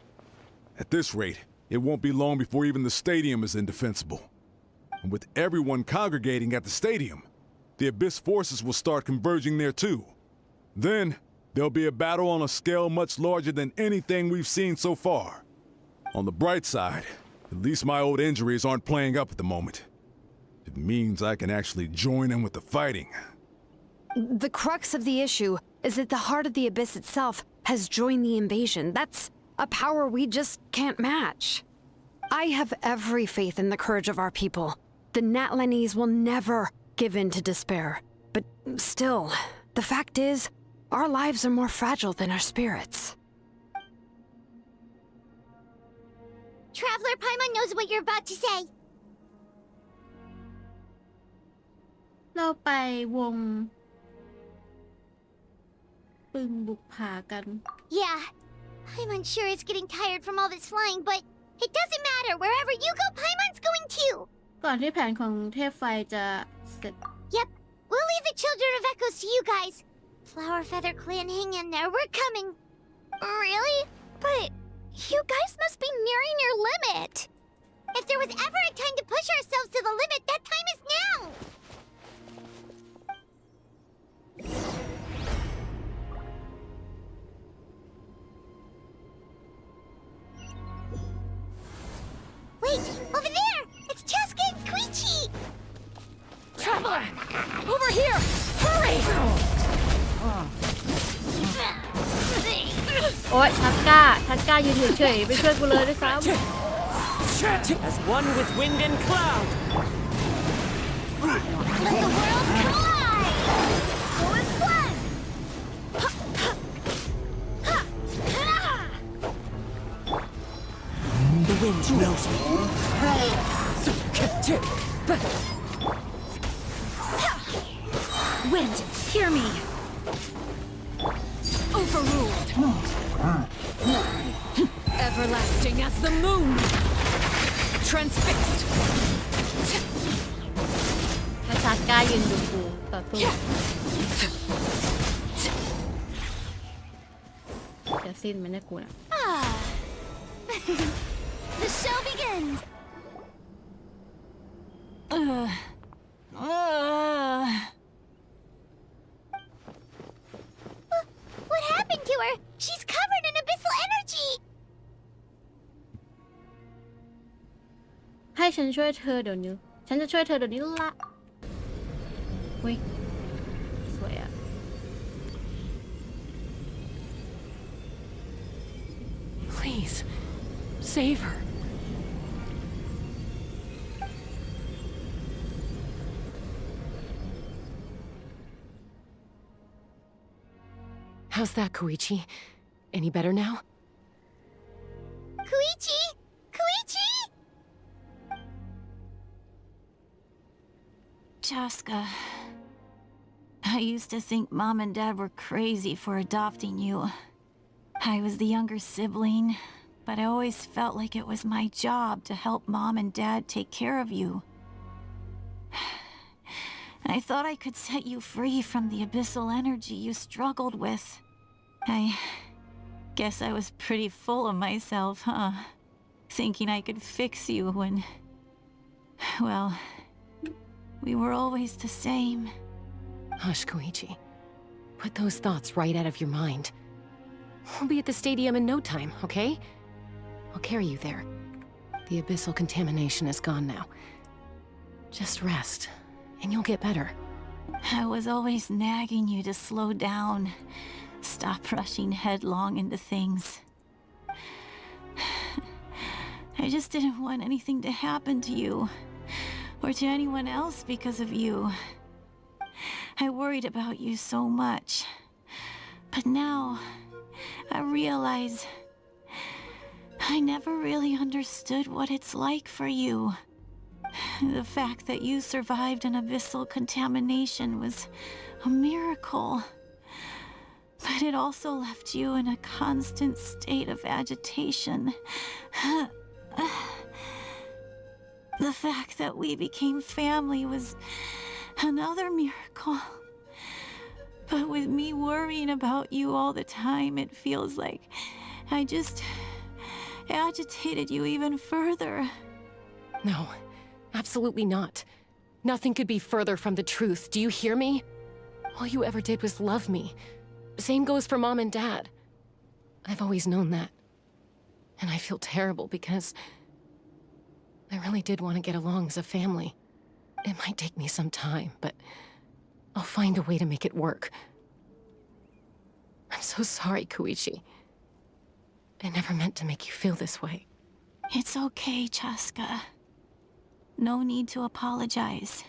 At this rate, it won't be long before even the stadium is indefensible. And with everyone congregating at the stadium, the Abyss forces will start converging there too. Then, there'll be a battle on a scale much larger than anything we've seen so far. On the bright side, at least my old injuries aren't playing up at the moment. It means I can actually join in with the fighting. The crux of the issue is that the heart of the Abyss itself has joined the invasion. That's a power we just can't match. I have every faith in the courage of our people. The Natlanese will never give in to despair. But still, the fact is, our lives are more fragile than our spirits. Traveler Paimon knows what you're about to say. เราไปวงปึงบุกผากัน Yeah, Paimon sure is getting tired from all this flying, but it doesn't matter. Wherever you go, Paimon's going too. ก่อนที่แผนของเทพไฟจะเสร็จ Yep, we'll leave the Children of Echoes to you guys. Flower Feather Clan, hang in there. We're coming. Really? But you guys must be nearing your limit. If there was ever a time to push ourselves to the limit, that time is now. Wait, over there! It's Chaska and Koichi! Traveler! Over here! Hurry! โอ๊ยชักก้ายืนเฉยๆไปช่วยกูเลยด้วยซ้ำ As one with wind and cloud. Let the world collide! Go as one! The wind knows me. Wind, hear me. Overruled. Everlasting as the moon. Transfixed. ถ้าชักก้ายืนดูกูต่อสู้จะสิ้นไหมเนี่ยกูน่ะ The show begins! What happened to her? She's covered in abyssal energy! ให้ฉันช่วยเธอเดี๋ยวนี้ฉันจะช่วยเธอเดี๋ยวนี้ละอุ้ยสวยอะ Please, save her. How's that, Koichi? Any better now? Koichi! Koichi! Chaska, I used to think Mom and Dad were crazy for adopting you. I was the younger sibling, but I always felt like it was my job to help Mom and Dad take care of you. I thought I could set you free from the abyssal energy you struggled with. I guess I was pretty full of myself, huh? Thinking I could fix you when... well, we were always the same. Hush, Koichi. Put those thoughts right out of your mind. We'll be at the stadium in no time, okay? I'll carry you there. The abyssal contamination is gone now. Just rest, and you'll get better. I was always nagging you to slow down, Stop rushing headlong into things. I just didn't want anything to happen to you, or to anyone else because of you. I worried about you so much. But now, I realize I never really understood what it's like for you. The fact that you survived an abyssal contamination was a miracle. But it also left you in a constant state of agitation. The fact that we became family was another miracle. But with me worrying about you all the time, it feels like I just agitated you even further. No, absolutely not. Nothing could be further from the truth. Do you hear me? All you ever did was love me. Same goes for Mom and Dad. I've always known that. And I feel terrible because I really did want to get along as a family. It might take me some time, but I'll find a way to make it work. I'm so sorry, Koichi. I never meant to make you feel this way. It's okay, Chaska. No need to apologize.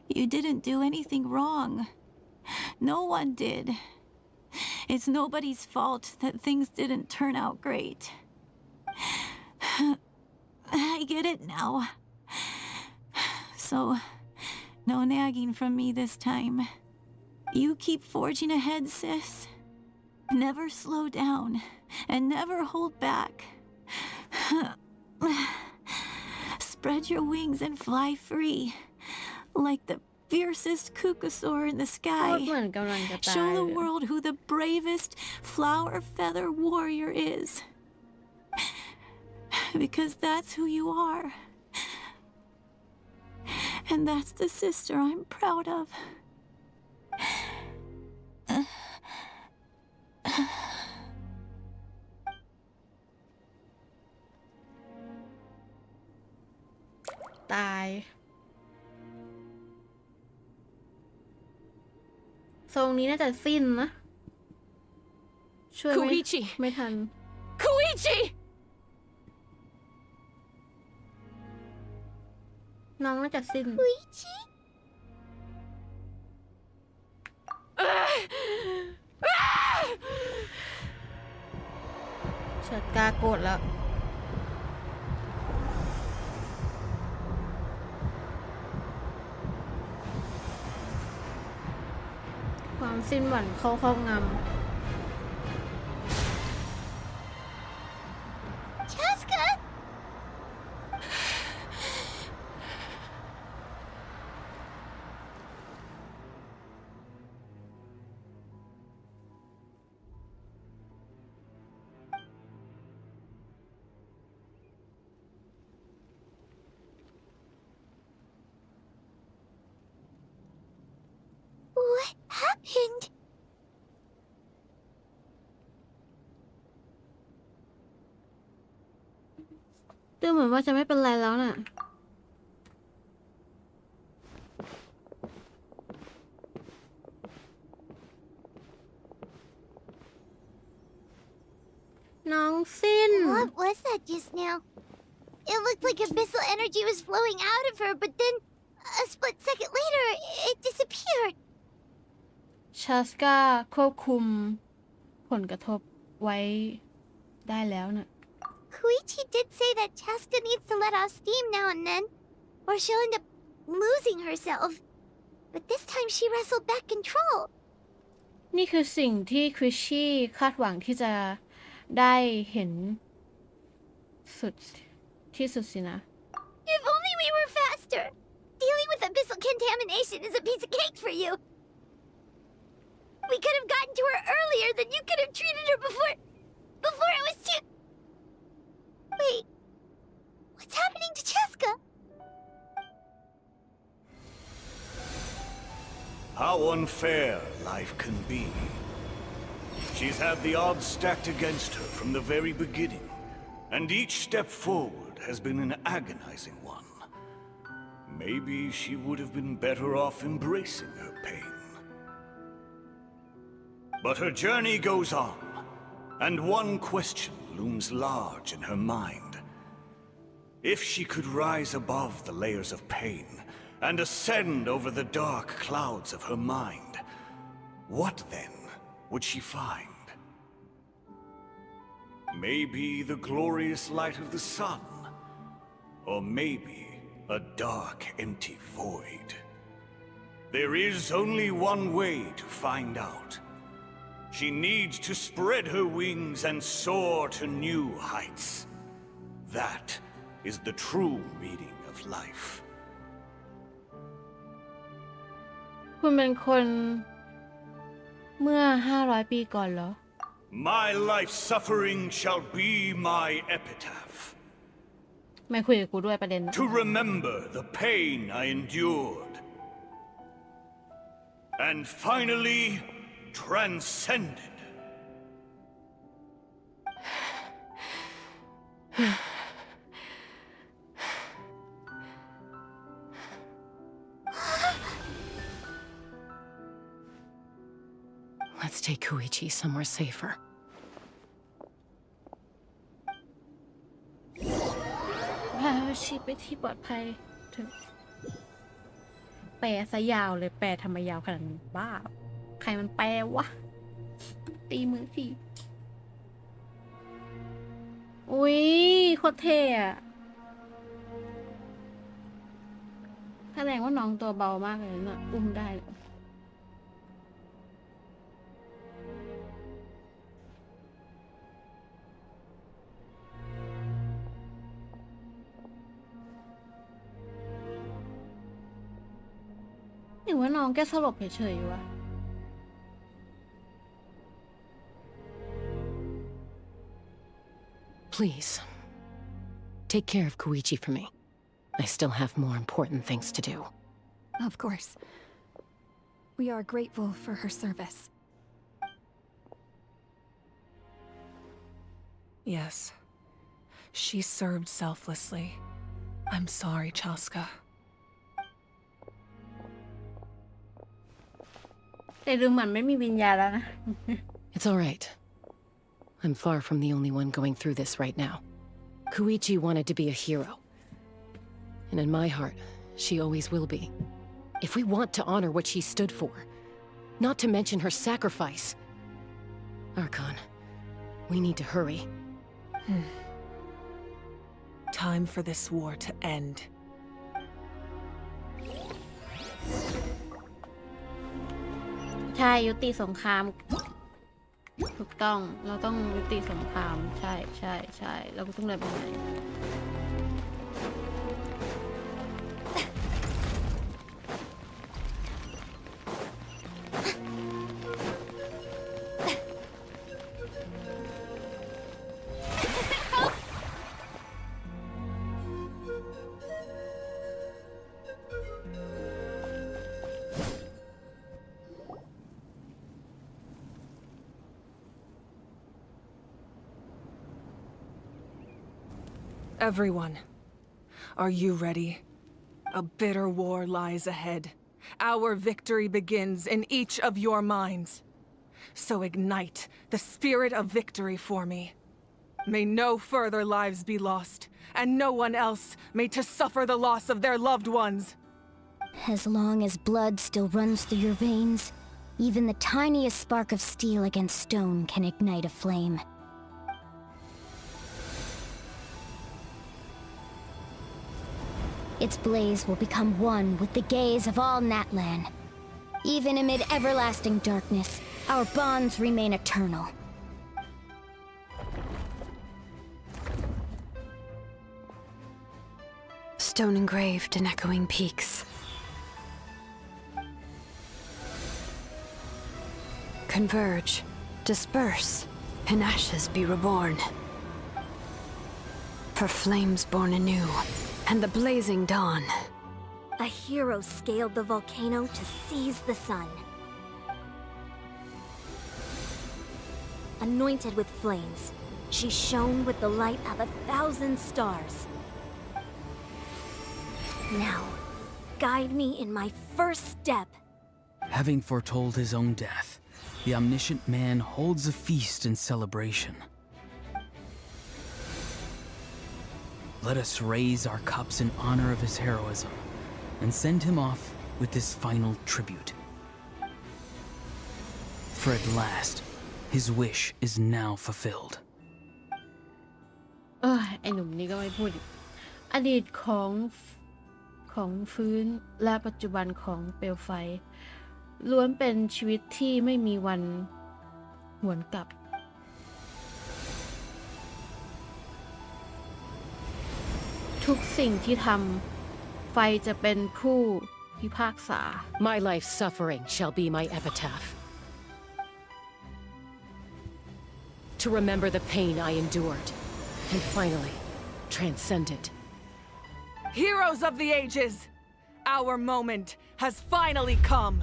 You didn't do anything wrong. No one did. It's nobody's fault that things didn't turn out great. I get it now. So, no nagging from me this time. You keep forging ahead, sis. Never slow down, and never hold back. Spread your wings and fly free, like the fiercest kukusaur in the sky. Show the world who the bravest flower feather warrior is. Because that's who you are. And that's the sister I'm proud of.ตายทรงนี้น่าจะสิ้นนะช่วยไม่ทัน Koichi! น้องน่าจะสิ้น Koichi? เฉิดกาโกรธแล้วความสิ้นหวังเข้าครอบงำ Chaska! What happened? ดูเหมือนว่าจะไม่เป็นไรแล้วน่ะน้องสิ้น What was that just now? It looked like abyssal energy was flowing out of her, but then a split second later, it disappeared. ชาสกาควบคุมผลกระทบไว้ได้แล้วน่ะ Koichi did say that Chaska needs to let off steam now and then, or she'll end up losing herself. But this time she wrestled back control. นี่คือสิ่งที่คริชชี่คาดหวังที่จะได้เห็นสุดที่สุดสินะ If only we were faster. Dealing with abyssal contamination is a piece of cake for you. We could have gotten to her earlier, then you could have treated her before it was too... Wait, what's happening to Chaska? How unfair life can be. She's had the odds stacked against her from the very beginning, and each step forward has been an agonizing one. Maybe she would have been better off embracing her pain. But her journey goes on, and one question looms large in her mind. If she could rise above the layers of pain and ascend over the dark clouds of her mind, what then would she find? Maybe the glorious light of the sun, or maybe a dark, empty void. There is only one way to find out. She needs to spread her wings and soar to new heights. That is the true meaning of life. คุณเป็นคนเมื่อ500 ปีก่อนเหรอ My life suffering shall be my epitaph. ไม่คุยกับกูด้วยประเด็น To remember the pain I endured. And finally transcended. Let's take Koichi somewhere safer. พาชีไปที่ปลอดภัยเถอะแปลซะยาวเลยแปลทำไมยาวขนาดนี้บ้าใครมันแปลวะตีมือทีอุ๊ยโคตรเท่อะแสดงว่าน้องตัวเบามากเลยนะอุ้มได้เลยหรือว่าน้องแกสลบเฉยๆวะ Please, take care of Koichi for me. I still have more important things to do. Of course. We are grateful for her service. Yes. She served selflessly. I'm sorry, Chaska. แต่ดูเหมือนไม่มีวิญญาณแล้วนะ It's all right. I'm far from the only one going through this right now. Koichi wanted to be a hero. And in my heart, she always will be. If we want to honor what she stood for, not to mention her sacrifice. Archon, we need to hurry. Time for this war to end. ใช่ยุติสงครามถูกต้องเราต้องยุติสงครามใช่ใช่ใช่เราก็ต้องเดินไปไหน Everyone, are you ready? A bitter war lies ahead. Our victory begins in each of your minds. So ignite the spirit of victory for me. May no further lives be lost, and no one else may to suffer the loss of their loved ones. As long as blood still runs through your veins, even the tiniest spark of steel against stone can ignite a flame. Its blaze will become one with the gaze of all Natlan. Even amid everlasting darkness, our bonds remain eternal. Stone engraved in echoing peaks. Converge, disperse, in ashes be reborn. For flames born anew, and the blazing dawn. A hero scaled the volcano to seize the sun. Anointed with flames, she shone with the light of 1,000 stars. Now, guide me in my first step. Having foretold his own death, the omniscient man holds a feast in celebration. Let us raise our cups in honor of his heroism and send him off with this final tribute. For at last, his wish is now fulfilled. ไอ้หนุ่มนี่ก็ไม่พูดอีกอดีตของฟื้นและปัจจุบันของเปลวไฟล้วนเป็นชีวิตที่ไม่มีวันหวนกลับทุกสิ่งที่ทำไฟจะเป็นผู้พิพากษา My life's suffering shall be my epitaph. To remember the pain I endured, and finally, transcend it. Heroes of the ages, our moment has finally come.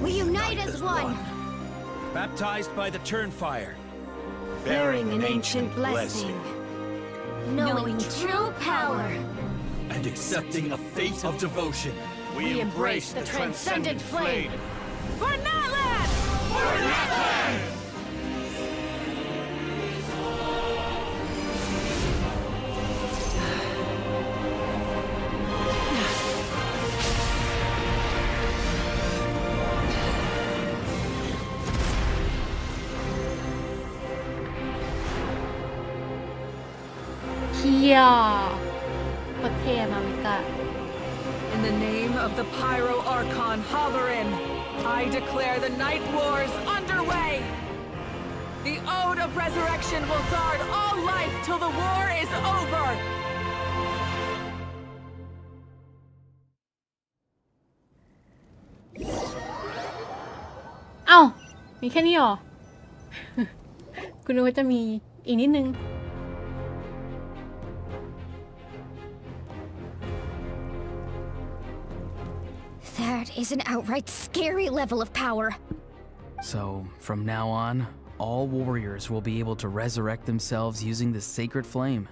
We unite as one. Baptized by the Turnfire. Bearing an ancient blessing. Knowing true power. And accepting a fate of devotion. We embrace the transcendent flame. For Natlan! For Natlan! Yeah. โคตรเท่มามิกะ In the name of the Pyro Archon Halloran, I declare the Night Wars underway! The Ode of Resurrection will guard all life till the war is over! เอ้ามีแค่นี้หรอ คุณนึกว่าจะมีอีกนิดนึง That is an outright scary level of power. So, from now on, all warriors will be able to resurrect themselves using the sacred flame.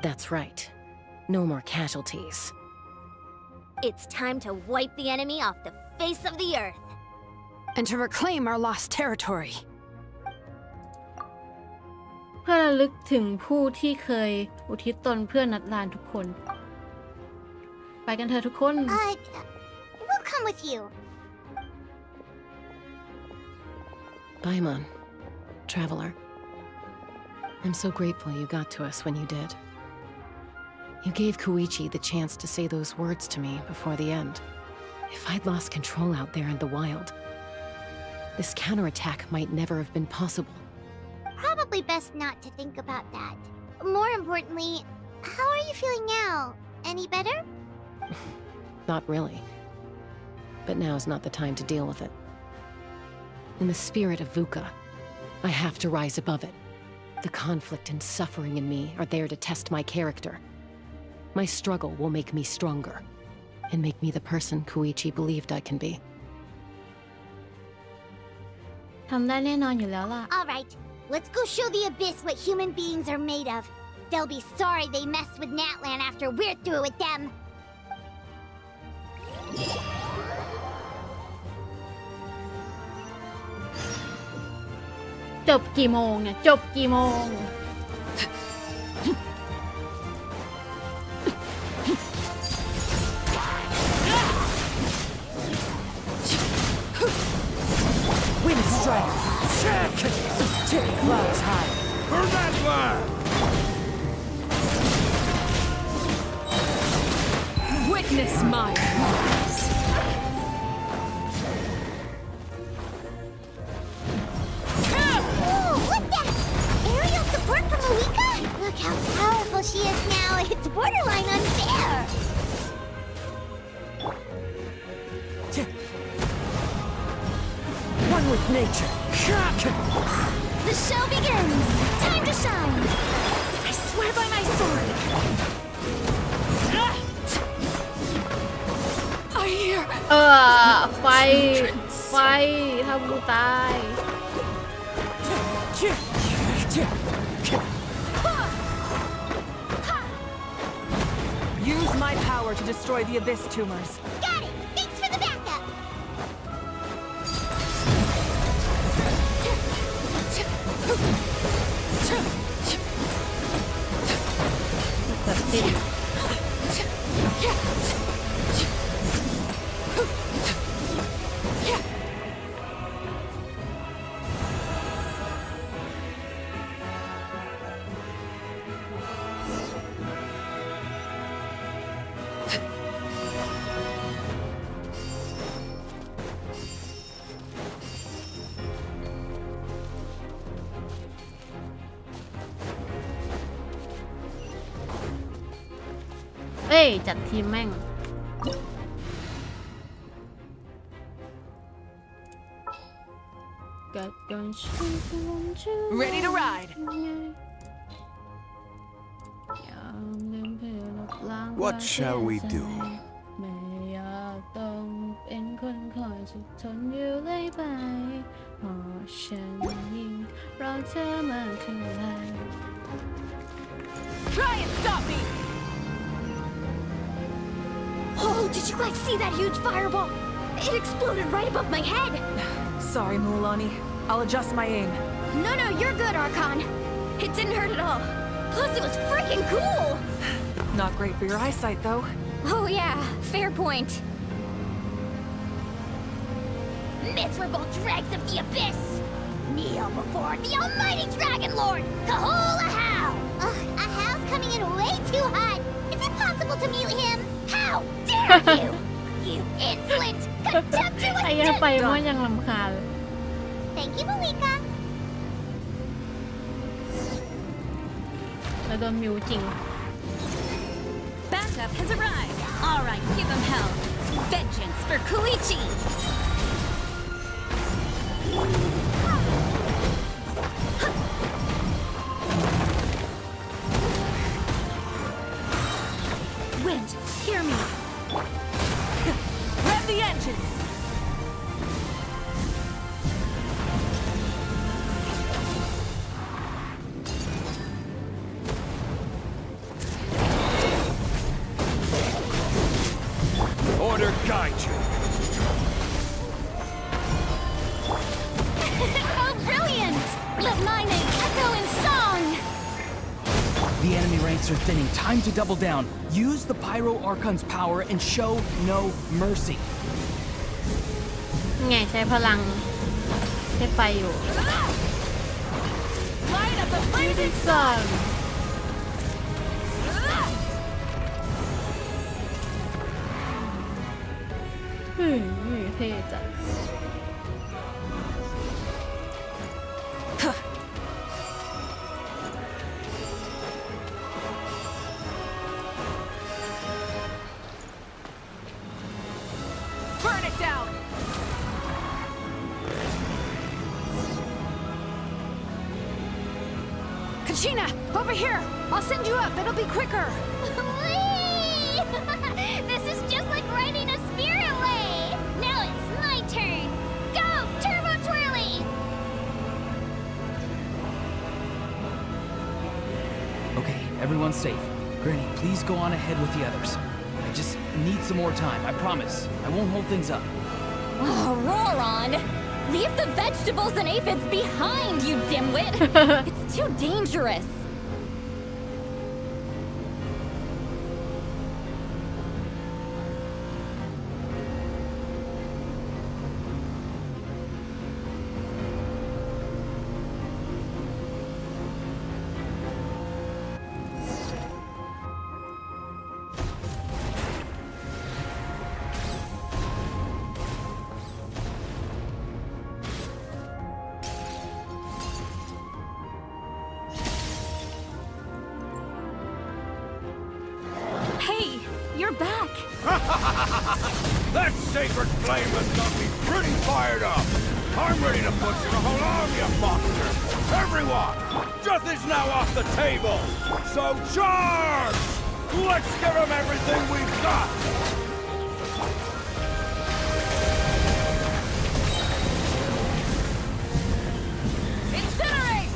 That's right. No more casualties. It's time to wipe the enemy off the face of the earth. And to reclaim our lost territory. เพื่อระลึกถึงผู้ที่เคยอุทิศตนเพื่อนัดลานทุกคน ไปกันเถอะทุกคน We'll come with you. Paimon, traveler. I'm so grateful you got to us when you did. You gave Koichi the chance to say those words to me before the end. If I'd lost control out there in the wild, this counterattack might never have been possible. Probably best not to think about that. More importantly, how are you feeling now? Any better? Not really. But now's not the time to deal with it. In the spirit of VUCA, I have to rise above it. The conflict and suffering in me are there to test my character. My struggle will make me stronger, and make me the person Koichi believed I can be. ทำได้แน่นอนอยู่แล้วล่ะ All right, let's go show the Abyss what human beings are made of. They'll be sorry they messed with Natlan after we're through with them. จบกี่โมงเนี่ยจบกี่โมง Wind strike! Check! Tip clouds high! For Natlan! Witness my rise! Ooh, what the? Aerial support from Malika? Look how powerful she is now. It's borderline unfair. One with nature! The show begins. Time to shine. I swear by my sword. I hear ไฟทำกูตาย Use my power to destroy the abyss tumors. Got it! Thanks for the backup!เอ้ยจัดทีมแม่ง Ready to ride. What shall we do? ไม่อยากต้องเป็นคนคอยสุขทนอยู่เลยไปเพราะฉันยิ่งรอเธอมาเท่าไร Try and stop me! Oh, did you guys see that huge fireball? It exploded right above my head. Sorry, Mulani. I'll adjust my aim. No, you're good, Archon. It didn't hurt at all. Plus, it was freaking cool. Not great for your eyesight, though. Oh yeah, fair point. Miserable dregs of the abyss! Kneel before the almighty Dragon Lord, Kahula Hal! Ugh, Hal's coming in way too hot. Is it possible to mute him? How dare you! You insolent, contemptuous ไอ้ยังไปว่ายังรำคาญ Thank you, Malika. แล้วโดนมิวจริง Backup has arrived. All right, give him hell. Vengeance for Koichi. Wind, hear me. Rev the engines. Order guide you. Oh, brilliant! Let my name echo in song! The enemy ranks are thinning. Time to double down. Use the Pyro Archon's power and show no mercy. ไงใช้พลังใช้ไฟอยู่ Light up the blazing สอน เท่จัด Burn it down. Kachina, over here! I'll send you up, it'll be quicker! Whee! This is just like riding a spirit way! Now it's my turn! Go, Turbo Twirly! Okay, everyone's safe. Granny, please go on ahead with the others. I just need some more time, I promise. I won't hold things up. Oh, Roron! Leave the vegetables and aphids behind, you dimwit! It's too dangerous! Hey, you're back. That sacred flame has got me pretty fired up. I'm ready to put you the whole army of monsters. Everyone, death is now off the table. So charge! Let's give them everything we've got. Incinerate!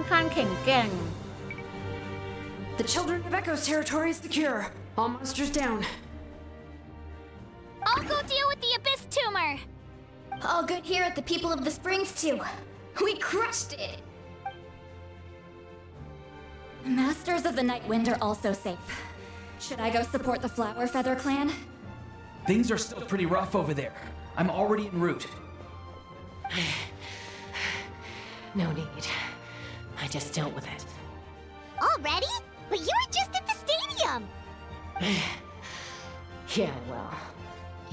ข้างแข็งแกร่ง The children of Echo's territory is secure. All monsters down. I'll go deal with the abyss tumor. All good here at the people of the springs too. We crushed it. Masters of the Night Wind are also safe. Should I go support the Flower Feather clan? Things are still pretty rough over there. I'm already en route. No need. I just dealt with it. Already? But you were just at the stadium. Yeah, well,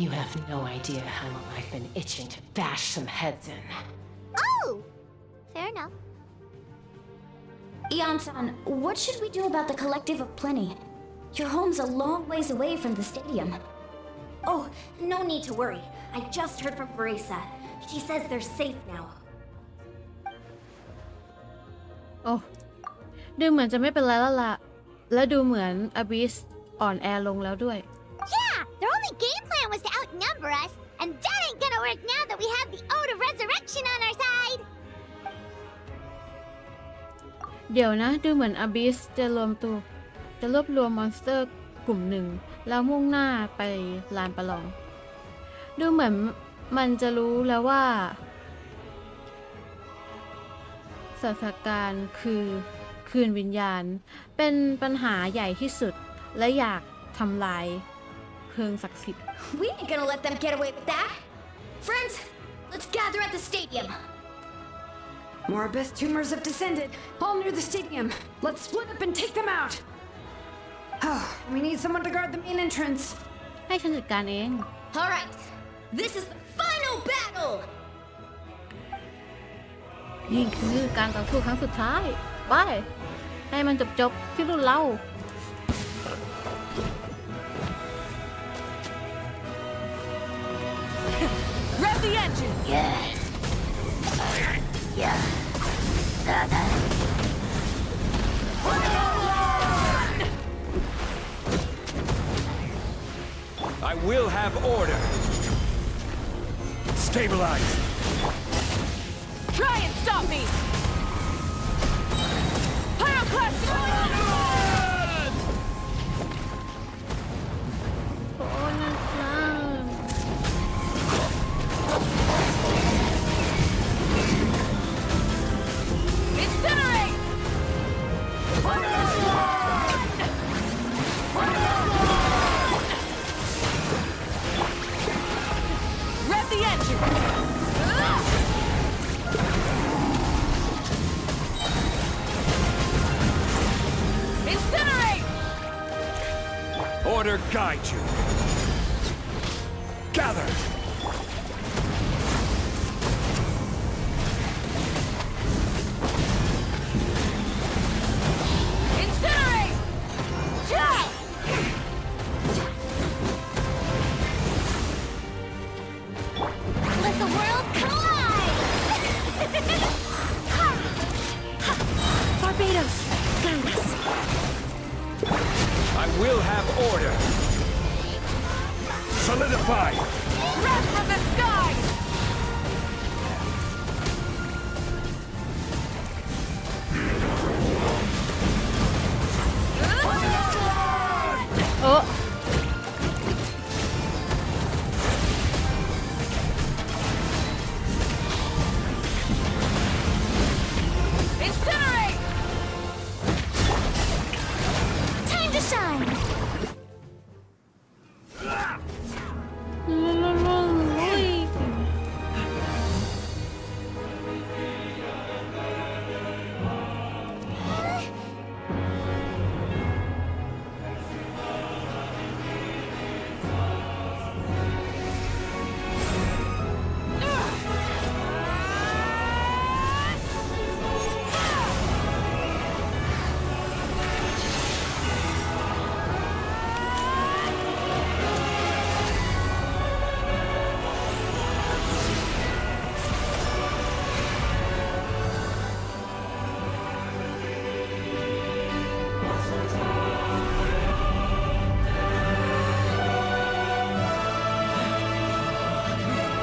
you have no idea how long I've been itching to bash some heads in. Oh! Fair enough. Ian-san, what should we do about the Collective of Plenty? Your home's a long ways away from the stadium. Oh, no need to worry. I just heard from Verisa. She says they're safe now. โอ้ดูเหมือนจะไม่เป็นไรแล้วล่ะ และดูเหมือนอบิสอ่อนแอลงแล้วด้วย Yeah, their only game plan was to outnumber us, and that ain't gonna work now that we have the Ode of Resurrection on our side. เดี๋ยวนะ ดูเหมือนอบิสจะรวบรวมมอนสเตอร์กลุ่มหนึ่ง แล้วมุ่งหน้าไปลานประลอง ดูเหมือนมันจะรู้แล้วว่าสถานการณ์คือคืนวิญญาณ เป็นปัญหาใหญ่ที่สุด และอยากทำลายเพลิงศักดิ์สิทธิ์ We ain't gonna let them get away with that. Friends, let's gather at the stadium. More abyss tumors have descended, all near the stadium. Let's split up and take them out. We need someone to guard the main entrance. ให้ฉันจัดการเอง All right, this is the final battle. นี่คือการต่อสู้ครั้งสุดท้าย ไป ให้มันจบที่รุ่นเรา Rev the engine! I will have order. Stabilize. Try and stop me! Pyroclastic! โอ้นะครับ Incinerate! Rev the engine! Incinerate! Order guide you. Gather. Incinerate! Yeah! Let the world collide! Barbados, guide us. I will have order. Solidify. Wrath from the sky! Oh. Incinerate! Time to shine! ลุย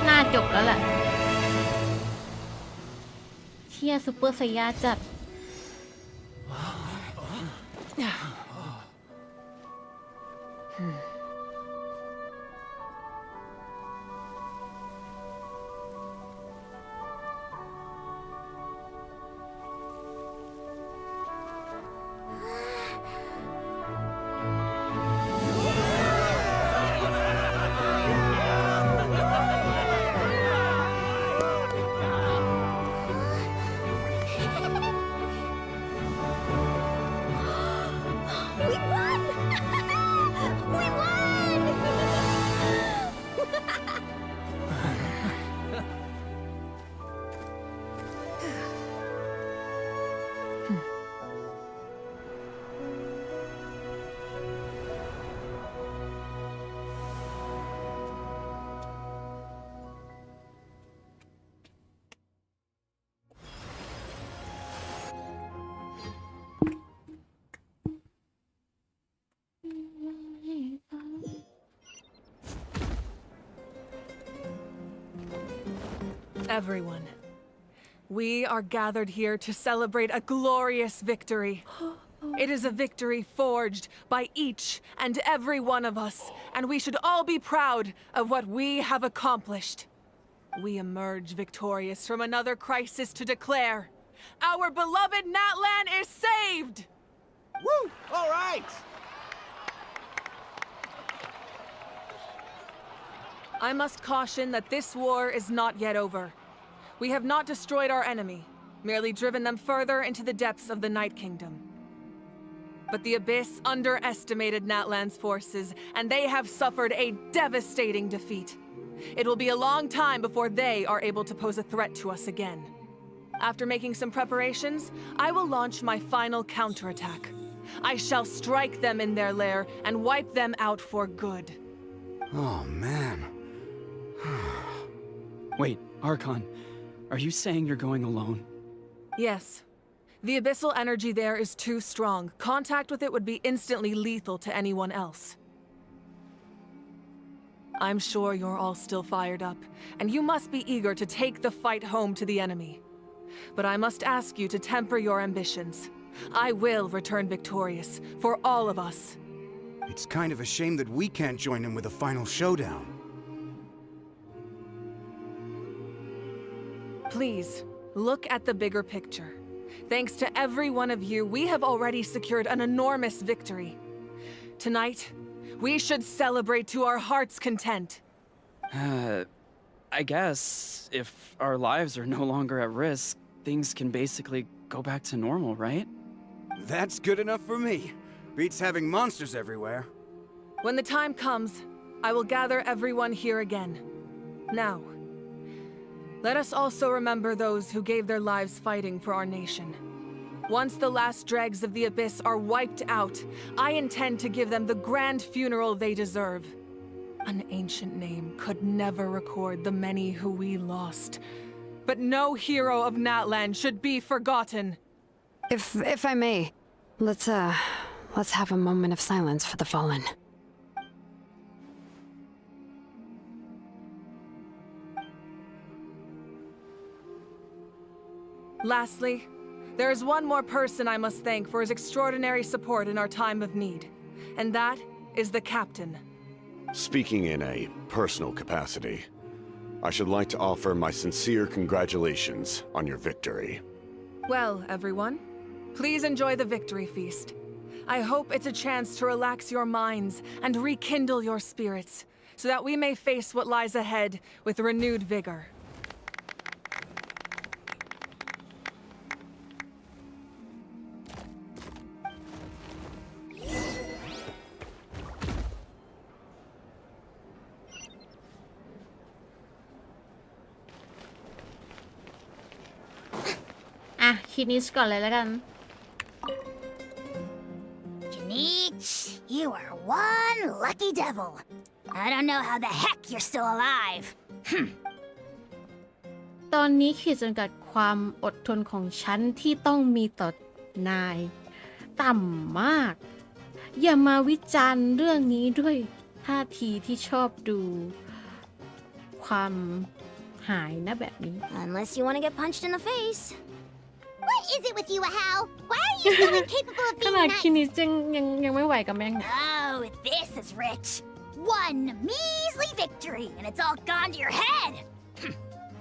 น่าจบแล้วแหละเชียร์ซุปเปอร์ไซยาจัด Everyone, we are gathered here to celebrate a glorious victory. It is a victory forged by each and every one of us, and we should all be proud of what we have accomplished. We emerge victorious from another crisis to declare, our beloved Natlan is saved! Woo! All right! I must caution that this war is not yet over. We have not destroyed our enemy, merely driven them further into the depths of the Night Kingdom. But the Abyss underestimated Natlan's forces, and they have suffered a devastating defeat. It will be a long time before they are able to pose a threat to us again. After making some preparations, I will launch my final counterattack. I shall strike them in their lair and wipe them out for good. Oh, man. Wait, Archon, are you saying you're going alone? Yes. The abyssal energy there is too strong. Contact with it would be instantly lethal to anyone else. I'm sure you're all still fired up, and you must be eager to take the fight home to the enemy. But I must ask you to temper your ambitions. I will return victorious, for all of us. It's kind of a shame that we can't join him with a final showdown. Please, look at the bigger picture. Thanks to every one of you, we have already secured an enormous victory. Tonight, we should celebrate to our heart's content. I guess if our lives are no longer at risk, things can basically go back to normal, right? That's good enough for me. Beats having monsters everywhere. When the time comes, I will gather everyone here again. Now, let us also remember those who gave their lives fighting for our nation. Once the last dregs of the Abyss are wiped out, I intend to give them the grand funeral they deserve. An ancient name could never record the many who we lost. But no hero of Natlan should be forgotten. If I may, let's have a moment of silence for the fallen. Lastly, there is one more person I must thank for his extraordinary support in our time of need, and that is the Captain. Speaking in a personal capacity, I should like to offer my sincere congratulations on your victory. Well, everyone, please enjoy the victory feast. I hope it's a chance to relax your minds and rekindle your spirits, so that we may face what lies ahead with renewed vigor. Kinis ก่อนเลยแล้วกัน Kinich, you are one lucky devil. I don't know how the heck you're still alive. ตอนนี้ขีดจำกัดความอดทนของฉันที่ต้องมีต่อนายต่ำมาก อย่ามาวิจารณ์เรื่องนี้ด้วยท่าทีที่ชอบดูความหายนะแบบนี้ Unless you want to get punched in the face. What is it with you, Ahau? Why are you so incapable of ข being นาด nice? คินิสยังไม่ไหวกับแม่ง Oh, this is rich. One measly victory, and it's all gone to your head.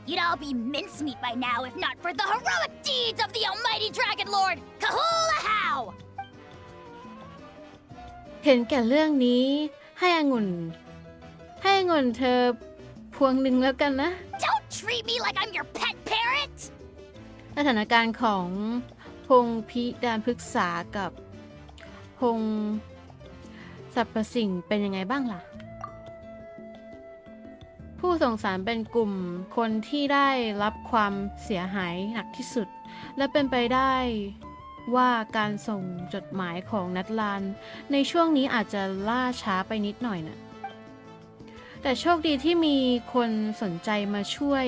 You'd all be mincemeat by now if not for the heroic deeds of the almighty Dragon Lord, Kahul-Ahau! เห็นแก่เรื่องนี้ให้องุ่นเธอพวงหนึ่งแล้วกันนะ Don't treat me like I'm your pet parrot! สถานการณ์ของพงพิดานพฤกษากับพงสรรพสิ่งเป็นยังไงบ้างล่ะ ผู้ส่งสารเป็นกลุ่มคนที่ได้รับความเสียหายหนักที่สุด และเป็นไปได้ว่าการส่งจดหมายของนัดลานในช่วงนี้อาจจะล่าช้าไปนิดหน่อยนะแต่โชคดีที่มีคนสนใจมาช่วย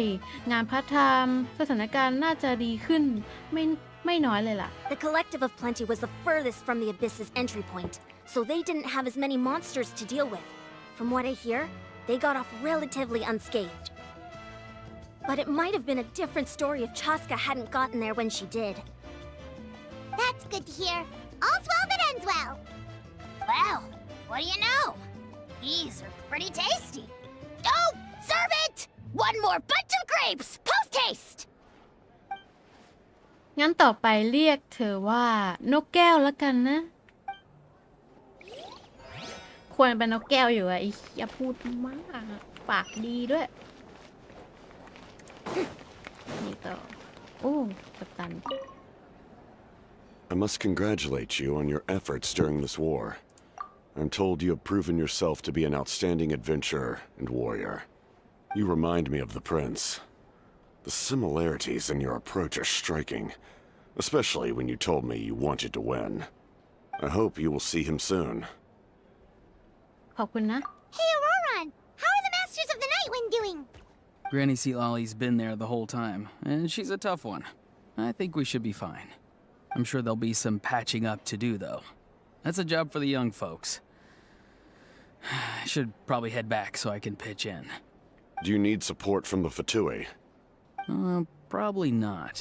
งานพาร์ทไทม์สถานการณ์น่าจะดีขึ้นไม่น้อยเลยล่ะ The Collective of Plenty was the furthest from the Abyss's entry point, so they didn't have as many monsters to deal with. From what I hear, they got off relatively unscathed. But it might have been a different story if Chaska hadn't gotten there when she did. That's good to hear. All's well that ends well. Well, what do you know? These are pretty tasty. Oh, serve it! One more bunch of grapes, post-haste! งั้นต่อไปเรียกเธอว่านกแก้วแล้วกันนะ ควรเป็นนกแก้วอยู่อะอย่าพูดมากปากดีด้วยนี่ต่อโอ้กัปตัน I must congratulate you on your efforts during this war. I'm told you have proven yourself to be an outstanding adventurer and warrior. You remind me of the prince. The similarities in your approach are striking, especially when you told me you wanted to win. I hope you will see him soon. ขอบคุณนะ Hey, Auroron! How are the Masters of the Nightwind doing? Granny Seatlolly's been there the whole time, and she's a tough one. I think we should be fine. I'm sure there'll be some patching up to do, though. That's a job for the young folks. I should probably head back so I can pitch in. Do you need support from the Fatui? Probably not.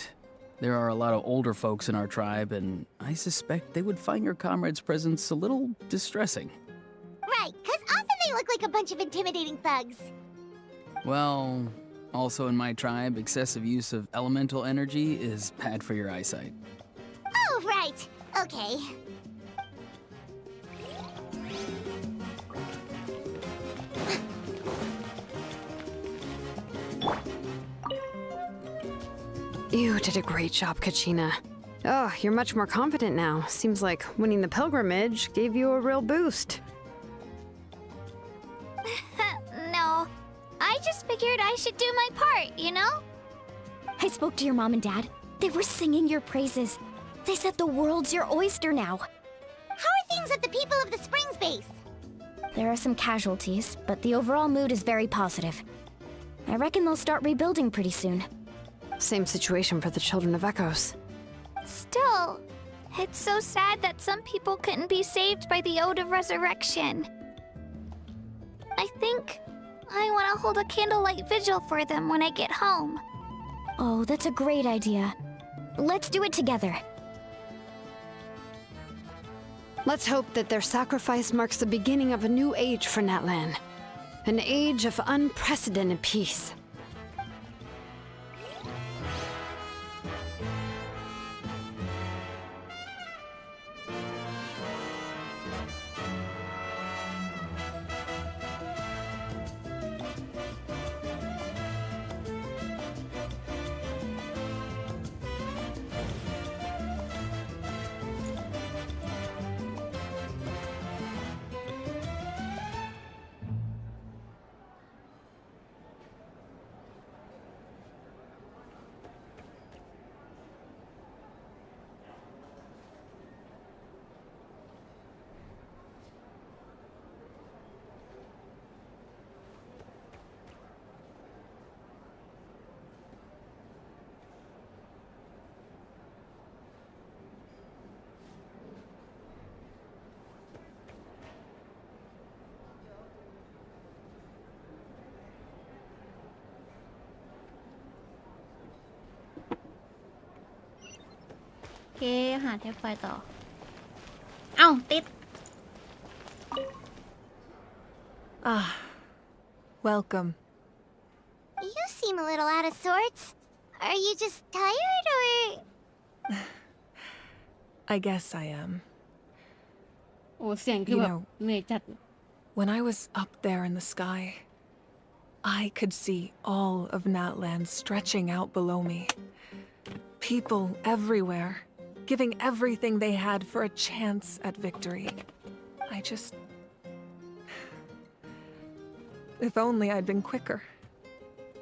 There are a lot of older folks in our tribe, and I suspect they would find your comrades' presence a little distressing. Right, because often they look like a bunch of intimidating thugs. Well, also in my tribe, excessive use of elemental energy is bad for your eyesight. Oh, right. Okay. You did a great job, Kachina. Oh, you're much more confident now. Seems like winning the pilgrimage gave you a real boost. No, I just figured I should do my part, you know? I spoke to your mom and dad. They were singing your praises. They said the world's your oyster now. How are things at the People of the Springs base? There are some casualties, but the overall mood is very positive. I reckon they'll start rebuilding pretty soon. Same situation for the Children of Echoes. Still, it's so sad that some people couldn't be saved by the Ode of Resurrection. I think I want to hold a candlelight vigil for them when I get home. Oh, that's a great idea. Let's do it together. Let's hope that their sacrifice marks the beginning of a new age for Natlan. An age of unprecedented peace. Okay, หาเทปไฟต่อ เอ้าติด Ah, welcome. You seem a little out of sorts. Are you just tired, or...? I guess I am. โอ้เสียงคือแบบเหนื่อยจัด When I was up there in the sky, I could see all of Natlan stretching out below me. People everywhere, giving everything they had for a chance at victory. I just... If only I'd been quicker.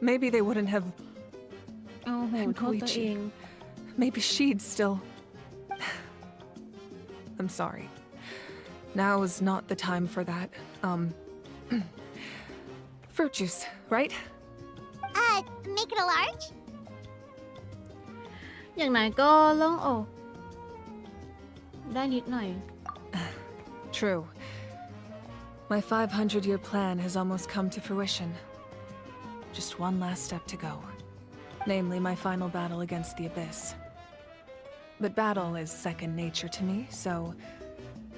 Maybe they wouldn't have... โอ้โห And โทษตัวเอง Koichi. Maybe she'd still... I'm sorry. Now is not the time for that. Fruit juice, right? Make it a large? อย่างไหนก็โล่งอกได้นิดหน่อย True. My 500-year plan has almost come to fruition. Just one last step to go. namely my final battle against the Abyss. But battle is second nature to me, so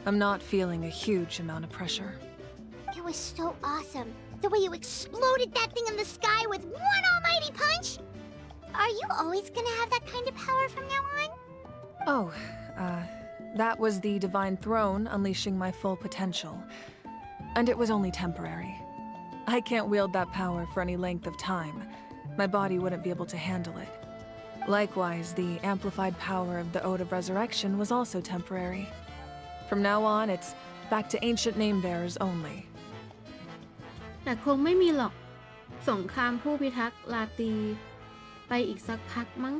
I'm not feeling a huge amount of pressure. It was so awesome. The way you exploded that thing in the sky with one almighty punch! Are you always gonna have that kind of power from now on? Oh, that was the Divine Throne unleashing my full potential. And it was only temporary. I can't wield that power for any length of time. My body wouldn't be able to handle it. Likewise, the amplified power of the Ode of Resurrection was also temporary. From now on, it's back to ancient name-bearers only. แต่คงไม่มีหรอกสงครามผู้พิทักษ์ลาตรีไปอีกสักพักมั้ง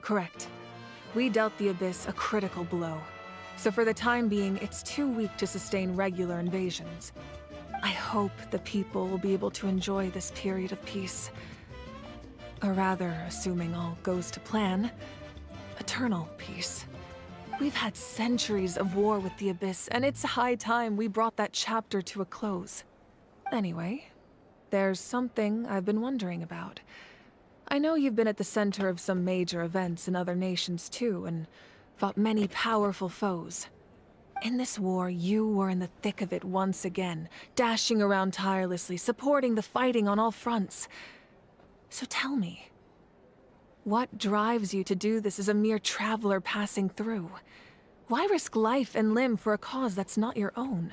Correct. We dealt the Abyss a critical blow. So for the time being, it's too weak to sustain regular invasions. I hope the people will be able to enjoy this period of peace. Or rather, assuming all goes to plan, eternal peace. We've had centuries of war with the Abyss, and it's high time we brought that chapter to a close. Anyway, there's something I've been wondering about. I know you've been at the center of some major events in other nations too, and fought many powerful foes. In this war, you were in the thick of it once again, dashing around tirelessly, supporting the fighting on all fronts. So tell me, what drives you to do this as a mere traveler passing through? Why risk life and limb for a cause that's not your own?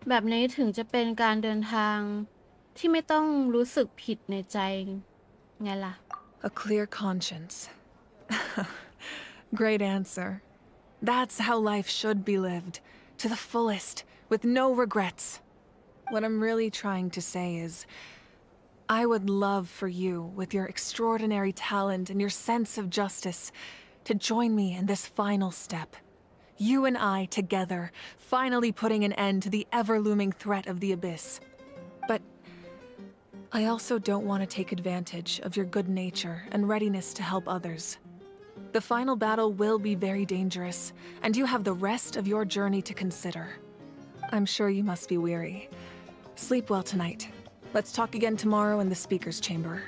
แบบนี้ถึงจะเป็นการเดินทางที่ไม่ต้องรู้สึกผิดในใจไงล่ะ A clear conscience. Great answer. That's how life should be lived, to the fullest, with no regrets. What I'm really trying to say is, I would love for you, with your extraordinary talent and your sense of justice, to join me in this final step. You and I together, finally putting an end to the ever-looming threat of the Abyss. But I also don't want to take advantage of your good nature and readiness to help others. The final battle will be very dangerous, and you have the rest of your journey to consider. I'm sure you must be weary. Sleep well tonight. Let's talk again tomorrow in the speaker's chamber.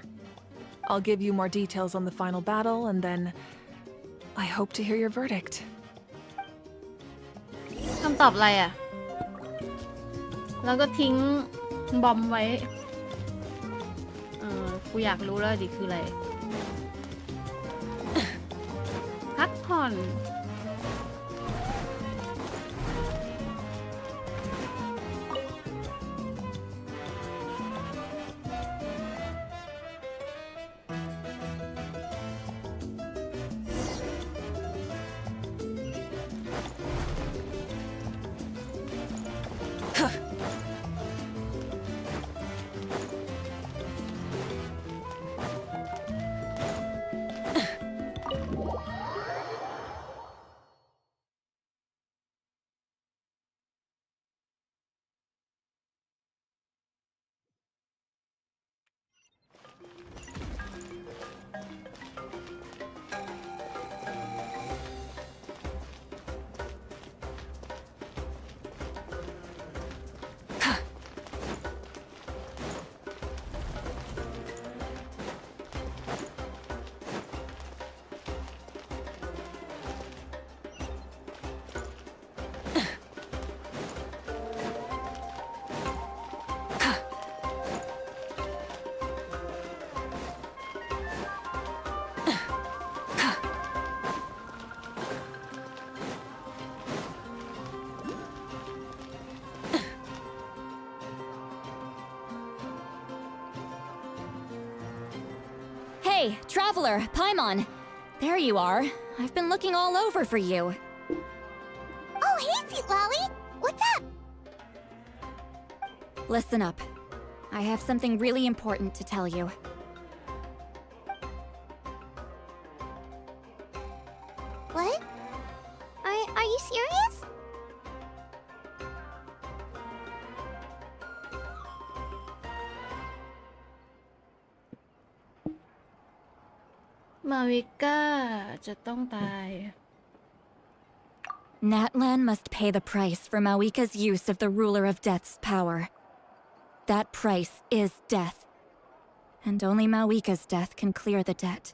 I'll give you more details on the final battle, and then I hope to hear your verdict. คำตอบอะไรอ่ะ แล้วก็ทิ้งบอมไว้กูอยากรู้แล้วดิคืออะไร พักผ่อน Hey, traveler, Paimon. There you are. I've been looking all over for you. Oh, hey, Sweet Lolly! What's up? Listen up. I have something really important to tell you. What? Are you serious? Marika จะต้องตาย Natlan must pay the price for Mawika's use of the Ruler of Death's power. That price is death. and only Mawika's death can clear the debt.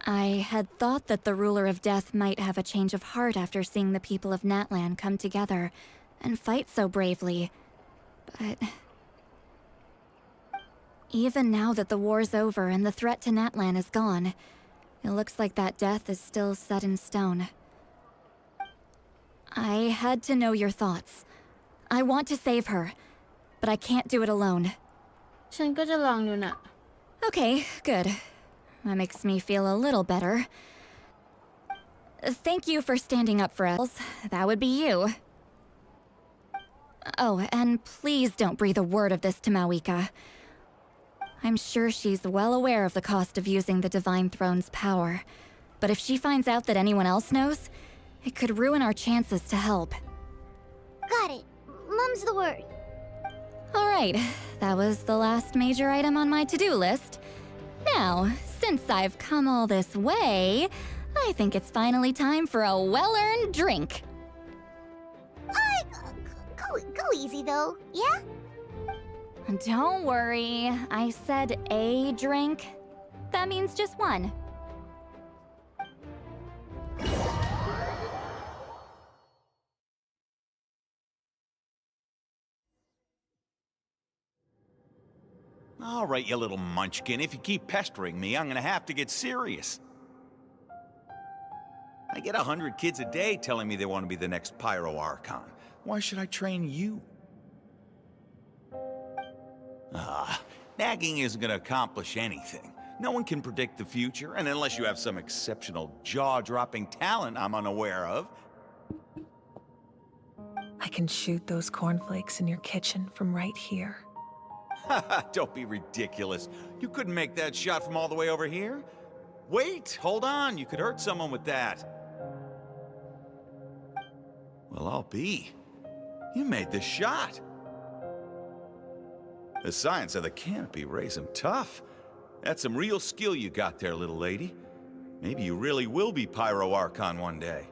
I had thought that the ruler of death might have a change of heart after seeing the people of Natlan come together and fight so bravely, but even now that the war's over and the threat to Natlan is gone, it looks like that death is still set in stone. I had to know your thoughts. I want to save her, but I can't do it alone. ฉันก็จะลองดูนะ Okay, good. That makes me feel a little better. Thank you for standing up for us. That would be you. Oh, and please don't breathe a word of this to Mawika. I'm sure she's well aware of the cost of using the Divine Throne's power. But if she finds out that anyone else knows, it could ruin our chances to help. Got it. Mum's the word. Alright, that was the last major item on my to-do list. Now, since I've come all this way, I think it's finally time for a well-earned drink. Go easy though, yeah? Don't worry, I said a drink. That means just one. All right, you little munchkin. If you keep pestering me, I'm gonna have to get serious. I get 100 kids a day telling me they want to be the next Pyro Archon. Why should I train you? Nagging isn't gonna accomplish anything. No one can predict the future, and unless you have some exceptional jaw-dropping talent I'm unaware of. I can shoot those cornflakes in your kitchen from right here. Don't be ridiculous. You couldn't make that shot from all the way over here? Wait, hold on. You could hurt someone with that. Well, I'll be. You made the shot. The science of the canopy raised him tough. That's some real skill you got there, little lady. Maybe you really will be Pyro Archon one day.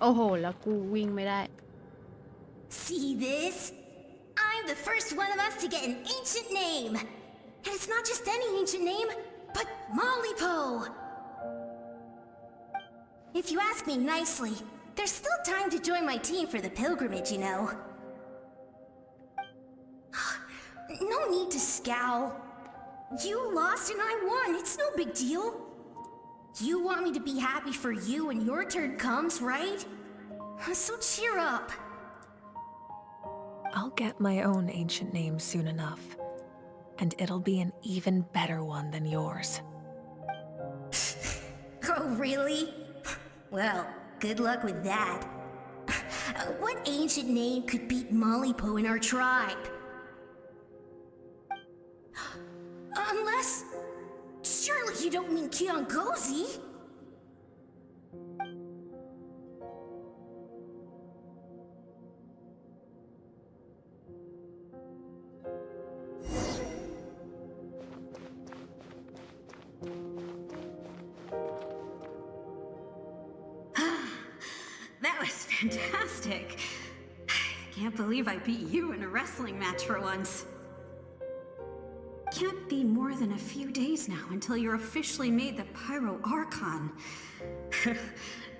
Oh, แล้วกูวิ่งไม่ได้ See this? I'm the first one of us to get an ancient name. And it's not just any ancient name, but Mollypo. If you ask me nicely, there's still time to join my team for the pilgrimage, you know. No need to scowl. You lost and I won. It's no big deal. You want me to be happy for you when your turn comes, right? So cheer up. I'll get my own ancient name soon enough, and it'll be an even better one than yours. Oh, really? Well, good luck with that. What ancient name could beat Mollypo in our tribe? Unless... surely you don't mean Kiangozi? That was fantastic. Can't believe I beat you in a wrestling match for once. Can't be more than a few days now until you're officially made the Pyro Archon.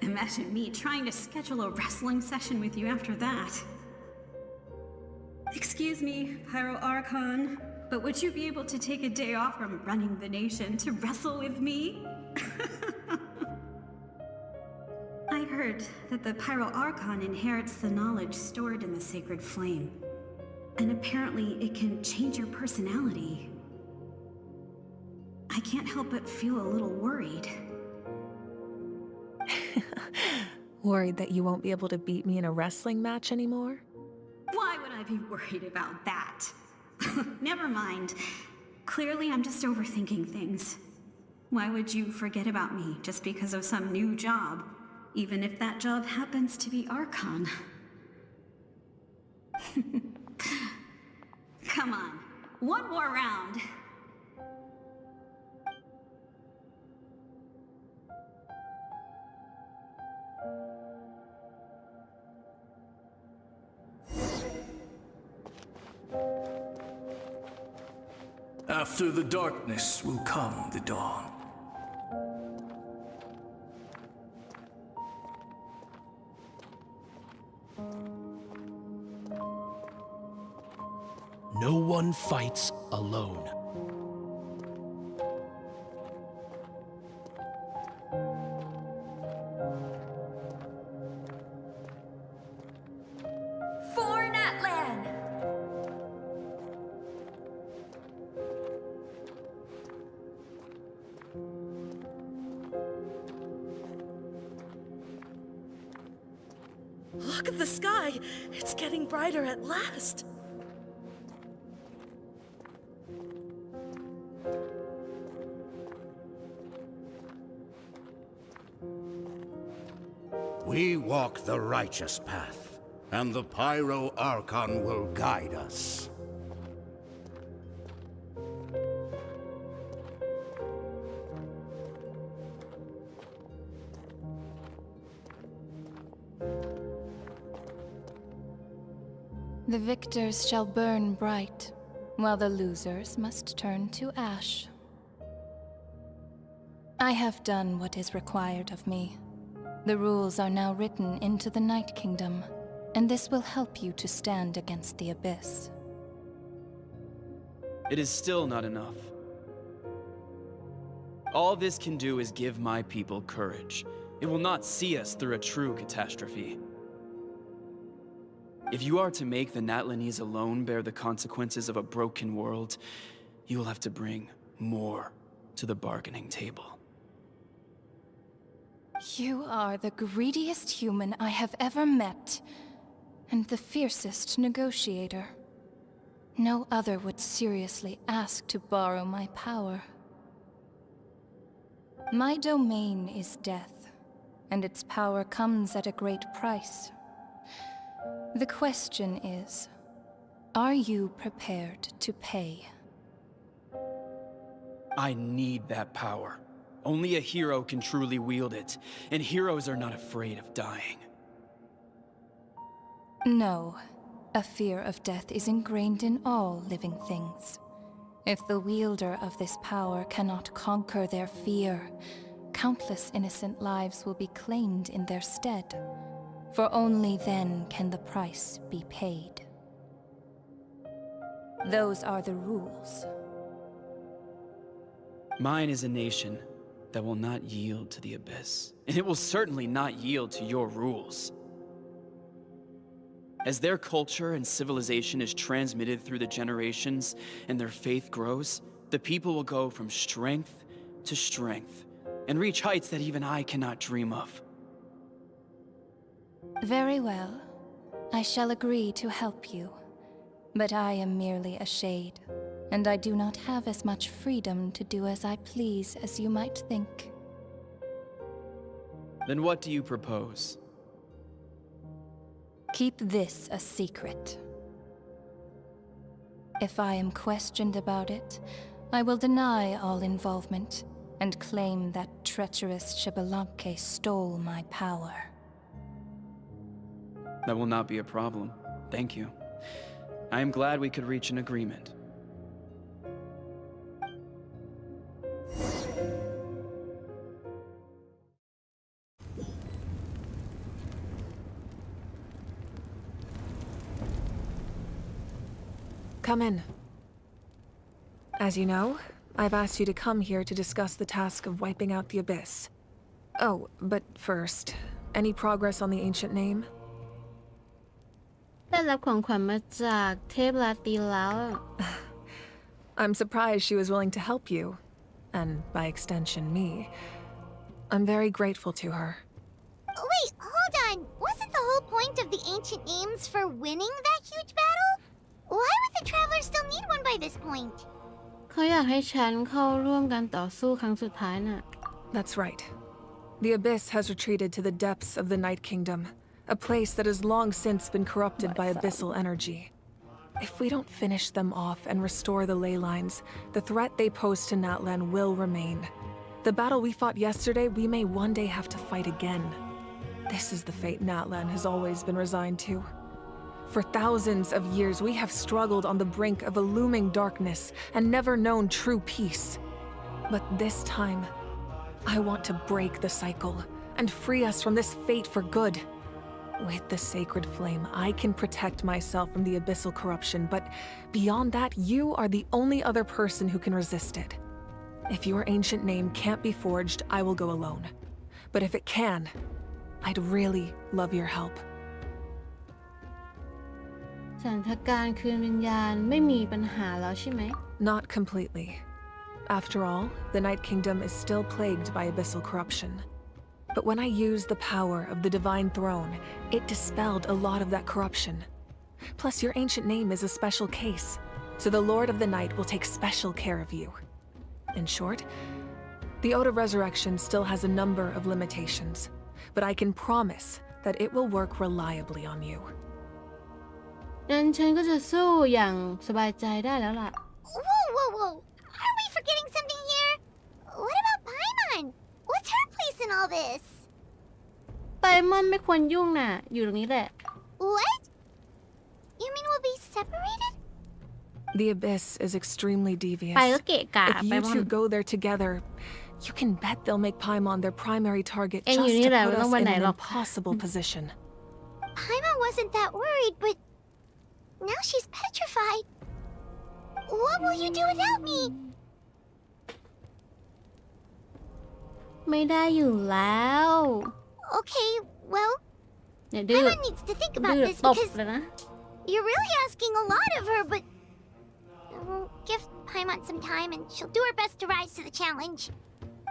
Imagine me trying to schedule a wrestling session with you after that. Excuse me, Pyro Archon, but would you be able to take a day off from running the nation to wrestle with me? I heard that the Pyro Archon inherits the knowledge stored in the sacred flame. And apparently it can change your personality. I can't help but feel a little worried. Worried that you won't be able to beat me in a wrestling match anymore? Why would I be worried about that? Never mind. Clearly, I'm just overthinking things. Why would you forget about me just because of some new job, even if that job happens to be Archon? Come on, one more round. After the darkness will come the dawn. No one fights alone. For Natlan! Look at the sky! It's getting brighter at last! We walk the righteous path, and the Pyro Archon will guide us. The victors shall burn bright, while the losers must turn to ash. I have done what is required of me. The rules are now written into the Night Kingdom, and this will help you to stand against the Abyss. It is still not enough. All this can do is give my people courage. It will not see us through a true catastrophe. If you are to make the Natlanese alone bear the consequences of a broken world, you will have to bring more to the bargaining table. You are the greediest human I have ever met, and the fiercest negotiator. No other would seriously ask to borrow my power. My domain is death, and its power comes at a great price. The question is, are you prepared to pay? I need that power. Only a hero can truly wield it, and heroes are not afraid of dying. No. A fear of death is ingrained in all living things. If the wielder of this power cannot conquer their fear, countless innocent lives will be claimed in their stead. For only then can the price be paid. Those are the rules. Mine is a nation that will not yield to the Abyss, and it will certainly not yield to your rules. As their culture and civilization is transmitted through the generations and their faith grows, the people will go from strength to strength and reach heights that even I cannot dream of. Very well. I shall agree to help you. But I am merely a shade, and I do not have as much freedom to do as I please as you might think. Then what do you propose? Keep this a secret. If I am questioned about it, I will deny all involvement and claim that treacherous Xbalanque stole my power. That will not be a problem. Thank you. I am glad we could reach an agreement. Come in. As you know, I've asked you to come here to discuss the task of wiping out the Abyss. Oh, but first, any progress on the ancient name? ได้รับของขวัญมาจากเทพราตรีแล้ว I'm surprised she was willing to help you, and by extension me. I'm very grateful to her. Wait, hold on. Wasn't the whole point of the ancient names for winning that huge battle? Why would the Travelers still need one by this point? เขาอยากให้ฉันเข้าร่วมการต่อสู้ครั้งสุดท้ายน่ะ That's right. The Abyss has retreated to the depths of the Night Kingdom, a place that has long since been corrupted by abyssal energy. If we don't finish them off and restore the ley lines, the threat they pose to Natlan will remain. The battle we fought yesterday, we may one day have to fight again. This is the fate Natlan has always been resigned to. For thousands of years, we have struggled on the brink of a looming darkness and never known true peace. But this time, I want to break the cycle and free us from this fate for good. With the sacred flame, I can protect myself from the abyssal corruption, but beyond that, you are the only other person who can resist it. If your ancient name can't be forged, I will go alone. But if it can, I'd really love your help. สถานการณ์คืนวิญญาณไม่มีปัญหาแล้วใช่ไหม Not completely. After all, the Night Kingdom is still plagued by abyssal corruption. But when I used the power of the Divine Throne, it dispelled a lot of that corruption. Plus, your ancient name is a special case, so the Lord of the Night will take special care of you. In short, the Ode of Resurrection still has a number of limitations, but I can promise that it will work reliably on you. งั้นฉันก็จะสู้อย่างสบายใจได้แล้วล่ะ Whoa. Are we forgetting something here? What about Paimon? What's her place in all this? ไปมอนไม่ควรยุ่งน่ะ อยู่ตรงนี้แหละ What? You mean we'll be separated? The Abyss is extremely devious. ไปก็เกะกะ If ไป you มอน two go there together, you can bet they'll make Paimon their primary target เอ็ง just อยู่นี่ to แหละ put ไม่ us ต้องไป in ไหน an หรอก impossible position. Paimon wasn't that worried, but now she's petrified. What will you do without me? ไม่ได้อยู่แล้ว Okay, well, อย่าดื้อ Paimon needs to think about ดื้อ this ตบ because เลยนะ you're really asking a lot of her, but we'll give Paimon some time and she'll do her best to rise to the challenge.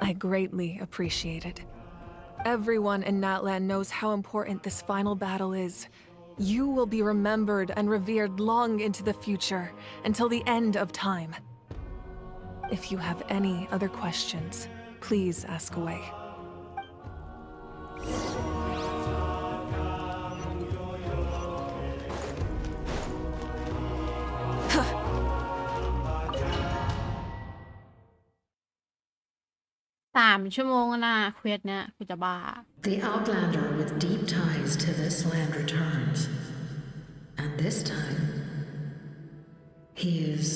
I greatly appreciate it. Everyone in Natlan knows how important this final battle is. You will be remembered and revered long into the future, until the end of time. If you have any other questions, please ask away. The outlander with deep ties to this land returns. And this time, he is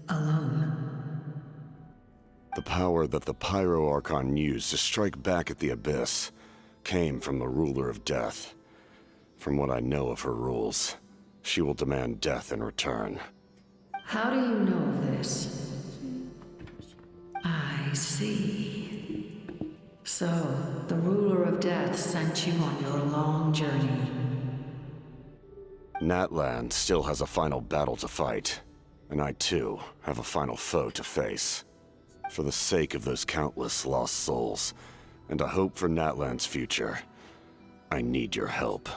alone. The power that the Pyro Archon used to strike back at the Abyss came from the Ruler of Death. From what I know of her rules, she will demand death in return. How do you know of this? I see. So, the Ruler of Death sent you on your long journey. Natlan still has a final battle to fight, and I too have a final foe to face. For the sake of those countless lost souls, and a hope for Natlan's future, I need your help.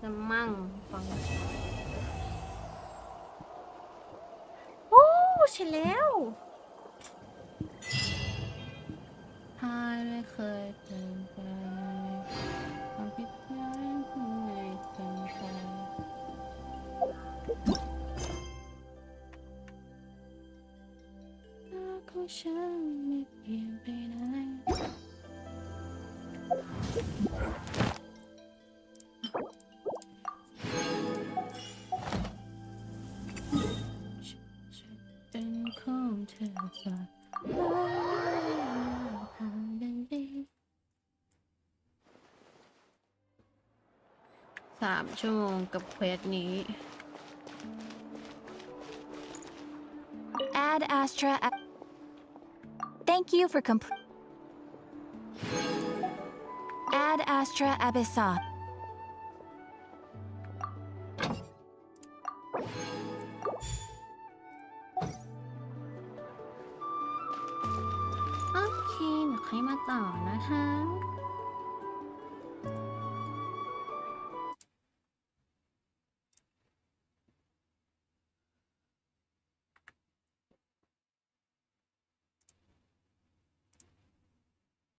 Cái măngฟังโอ้ใช่แล้ว ไม่เคยเปลี่ยนไปความผิดพลาดที่ไม่ตั้งใจรักของฉันไม่เปลี่ยนไปไหนเป็นของเธอฝากไว้ทางเดินดี3 ชั่วโมงกับเควสนี้ Ad Astra. Thank you for Ad Astra Abyssa. โอเคเดี๋ยวค่อยมาต่อนะคะ